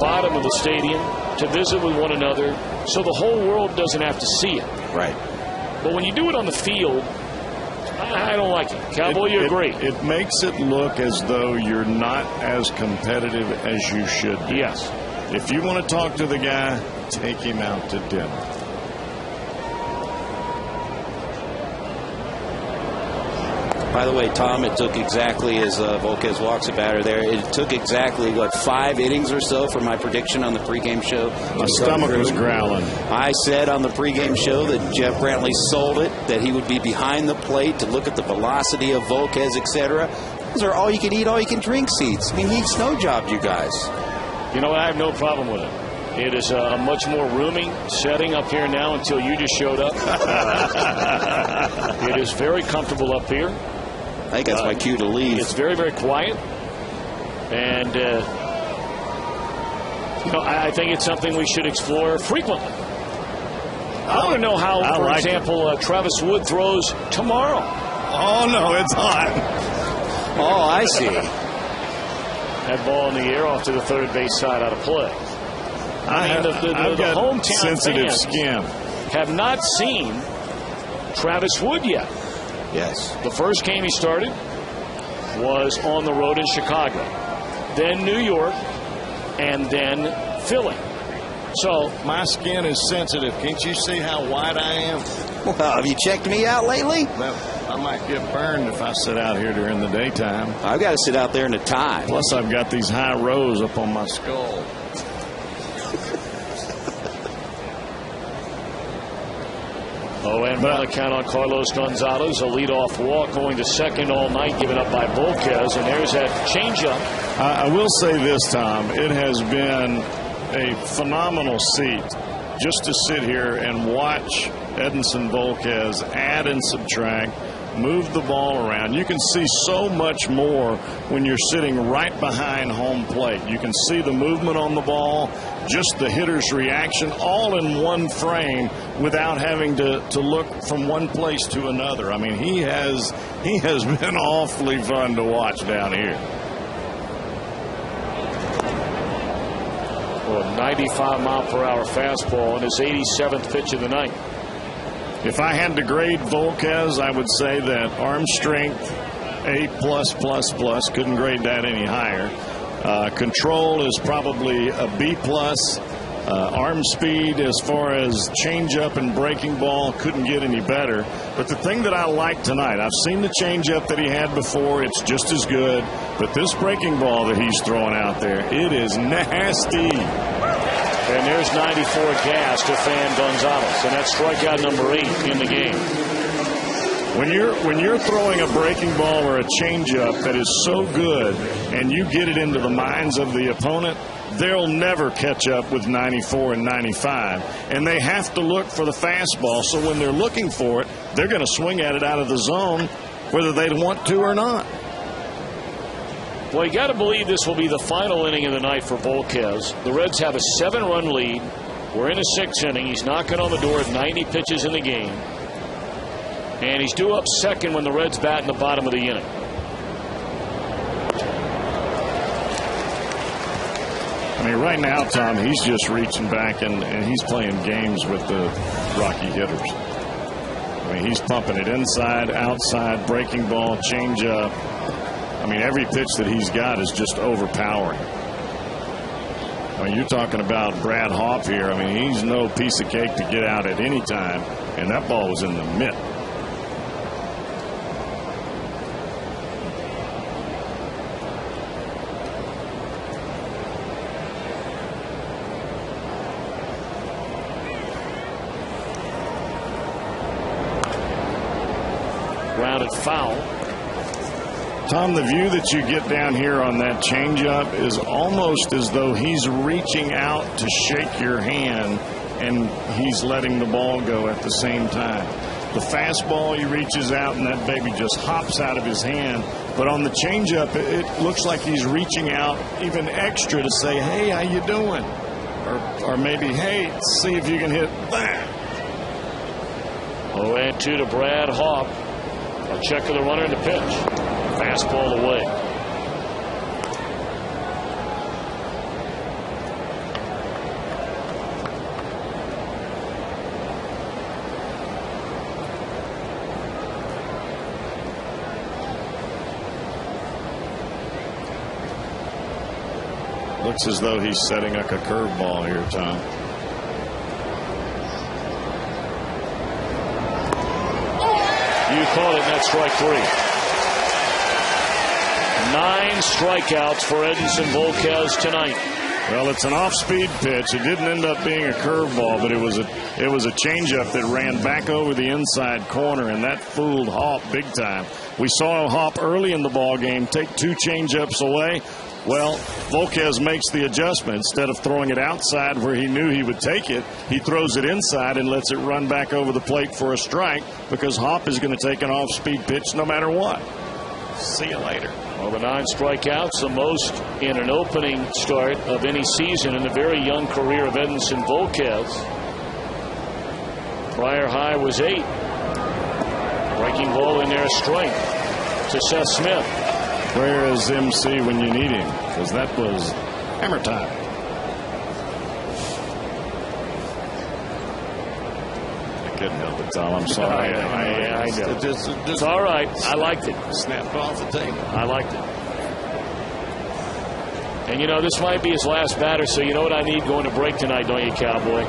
bottom of the stadium to visit with one another, so the whole world doesn't have to see it.
Right.
But when you do it on the field, I don't like it. Cowboy, you agree?
It makes it look as though you're not as competitive as you should be.
Yes.
If you want to talk to the guy, take him out to dinner.
By the way, Tom, it took exactly, as Volquez walks about her there, it took exactly, 5 innings or so for my prediction on the pregame show.
My stomach was growling.
I said on the pregame show that Jeff Brantley sold it, that he would be behind the plate to look at the velocity of Volquez, etc. Those are all-you-can-eat, all-you-can-drink seats. I mean, he snow jobbed you guys.
You know what? I have no problem with it. It is a much more roomy setting up here now until you just showed up. It is very comfortable up here.
I think that's my cue to leave.
It's very, very quiet. And, I think it's something we should explore frequently. I want to know how, for example, Travis Wood throws tomorrow.
Oh, no, it's hot.
Oh, I see.
That ball in the air off to the third base side out of play.
I've got
hometown
sensitive
fans
skin.
Have not seen Travis Wood yet.
Yes.
The first game he started was on the road in Chicago, then New York, and then Philly. So
my skin is sensitive. Can't you see how white I am?
Well, have you checked me out lately?
Well, I might get burned if I sit out here during the daytime.
I've got to sit out there in the time.
Plus, I've got these high rows up on my skull.
Oh, and by the count on Carlos Gonzalez, a leadoff walk going to second all night, given up by Volquez, and there's that changeup.
I will say this, Tom. It has been a phenomenal seat just to sit here and watch Edinson Volquez add and subtract, move the ball around. You can see so much more when you're sitting right behind home plate. You can see the movement on the ball, just the hitter's reaction, all in one frame without having to look from one place to another. I mean, he has been awfully fun to watch down here.
Well, a 95-mile-per-hour fastball in his 87th pitch of the night.
If I had to grade Volquez, I would say that arm strength, A+++. Couldn't grade that any higher. Control is probably a B+. Arm speed, as far as changeup and breaking ball, couldn't get any better. But the thing that I like tonight, I've seen the changeup that he had before. It's just as good. But this breaking ball that he's throwing out there, it is nasty.
And there's 94 gas to Fan Gonzalez, and that's strikeout number 8 in the game.
When you're throwing a breaking ball or a changeup that is so good, and you get it into the minds of the opponent, they'll never catch up with 94 and 95, and they have to look for the fastball. So when they're looking for it, they're going to swing at it out of the zone, whether they want to or not.
Well, you got to believe this will be the final inning of the night for Volquez. The Reds have a 7-run lead. We're in a 6th inning. He's knocking on the door at 90 pitches in the game. And he's due up second when the Reds bat in the bottom of the inning.
I mean, right now, Tom, he's just reaching back and he's playing games with the Rocky hitters. I mean, he's pumping it inside, outside, breaking ball, changeup. I mean, every pitch that he's got is just overpowering. I mean, you're talking about Brad Hoff here. I mean, he's no piece of cake to get out at any time, and that ball was in the mitt.
Grounded foul.
Tom, the view that you get down here on that changeup is almost as though he's reaching out to shake your hand and he's letting the ball go at the same time. The fastball, he reaches out and that baby just hops out of his hand. But on the changeup, it looks like he's reaching out even extra to say, hey, how you doing? Or maybe, hey, see if you can hit that.
0-2 to Brad Hoff. A check of the runner in the pitch. Fastball away.
Looks as though he's setting up a curveball here, Tom.
You caught it, and that's strike 3. 9 strikeouts for Edinson Volquez tonight.
Well, it's an off-speed pitch. It didn't end up being a curveball, but it was a changeup that ran back over the inside corner, and that fooled Hop big time. We saw Hop early in the ball game take 2 changeups away. Well, Volquez makes the adjustment. Instead of throwing it outside where he knew he would take it, he throws it inside and lets it run back over the plate for a strike because Hop is going to take an off-speed pitch no matter what. See you later.
Well, the 9 strikeouts, the most in an opening start of any season in the very young career of Edinson Volquez. Prior high was 8. Breaking ball in there, strike to Seth Smith.
Where is MC when you need him? Because that was hammer time. I couldn't help it, Tom. I'm sorry.
I know. It's all right. I liked it.
Snapped off the table.
I liked it. And, you know, this might be his last batter, so you know what I need going to break tonight, don't you, Cowboy?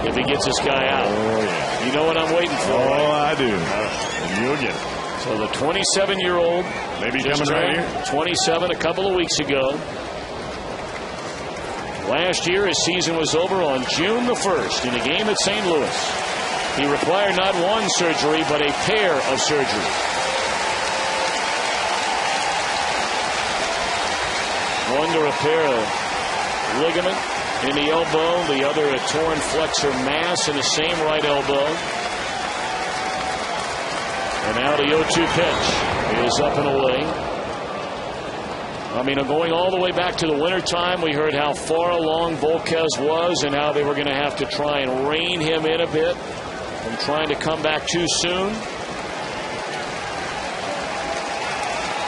If he gets this guy out.
Oh, yeah.
You know what I'm waiting for.
Oh,
right?
I do. And you'll get it.
So the 27-year-old,
maybe coming right here.
27 a couple of weeks ago. Last year, his season was over on June the 1st in a game at St. Louis. He required not one surgery, but a pair of surgeries. One to repair a ligament in the elbow, the other a torn flexor mass in the same right elbow. And now the 0-2 pitch is up and away. I mean, going all the way back to the wintertime, we heard how far along Volquez was and how they were going to have to try and rein him in a bit from trying to come back too soon.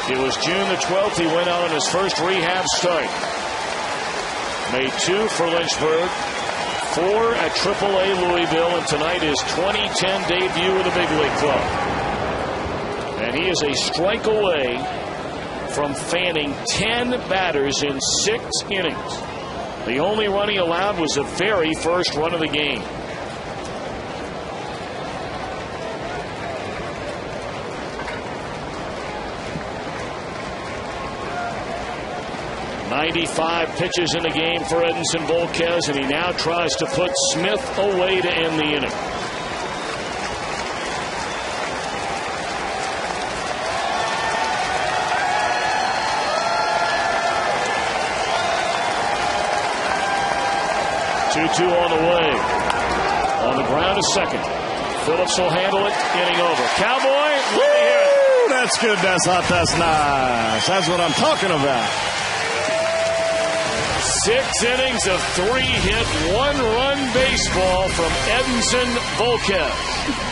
It was June the 12th he went out on his first rehab start. Made 2 for Lynchburg, 4 at AAA Louisville, and tonight his 2010 debut with the big league club. And he is a strike away from fanning 10 batters in 6 innings. The only run he allowed was the very first run of the game. "95 pitches in the game for Edinson Volquez, and he now tries to put Smith away to end the inning. Two on the way. On the ground is second. Phillips will handle it. Inning over. Cowboy, let me hear it.
That's good. That's hot. That's nice. That's what I'm talking about.
6 innings of 3-hit, 1-run baseball from Edinson Volquez.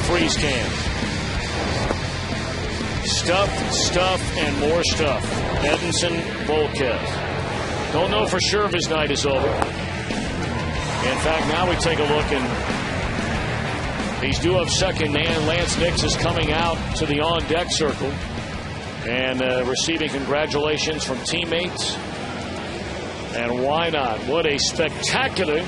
freeze cans. Stuff, and more stuff. Edinson Volquez. Don't know for sure if his night is over. In fact, now we take a look, and he's due up second man. Lance Nix is coming out to the on-deck circle and receiving congratulations from teammates. And why not? What a spectacular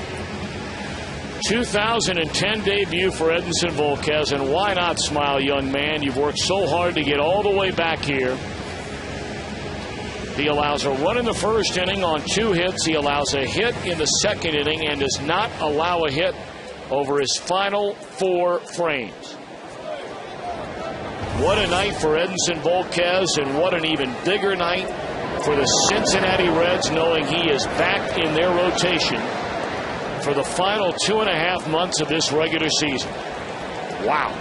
2010 debut for Edinson Volquez. And why not smile, young man? You've worked so hard to get all the way back here. He allows a run in the first inning on 2 hits. He allows a hit in the second inning and does not allow a hit over his final 4 frames. What a night for Edinson Volquez, and what an even bigger night for the Cincinnati Reds, knowing he is back in their rotation for the final 2.5 months of this regular season. Wow.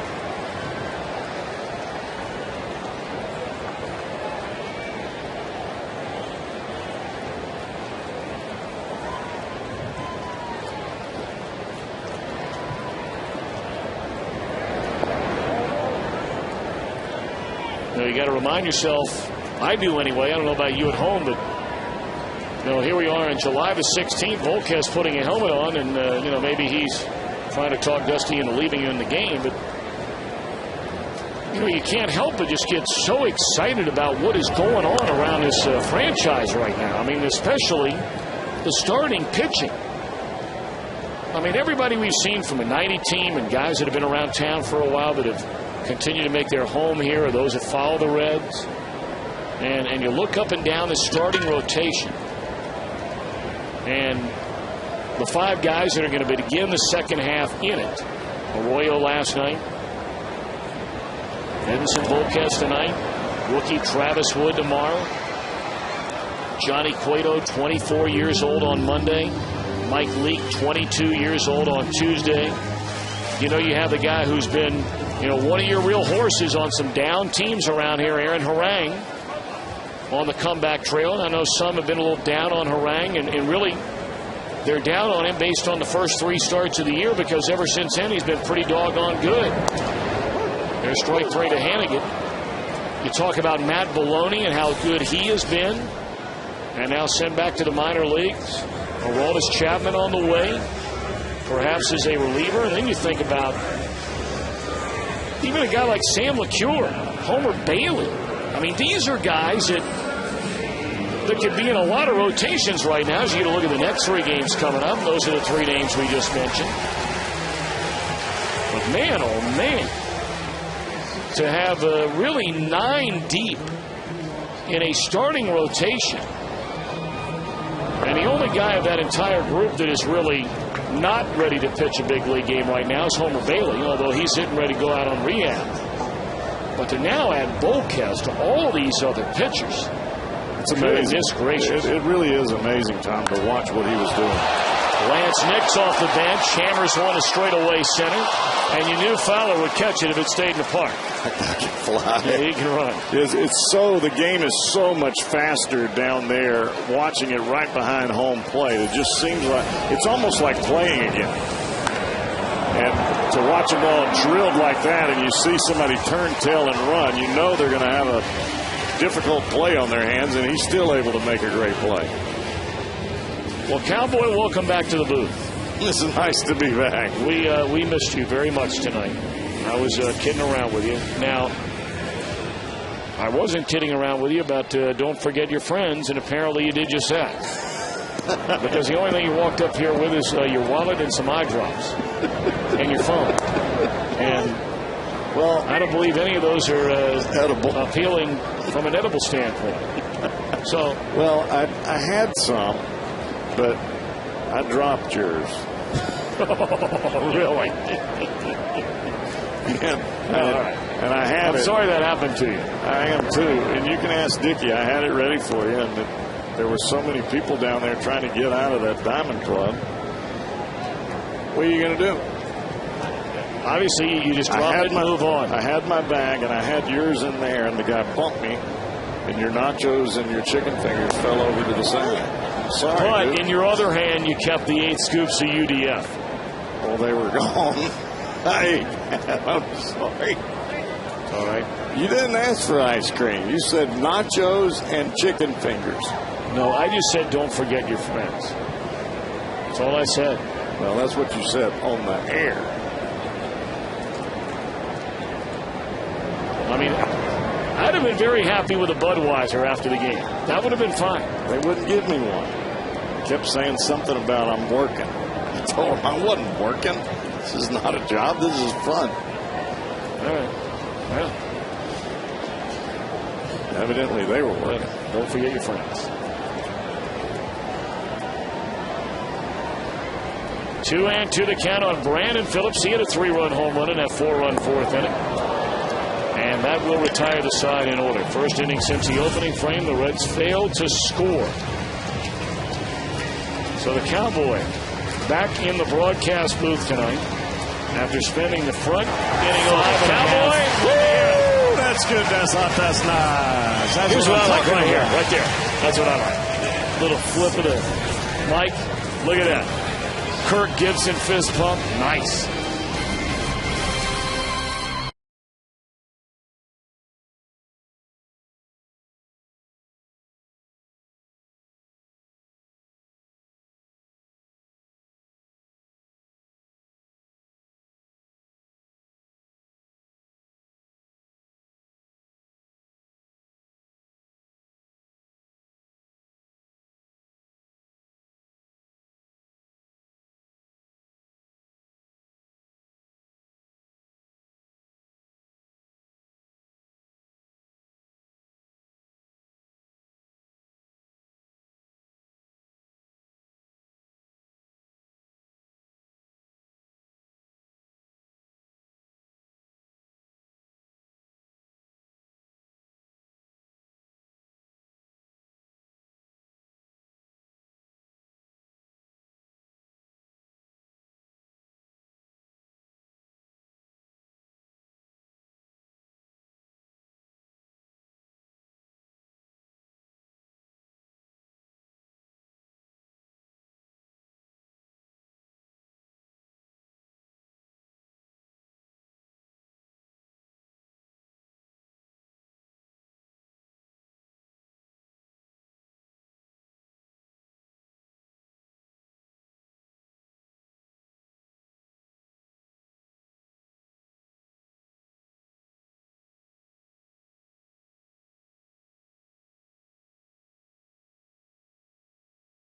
You got to remind yourself, I do anyway, I don't know about you at home, but here we are on July the 16th, Volquez putting a helmet on, and maybe he's trying to talk Dusty into leaving you in the game, but you can't help but just get so excited about what is going on around this franchise right now. I mean, especially the starting pitching. I mean, everybody we've seen from a 90 team and guys that have been around town for a while that have continue to make their home here are those that follow the Reds. And you look up and down the starting rotation, and the 5 guys that are going to begin the second half in it. Arroyo last night. Edinson Volquez tonight. Rookie Travis Wood tomorrow. Johnny Cueto, 24 years old on Monday. Mike Leake, 22 years old on Tuesday. You have the guy who's been one of your real horses on some down teams around here, Aaron Harang, on the comeback trail. And I know some have been a little down on Harang, and really they're down on him based on the first 3 starts of the year, because ever since then he's been pretty doggone good. There's strike 3 to Hannigan. You talk about Matt Baloney and how good he has been, and now sent back to the minor leagues. Aroldis Chapman on the way, perhaps as a reliever. And then you think about even a guy like Sam LeCure, Homer Bailey. I mean, these are guys that could be in a lot of rotations right now as you get a look at the next 3 games coming up. Those are the 3 names we just mentioned. But man, oh man, to have really 9 deep in a starting rotation. And the only guy of that entire group that is really not ready to pitch a big league game right now is Homer Bailey, although he's hitting ready to go out on rehab. But to now add Volquez to all these other pitchers,
it's amazing.
Gracious.
It really is amazing, Tom, to watch what he was doing.
Lance Nix off the bench, hammers one to straightaway center, and you knew Fowler would catch it if it stayed in the park.
He can fly.
Yeah, he can run.
The game is so much faster down there, watching it right behind home plate. It just seems like, it's almost like playing again. And to watch a ball drilled like that, and you see somebody turn tail and run, you know they're going to have a difficult play on their hands, and he's still able to make a great play.
Well, Cowboy, welcome back to the booth.
It's nice to be back.
We missed you very much tonight. I was kidding around with you. Now, I wasn't kidding around with you about don't forget your friends, and apparently you did just that. Because the only thing you walked up here with is your wallet and some eye drops and your phone. And, well, I don't believe any of those are edible, appealing from an edible standpoint. So,
well, I had some, but I dropped yours.
Oh, really?
And I had
I'm sorry that happened to you.
I am too. And you can ask Dickie. I had it ready for you. And there were so many people down there trying to get out of that Diamond Club. What are you going to do?
Obviously, you just drop it and move on.
I had my bag, and I had yours in there, and the guy bumped me, and your nachos and your chicken fingers fell over to the side. Sorry,
but
dude.
in your other hand, you kept the 8 scoops of UDF.
Well, they were gone. I'm sorry. All right. You didn't ask for ice cream. You said nachos and chicken fingers.
No, I just said don't forget your friends. That's all I said.
Well, that's what you said on the air.
I mean, I'd have been very happy with a Budweiser after the game. That would have been fine.
They wouldn't give me one. Kept saying something about I'm working. I told them I wasn't working. This is not a job. This is fun.
All right. Well,
evidently they were working.
Don't forget your friends. 2-2 to count on Brandon Phillips. He had a 3-run home run in that 4-run fourth inning. And that will retire the side in order. First inning since the opening frame, the Reds failed to score. So the Cowboy back in the broadcast booth tonight after spending the front inning on Cowboy.
Woo! That's good. That's nice. That's
Here's what I like right here.
about.
Right there. That's what I like. Little flip of the mic. Look at that. Kirk Gibson fist pump. Nice.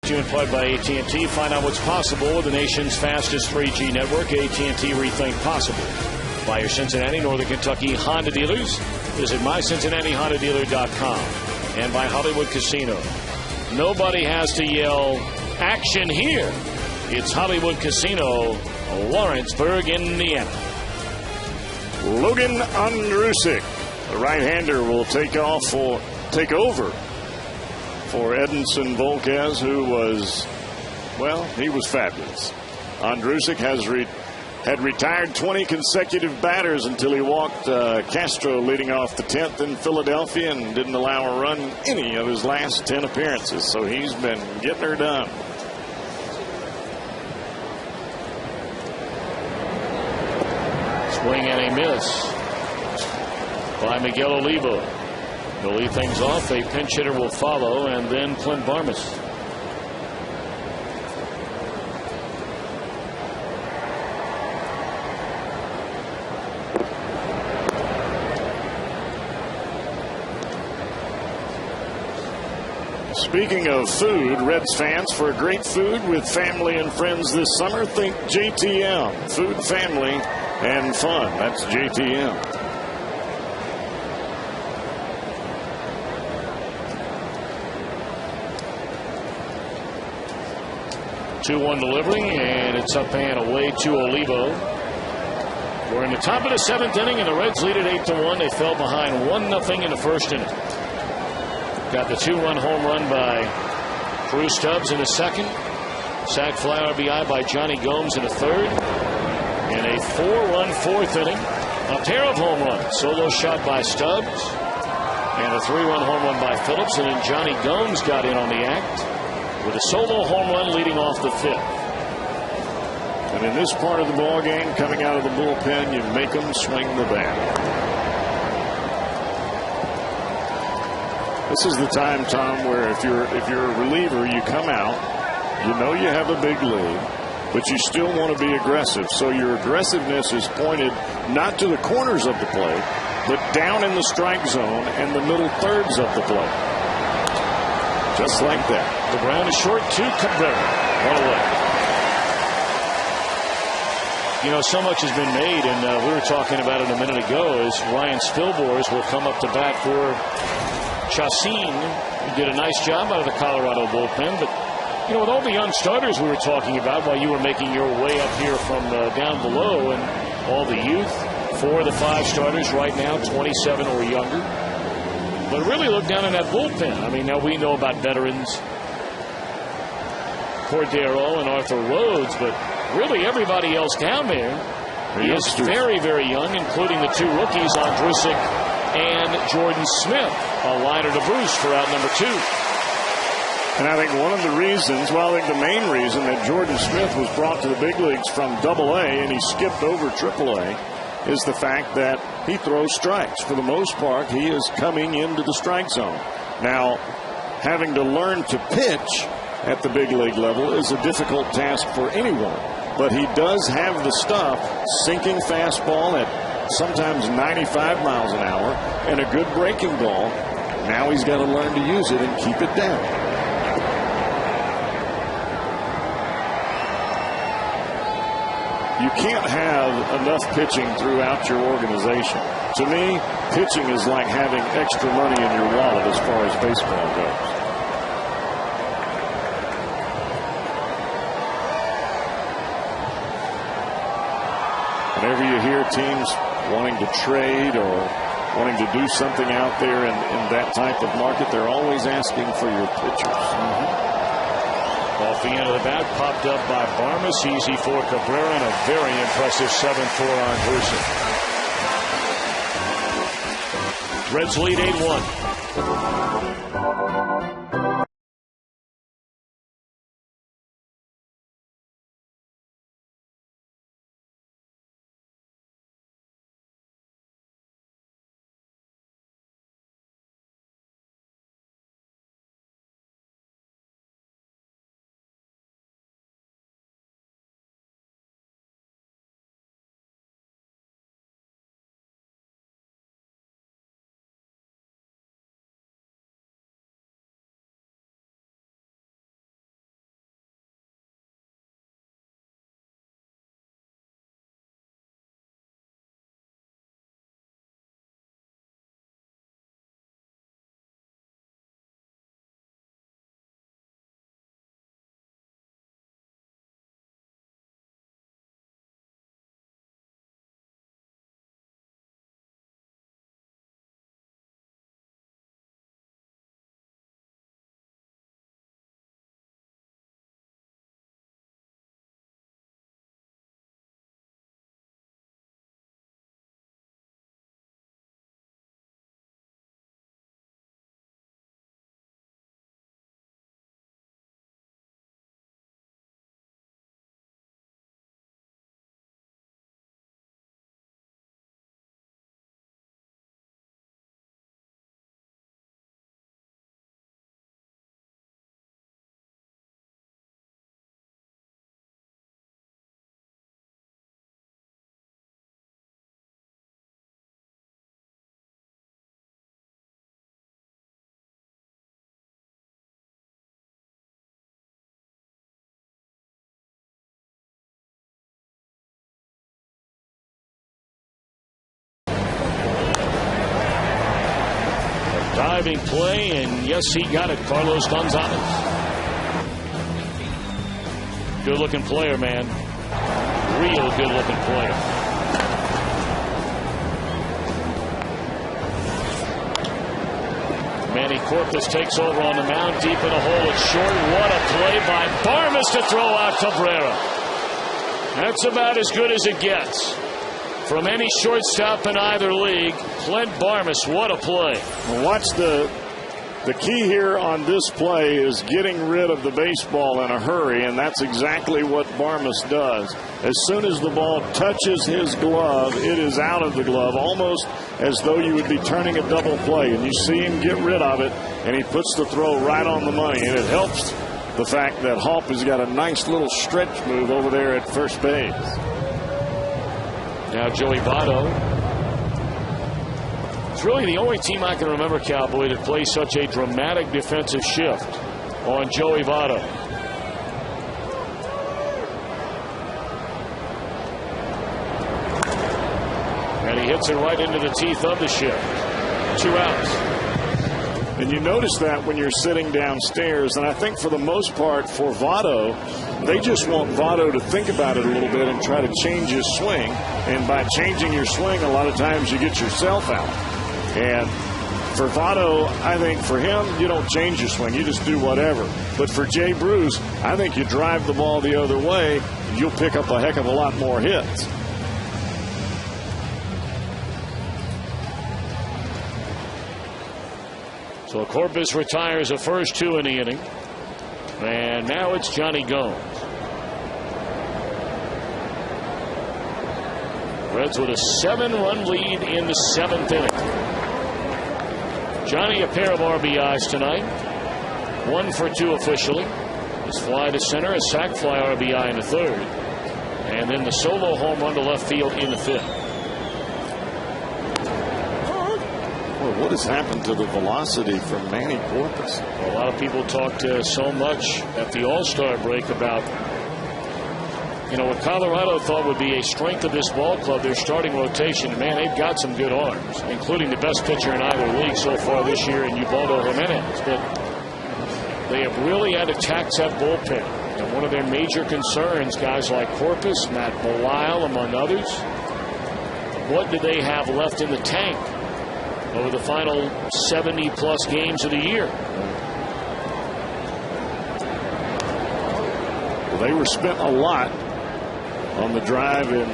Employed by AT&T. Find out what's possible with the nation's fastest 3G network. AT&T Rethink Possible. By your Cincinnati, Northern Kentucky Honda dealers. Visit mycincinnatihondadealer.com. And by Hollywood Casino. Nobody has to yell action here. It's Hollywood Casino, Lawrenceburg, Indiana.
Logan Andrusik, the right-hander, will take over for Edinson Volquez, who was, well, he was fabulous. Andrusik had retired 20 consecutive batters until he walked Castro leading off the 10th in Philadelphia and didn't allow a run any of his last 10 appearances. So he's been getting her done.
Swing and a miss by Miguel Olivo. They'll lead things off. A pinch hitter will follow, and then Clint Barmas.
Speaking of food, Reds fans, for great food with family and friends this summer, think JTM. Food, family, and fun. That's JTM.
2-1 delivery, and it's up and away to Olivo. We're in the top of the 7th inning, and the Reds lead at 8-1. They fell behind 1-0 in the first inning. Got the 2-run home run by Drew Stubbs in the second. Sac fly RBI by Johnny Gomes in the third. In a 4-run fourth inning, a pair of home runs. Solo shot by Stubbs, and a 3-run home run by Phillips, and then Johnny Gomes got in on the act with a solo home run leading off the 5th.
And
And in this part of the ball game, coming out of the bullpen, you make them swing the bat. This is the time, Tom, where if you're a reliever, you come out, you know you have a big lead, but you still want to be aggressive. So your aggressiveness is pointed not to the corners of the plate, but down in the strike zone and the middle thirds of the plate. Just like that. The ground is short to Cabrera. One away. You know, so much has been made, and we were talking about it a minute ago, as Ryan Spilborghs will come up to bat for Chacin. He did a nice job out of the Colorado bullpen, but you know, with all the young starters we were talking about while you were making your way up here from down below, and all the youth, 4 of the 5 starters right now, 27 or younger. But really look down in that bullpen. I mean, now we know about veterans, Cordero and Arthur Rhodes, but really everybody else down there is very, very young, including the 2 rookies, Andrusic and Jordan Smith. A liner to Bruce for out number 2.
And I think one of the reasons, well, I think the main reason that Jordan Smith was brought to the big leagues from AA and he skipped over AAA is the fact that he throws strikes. For the most part, he is coming into the strike zone. Now, having to learn to pitch at the big league level is a difficult task for anyone. But he does have the stuff, sinking fastball at sometimes 95 miles an hour and a good breaking ball. Now he's got to learn to use it and keep it down. You can't have enough pitching throughout your organization. To me, pitching is like having extra money in your wallet as far as baseball goes. Whenever you hear teams wanting to trade or wanting to do something out there in that type of market, they're always asking for your pitchers.
Off the end of the bat, popped up by Barmas. Easy for Cabrera, and a very impressive 7-4 on Bruce. Reds lead 8-1. Diving play, and yes, he got it. Carlos Gonzalez. Good looking player, man. Real good looking player. Manny Corpus takes over on the mound, deep in the hole. It's short. What a play by Barmas to throw out Cabrera. That's about as good as it gets from any shortstop in either league. Clint Barmas, what a play.
Well, watch the The key here on this play is getting rid of the baseball in a hurry, and that's exactly what Barmas does. As soon as the ball touches his glove, it is out of the glove, almost as though you would be turning a double play. And you see him get rid of it, and he puts the throw right on the money. And it helps the fact that Hopp has got a nice little stretch move over there at first base.
Now Joey Votto. It's really the only team I can remember, Cowboy, that plays such a dramatic defensive shift on Joey Votto. And he hits it right into the teeth of the shift. 2 outs.
And you notice that when you're sitting downstairs, and I think for the most part for Votto, they just want Votto to think about it a little bit and try to change his swing. And by changing your swing, a lot of times you get yourself out. And for Votto, I think for him, you don't change your swing. You just do whatever. But for Jay Bruce, I think you drive the ball the other way, you'll pick up a heck of a lot more hits.
So Corpus retires the first 2 in the inning. And now it's Johnny Gomes. Reds with a 7-run lead in the 7th inning. Johnny, a pair of RBIs tonight. 1 for 2 officially. His fly to center, a sac fly RBI in the 3rd. And then the solo home run to left field in the 5th.
Well, what has happened to the velocity from Manny Corpus?
Well, a lot of people talked so much at the All-Star break about, you know, what Colorado thought would be a strength of this ball club, their starting rotation. Man, they've got some good arms, including the best pitcher in either league so far this year in Ubaldo Jimenez. But they have really had to tax that bullpen. And one of their major concerns, guys like Corpus, Matt Belisle, among others, what do they have left in the tank over the final 70-plus games of the year?
Well, they were spent a lot on the drive in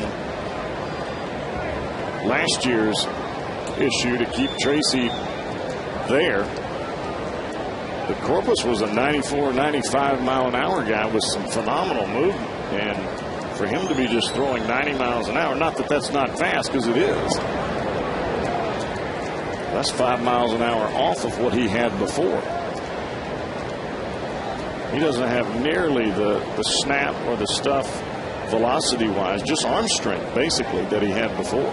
last year's issue to keep Tracy there. But Corpus was a 94, 95 mile an hour guy with some phenomenal movement. And for him to be just throwing 90 miles an hour, not that that's not fast, because it is. That's 5 miles an hour off of what he had before. He doesn't have nearly the snap or the stuff velocity-wise, just arm strength, basically, that he had before.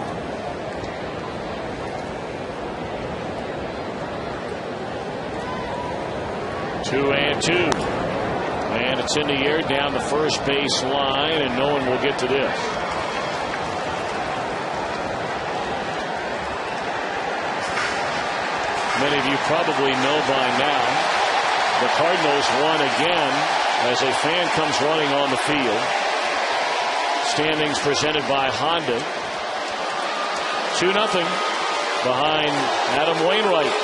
Two and two. And it's in the air down the first base line, and no one will get to this. Many of you probably know by now, the Cardinals won again as a fan comes running on the field. Standings presented by Honda. 2-0 behind Adam Wainwright.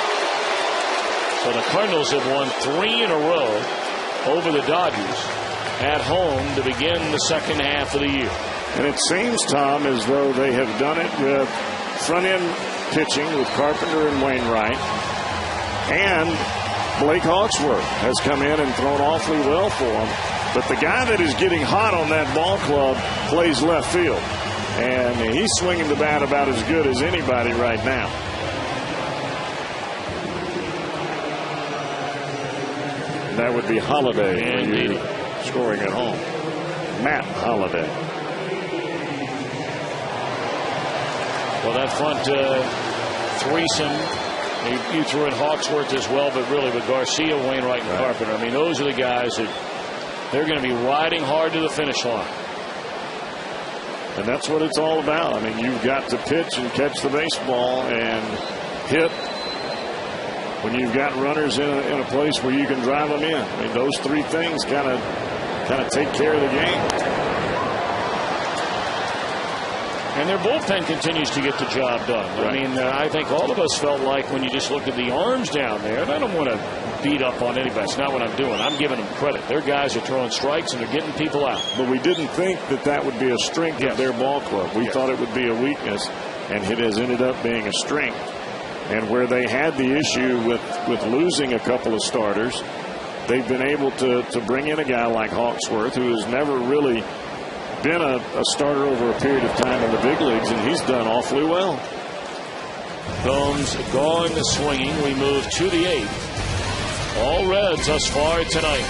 So the Cardinals have won 3 in a row over the Dodgers at home to begin the second half of the year.
And it seems, Tom, as though they have done it with front-end pitching with Carpenter and Wainwright. And Blake Hawksworth has come in and thrown awfully well for him. But the guy that is getting hot on that ball club plays left field. And he's swinging the bat about as good as anybody right now. And that would be Holliday when you're scoring at home. Matt Holliday.
Well, that front threesome, you threw in Hawksworth as well, but really with Garcia, Wainwright, and Carpenter. I mean, those are the guys that they're going to be riding hard to the finish line.
And that's what it's all about. I mean, you've got to pitch and catch the baseball and hit when you've got runners in a place where you can drive them in. I mean, those 3 things kind of take care of the game.
And their bullpen continues to get the job done. Right. I mean, I think all of us felt like when you just looked at the arms down there, and I don't want to beat up on anybody. It's not what I'm doing. I'm giving them credit. Their guys are throwing strikes and they're getting people out.
But we didn't think that would be a strength of their ball club. We thought it would be a weakness, and it has ended up being a strength.
And where they had the issue with losing a couple of starters, they've been able to bring in a guy like Hawksworth, who has never really been a starter over a period of time in the big leagues, and he's done awfully well.
Gomes going swinging. We move to the 8th. All Reds thus far tonight.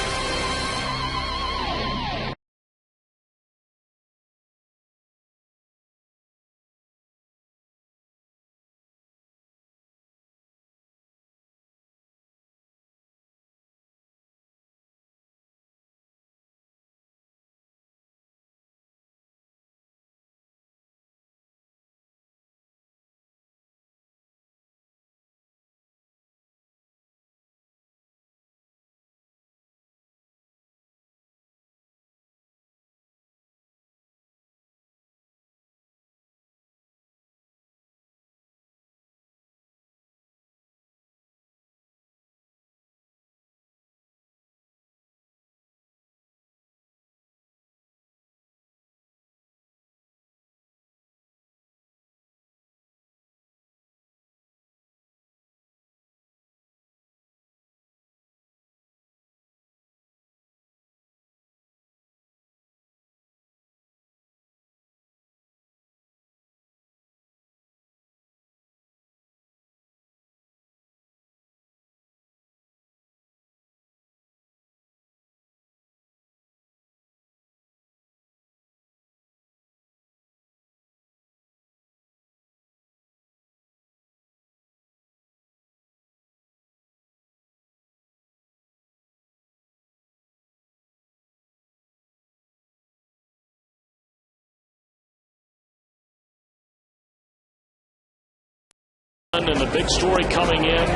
And the big story coming in,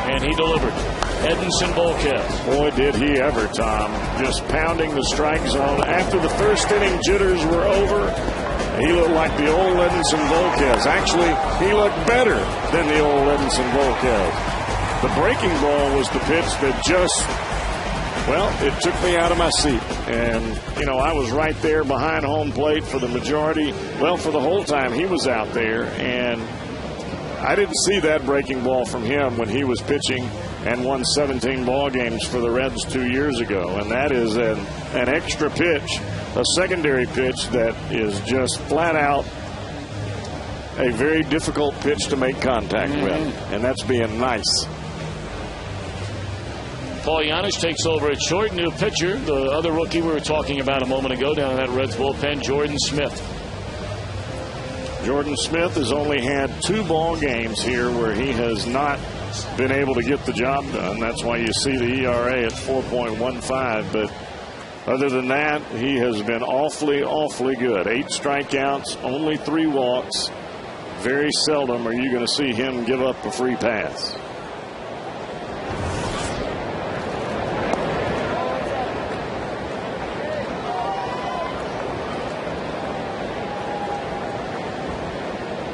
and he delivered. Edinson Volquez.
Boy, did he ever, Tom. Just pounding the strike zone. After the first inning jitters were over, he looked like the old Edinson Volquez. Actually, he looked better than the old Edinson Volquez. The breaking ball was the pitch that just, well, it took me out of my seat. And, you know, I was right there behind home plate for the majority. Well, for the whole time he was out there. And I didn't see that breaking ball from him when he was pitching and won 17 ball games for the Reds 2 years ago. And that is an extra pitch, a secondary pitch that is just flat out a very difficult pitch to make contact with. And that's being nice.
Paul Janich takes over at short. New pitcher, the other rookie we were talking about a moment ago down in that Reds bullpen, Jordan Smith.
Jordan Smith has only had 2 ball games here where he has not been able to get the job done. That's why you see the ERA at 4.15. But other than that, he has been awfully, awfully good. 8 strikeouts, only 3 walks. Very seldom are you going to see him give up a free pass.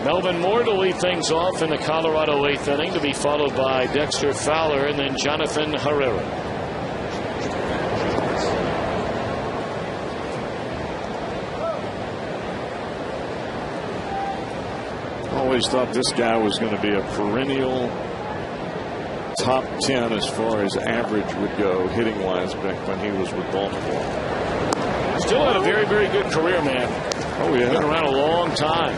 Melvin Moore to lead things off in the Colorado 8th inning, to be followed by Dexter Fowler and then Jonathan Herrera.
Always thought this guy was going to be a perennial top 10 as far as average would go hitting wise back when he was with Baltimore.
Still had a very, very good career, man.
Oh, yeah.
Been around a long time.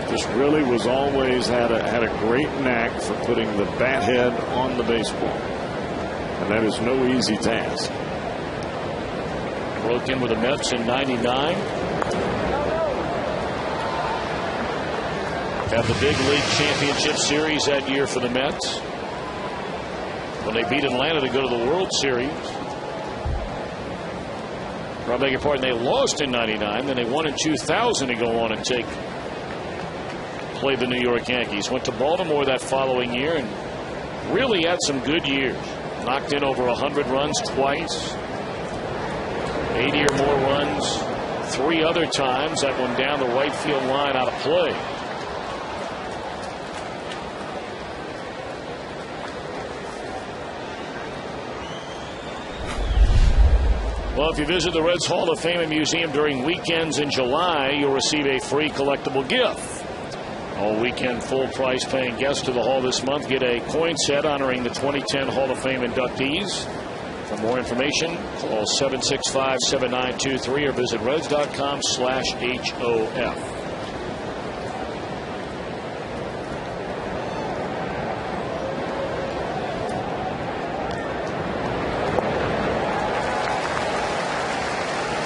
Just really was always had a great knack for putting the bat head on the baseball. And that is no easy task.
Broke in with the Mets in '99. Had the big league championship series that year for the Mets, when they beat Atlanta to go to the World Series. I beg your pardon, they lost in '99, then they won in 2000 to go on and play the New York Yankees. Went to Baltimore that following year and really had some good years. Knocked in over 100 runs twice, 80 or more runs 3 other times. That one down the right field line out of play. Well, if you visit the Reds Hall of Fame and Museum during weekends in July, you'll receive a free collectible gift. All weekend full price paying guests to the Hall this month get a coin set honoring the 2010 Hall of Fame inductees. For more information, call 765-7923 or visit Reds.com/HOF.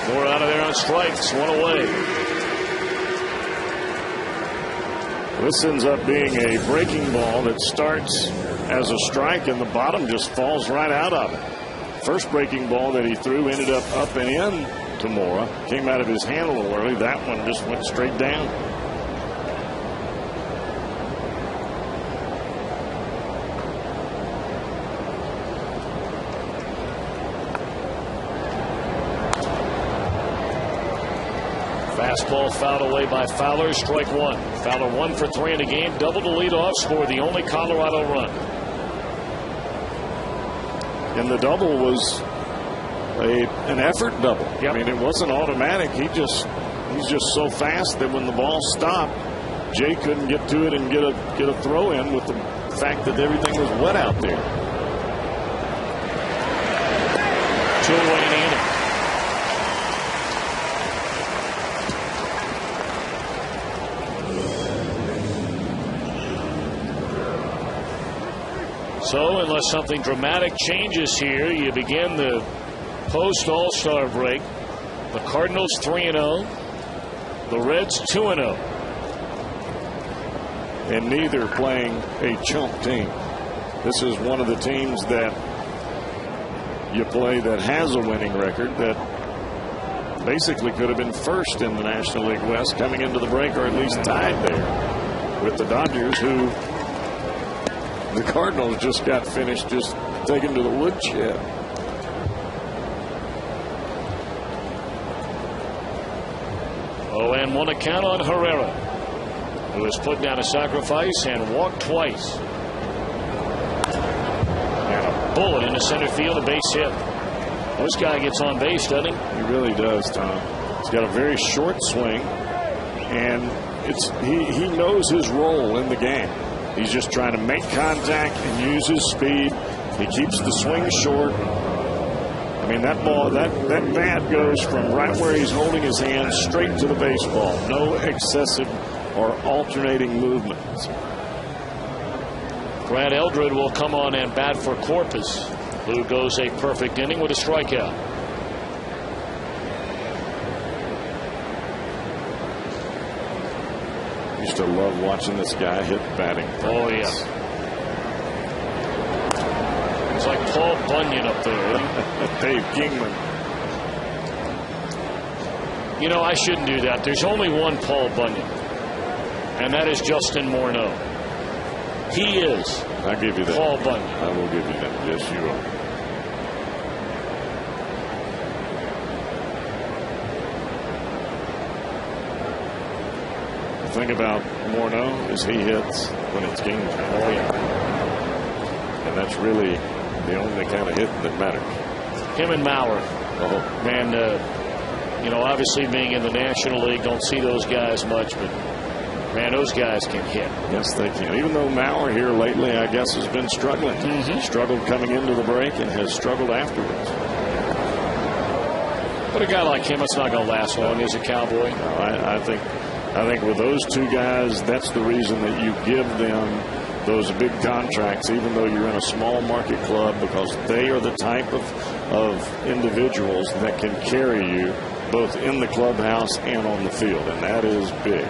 Four out of there on strikes, one away.
This ends up being a breaking ball that starts as a strike, and the bottom just falls right out of it. First breaking ball that he threw ended up and in to Mora. Came out of his hand a little early. That one just went straight down.
Fastball fouled away by Fowler, strike one. Fowler 1 for 3 in the game, doubled the leadoff, scored the only Colorado run.
And the double was an effort double.
Yep.
I mean, it wasn't automatic. He's just so fast that when the ball stopped, Jay couldn't get to it and get a throw in with the fact that everything was wet out there.
2 away in the inning. So unless something dramatic changes here, you begin the post-All-Star break. The Cardinals 3-0. The Reds 2-0.
And neither playing a chump team. This is one of the teams that you play that has a winning record that basically could have been first in the National League West coming into the break, or at least tied there with the Dodgers, who the Cardinals just got finished just taken to the woodshed.
Oh, and 1 account on Herrera, who has put down a sacrifice and walked twice. And a bullet into center field, a base hit. This guy gets on base, doesn't he?
He really does, Tom. He's got a very short swing, and he knows his role in the game. He's just trying to make contact and use his speed. He keeps the swing short. I mean, that ball, that bat goes from right where he's holding his hand straight to the baseball. No excessive or alternating movements.
Brad Eldred will come on and bat for Corpus, who goes a perfect inning with a strikeout.
Used to love watching this guy hit batting.
Oh, yeah. It's like Paul Bunyan up there.
Dave Kingman.
You know, I shouldn't do that. There's only one Paul Bunyan, and that is Justin Morneau. He is.
I'll give you that.
Paul Bunyan.
I will give you that. Yes, you are. The thing about Morneau is he hits when it's game time.
Oh, yeah.
And that's really the only kind of hitting that matters.
Him and Maurer.
Oh.
Man, you know, obviously being in the National League, don't see those guys much, but man, those guys can hit.
Yes, they can. Even though Maurer here lately, I guess, has been struggling. Struggled coming into the break and has struggled afterwards.
But a guy like him, it's not going to last long as a Cowboy.
No, I think with those two guys, that's the reason that you give them those big contracts, even though you're in a small market club, because they are the type of individuals that can carry you both in the clubhouse and on the field, and that is big.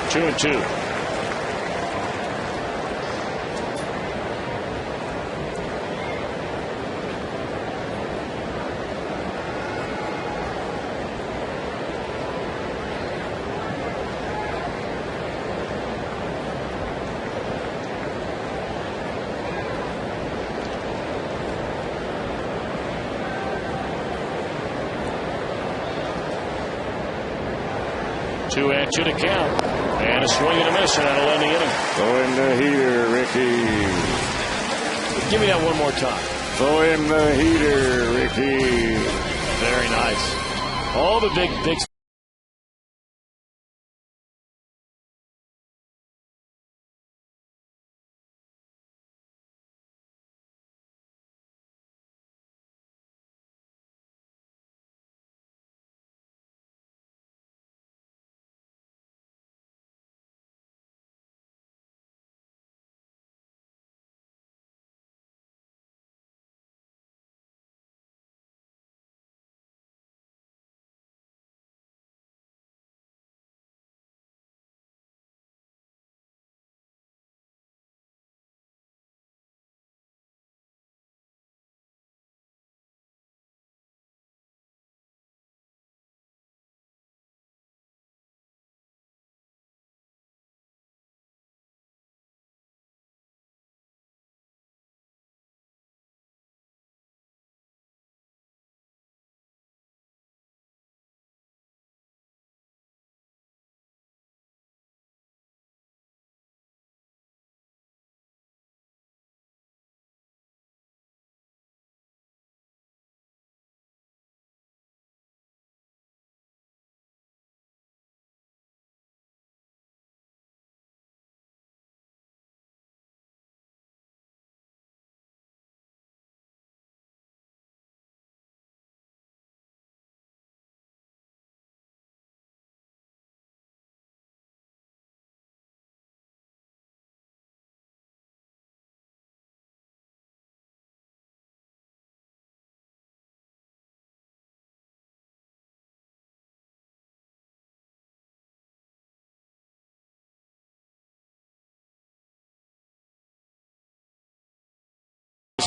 2-2. Two and 2 to count. And a swing and a miss, and that'll end the inning.
Throw in the heater, Ricky.
Give me that one more time.
Throw in the heater, Ricky.
Very nice. All the big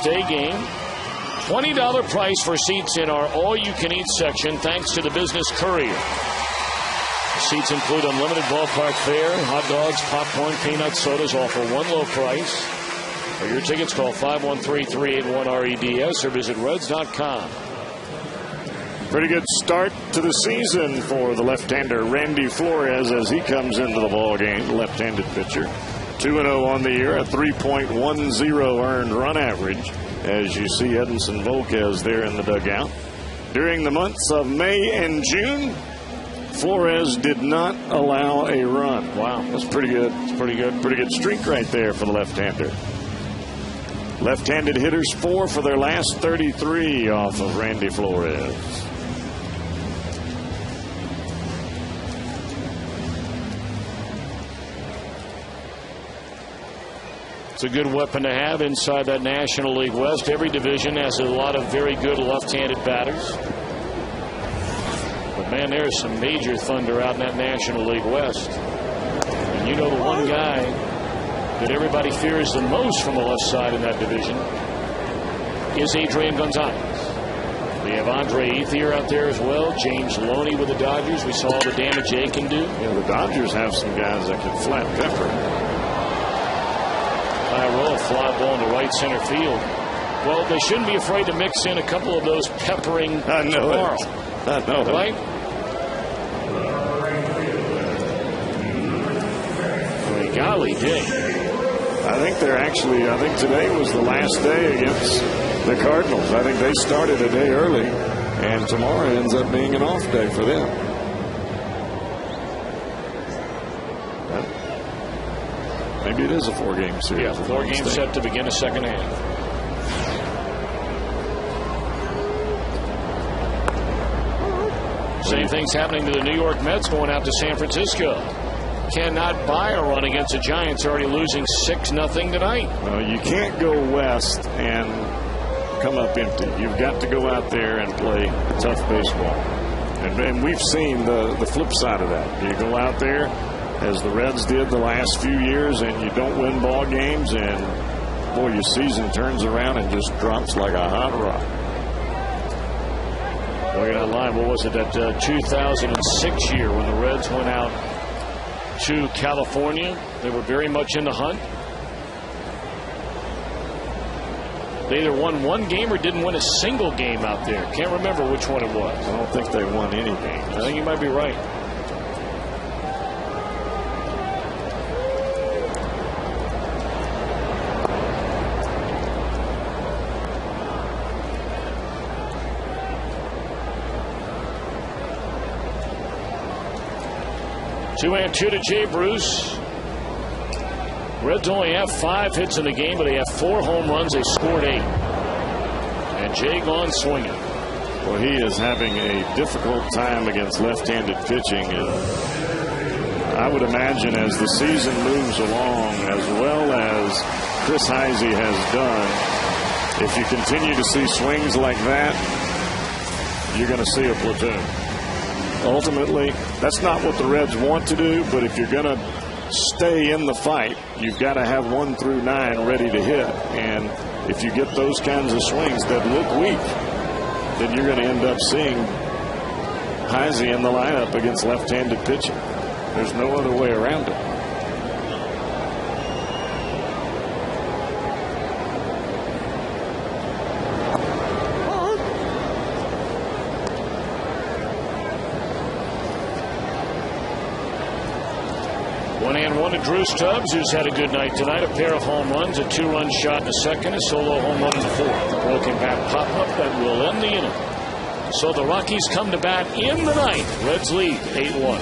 Day game. $20 price for seats in our all-you-can-eat section, thanks to the Business Courier. Seats include unlimited ballpark fare, hot dogs, popcorn, peanuts, sodas, all for one low price. For your tickets, call 513-381-REDS or visit Reds.com.
Pretty good start to the season for the left-hander Randy Flores as he comes into the ball game, left-handed pitcher. 2-0 on the year, a 3.10 earned run average, as you see Edinson Volquez there in the dugout. During the months of May and June, Flores did not allow a run. Wow, that's pretty good. It's pretty good. Pretty good streak right there for the left-hander. Left-handed hitters 4 for their last 33 off of Randy Flores.
It's a good weapon to have inside that National League West. Every division has a lot of very good left-handed batters. But, man, there's some major thunder out in that National League West. And you know the one guy that everybody fears the most from the left side in that division is Adrian Gonzalez. They have Andre Ethier out there as well. James Loney with the Dodgers. We saw all the damage they can do.
Yeah, the Dodgers have some guys that can flat pepper.
High roll, fly ball into right center field. Well, they shouldn't be afraid to mix in a couple of those peppering tomorrow.
I know it.
Right? Golly gee.
I think today was the last day against the Cardinals. I think they started a day early, and tomorrow ends up being an off day for them. Maybe it is a 4-game series.
Yeah, 4 games set to begin a second half. Same thing's happening to the New York Mets going out to San Francisco. Cannot buy a run against the Giants, already losing 6-0 tonight.
Well, you can't go west and come up empty. You've got to go out there and play tough baseball. And we've seen the flip side of that. You go out there, as the Reds did the last few years, and you don't win ball games, and boy, your season turns around and just drops like a hot rock.
Well, you're not lying. What was it, that 2006 year when the Reds went out to California? They were very much in the hunt. They either won one game or didn't win a single game out there. Can't remember which one it was.
I don't think they won any games.
I think you might be right. 2-2 to Jay Bruce. Reds only have 5 hits in the game, but they have 4 home runs. They scored 8. And Jay gone swinging.
Well, he is having a difficult time against left-handed pitching. And I would imagine as the season moves along, as well as Chris Heisey has done, if you continue to see swings like that, you're going to see a platoon. Ultimately, that's not what the Reds want to do, but if you're going to stay in the fight, you've got to have 1 through 9 ready to hit. And if you get those kinds of swings that look weak, then you're going to end up seeing Heisey in the lineup against left-handed pitching. There's no other way around it.
Drew Stubbs, who's had a good night tonight. A pair of home runs, a 2-run shot in the second, a solo home run in the fourth. A broken bat pop-up that will end the inning. So the Rockies come to bat in the ninth. Reds lead 8-1.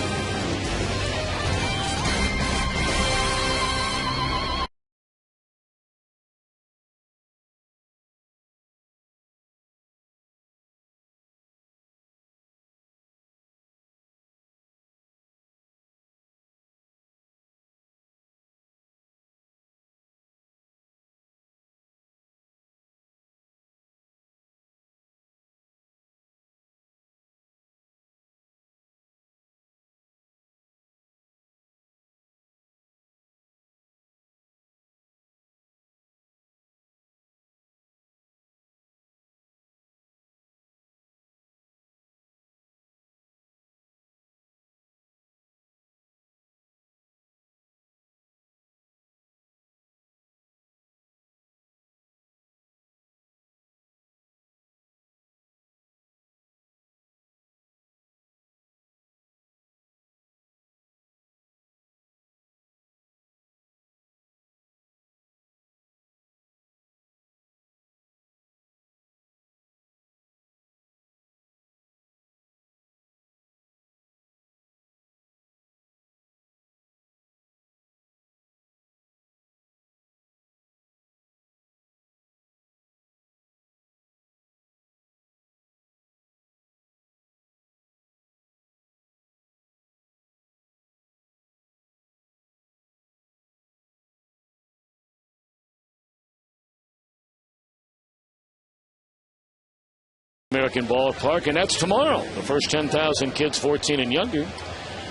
American Ballpark, and that's tomorrow. The first 10,000 kids 14 and younger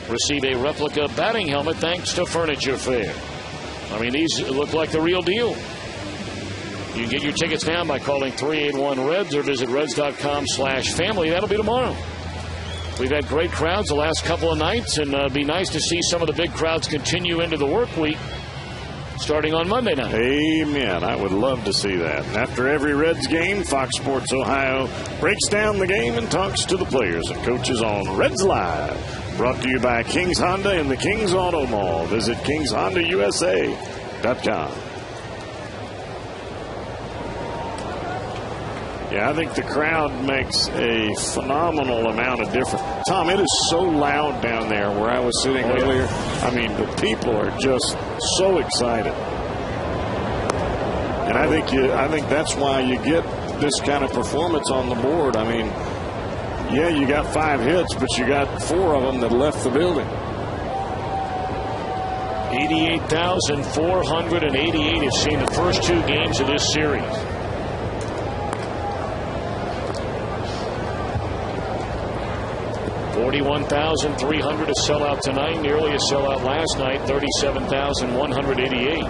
receive a replica batting helmet thanks to Furniture Fair. I mean, these look like the real deal. You can get your tickets now by calling 381-REDS or visit reds.com/family. That'll be tomorrow. We've had great crowds the last couple of nights, and it'd be nice to see some of the big crowds continue into the work week starting on Monday night.
Amen. I would love to see that. And after every Reds game, Fox Sports Ohio breaks down the game and talks to the players and coaches on Reds Live. Brought to you by Kings Honda and the Kings Auto Mall. Visit KingsHondaUSA.com. Yeah, I think the crowd makes a phenomenal amount of difference. Tom, it is so loud down there where I was sitting earlier. I mean, the people are just so excited. And I think that's why you get this kind of performance on the board. I mean, yeah, you got 5 hits, but you got 4 of them that left the building.
88,488 have seen the first 2 games of this series. $41,300 a sellout tonight, nearly a sellout last night, 37,188.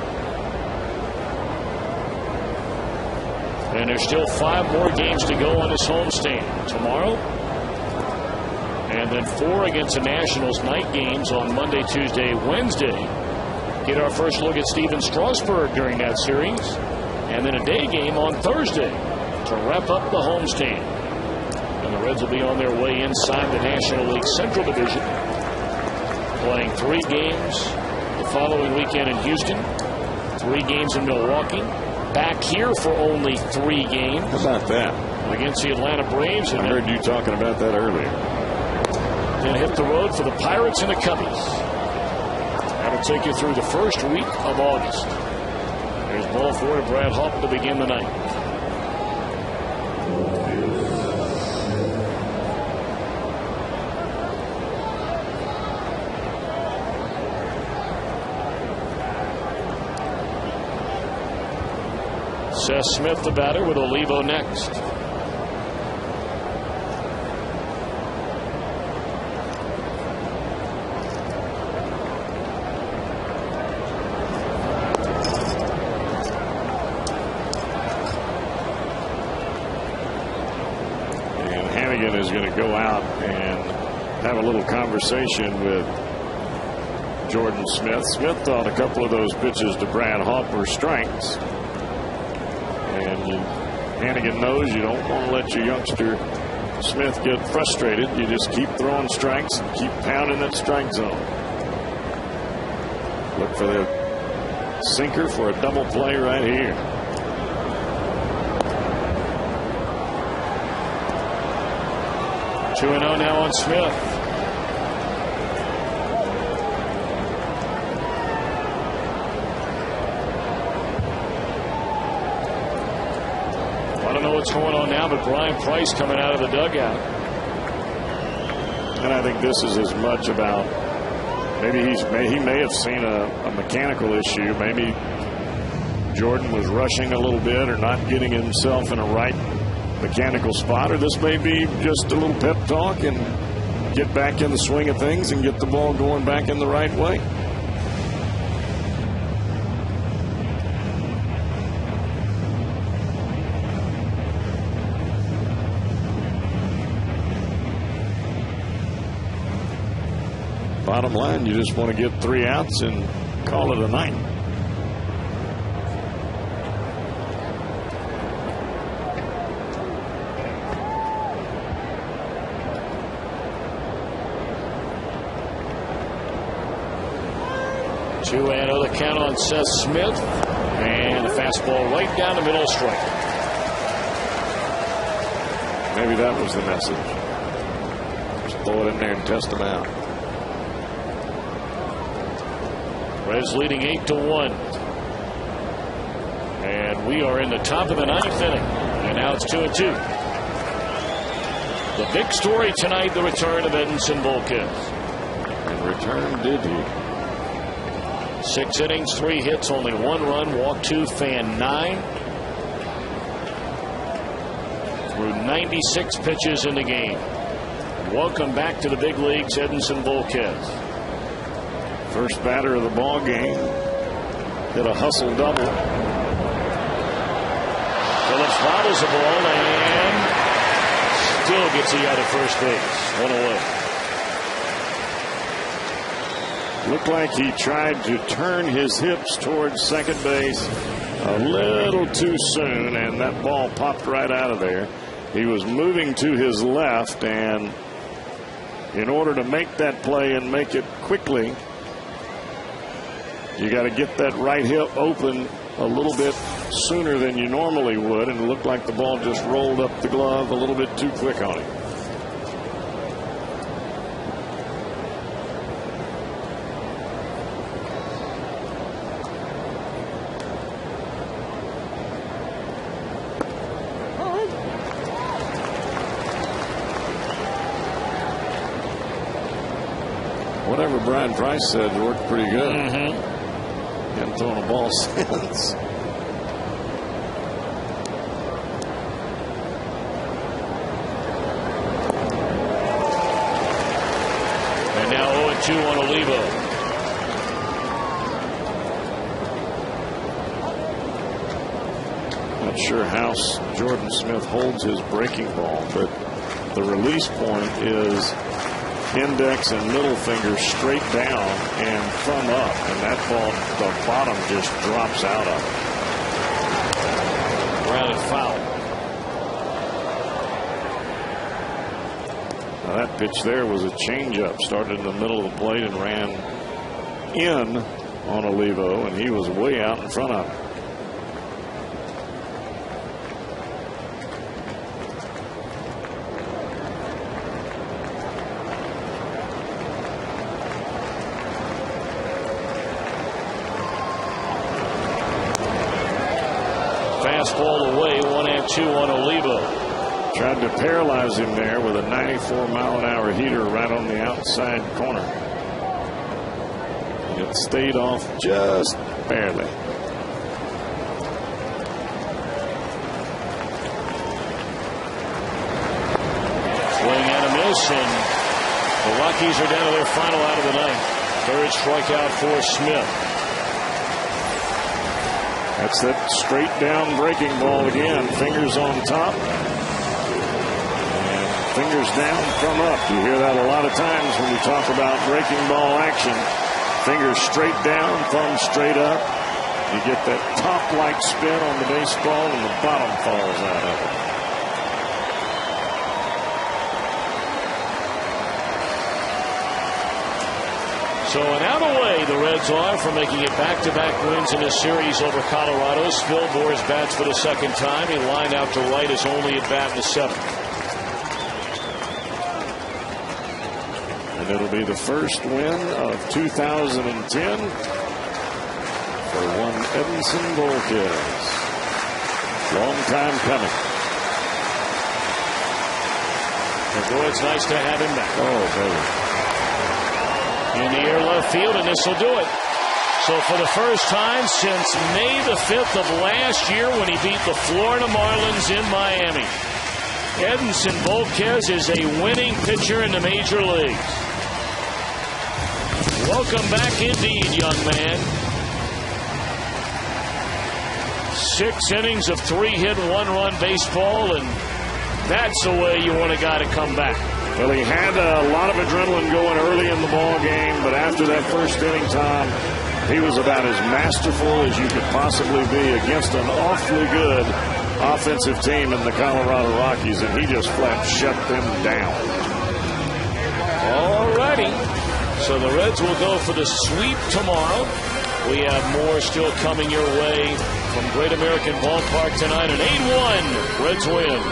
And there's still 5 more games to go on this homestand. Tomorrow, and then 4 against the Nationals night games on Monday, Tuesday, Wednesday. Get our first look at Steven Strasburg during that series. And then a day game on Thursday to wrap up the homestand. And the Reds will be on their way inside the National League Central Division, playing 3 games the following weekend in Houston, 3 games in Milwaukee, back here for only 3 games.
How about that?
Against the Atlanta Braves.
I heard you talking about that earlier.
Then hit the road for the Pirates and the Cubbies. That'll take you through the first week of August. There's ball 4 to Brad Hawk to begin the night. Seth Smith, the batter, with Olivo next.
And Hannigan is going to go out and have a little conversation with Jordan Smith. Smith thought a couple of those pitches to Brad Hawk were strikes. And Hannigan knows you don't want to let your youngster Smith get frustrated. You just keep throwing strikes and keep pounding that strike zone. Look for the sinker for a double play right here.
Two 2-0 now on Smith. I don't know what's going on now, but Brian Price coming out of the dugout.
And I think this is as much about maybe he may have seen a mechanical issue. Maybe Jordan was rushing a little bit or not getting himself in a right mechanical spot, or this may be just a little pep talk and get back in the swing of things and get the ball going back in the right way. Bottom line, you just want to get 3 outs and call it a night.
Two and oh, the count on Seth Smith, and a fastball right down the middle, strike.
Maybe that was the message. Just throw it in there and test them out.
Reds leading 8-1. And we are in the top of the 9th inning. And now it's 2-2. The big story tonight, the return of Edinson Volquez.
And return did he?
6 innings, 3 hits, only 1 run, walked 2, fanned 9.
through 96 pitches in the game. Welcome back to the big leagues, Edinson Volquez.
First batter of the ball game. Hit a hustle double.
Phillips bobbles the ball and still gets he out of first base. 1 away.
Looked like he tried to turn his hips towards second base a little too soon, and that ball popped right out of there. He was moving to his left, and in order to make that play and make it quickly, you got to get that right hip open a little bit sooner than you normally would, and it looked like the ball just rolled up the glove a little bit too quick on him. Whatever Brian Price said worked pretty good. Hadn't thrown a ball since.
And now 0-2 on Olivo.
Not sure how Jordan Smith holds his breaking ball, but the release point is index and middle finger straight down and thumb up, and that ball, the bottom just drops out of it.
Grounded foul.
Now that pitch there was a changeup, started in the middle of the plate and ran in on Olivo, and he was way out in front of him.
Fastball away, 1-2 on Olivo.
Tried to paralyze him there with a 94-mile-an-hour heater right on the outside corner. It stayed off just barely.
Swing and a miss, and the Rockies are down to their final out of the ninth. Third strikeout for Smith.
That's that straight down breaking ball again. Fingers on top. And fingers down, thumb up. You hear that a lot of times when we talk about breaking ball action. Fingers straight down, thumb straight up. You get that top-like spin on the baseball and the bottom falls out of it.
So an out away the Reds are for making it back-to-back wins in this series over Colorado. Spilborghs bats for the second time. He lined out to right his only at bat in the seventh.
And it'll be the first win of 2010 for one Edinson Volquez. Long time coming.
And boy, it's nice to have him back.
Oh, baby.
In the air left field, and this will do it. So for the first time since May the 5th of last year when he beat the Florida Marlins in Miami, Edinson Volquez is a winning pitcher in the major leagues. Welcome back indeed, young man. 6 innings of 3-hit, 1-run baseball, and that's the way you want a guy to come back.
Well, he had a lot of adrenaline going early in the ball game, but after that first inning, Tom, he was about as masterful as you could possibly be against an awfully good offensive team in the Colorado Rockies, and he just flat shut them down.
All righty. So the Reds will go for the sweep tomorrow. We have more still coming your way from Great American Ballpark tonight. An 8-1 Reds win.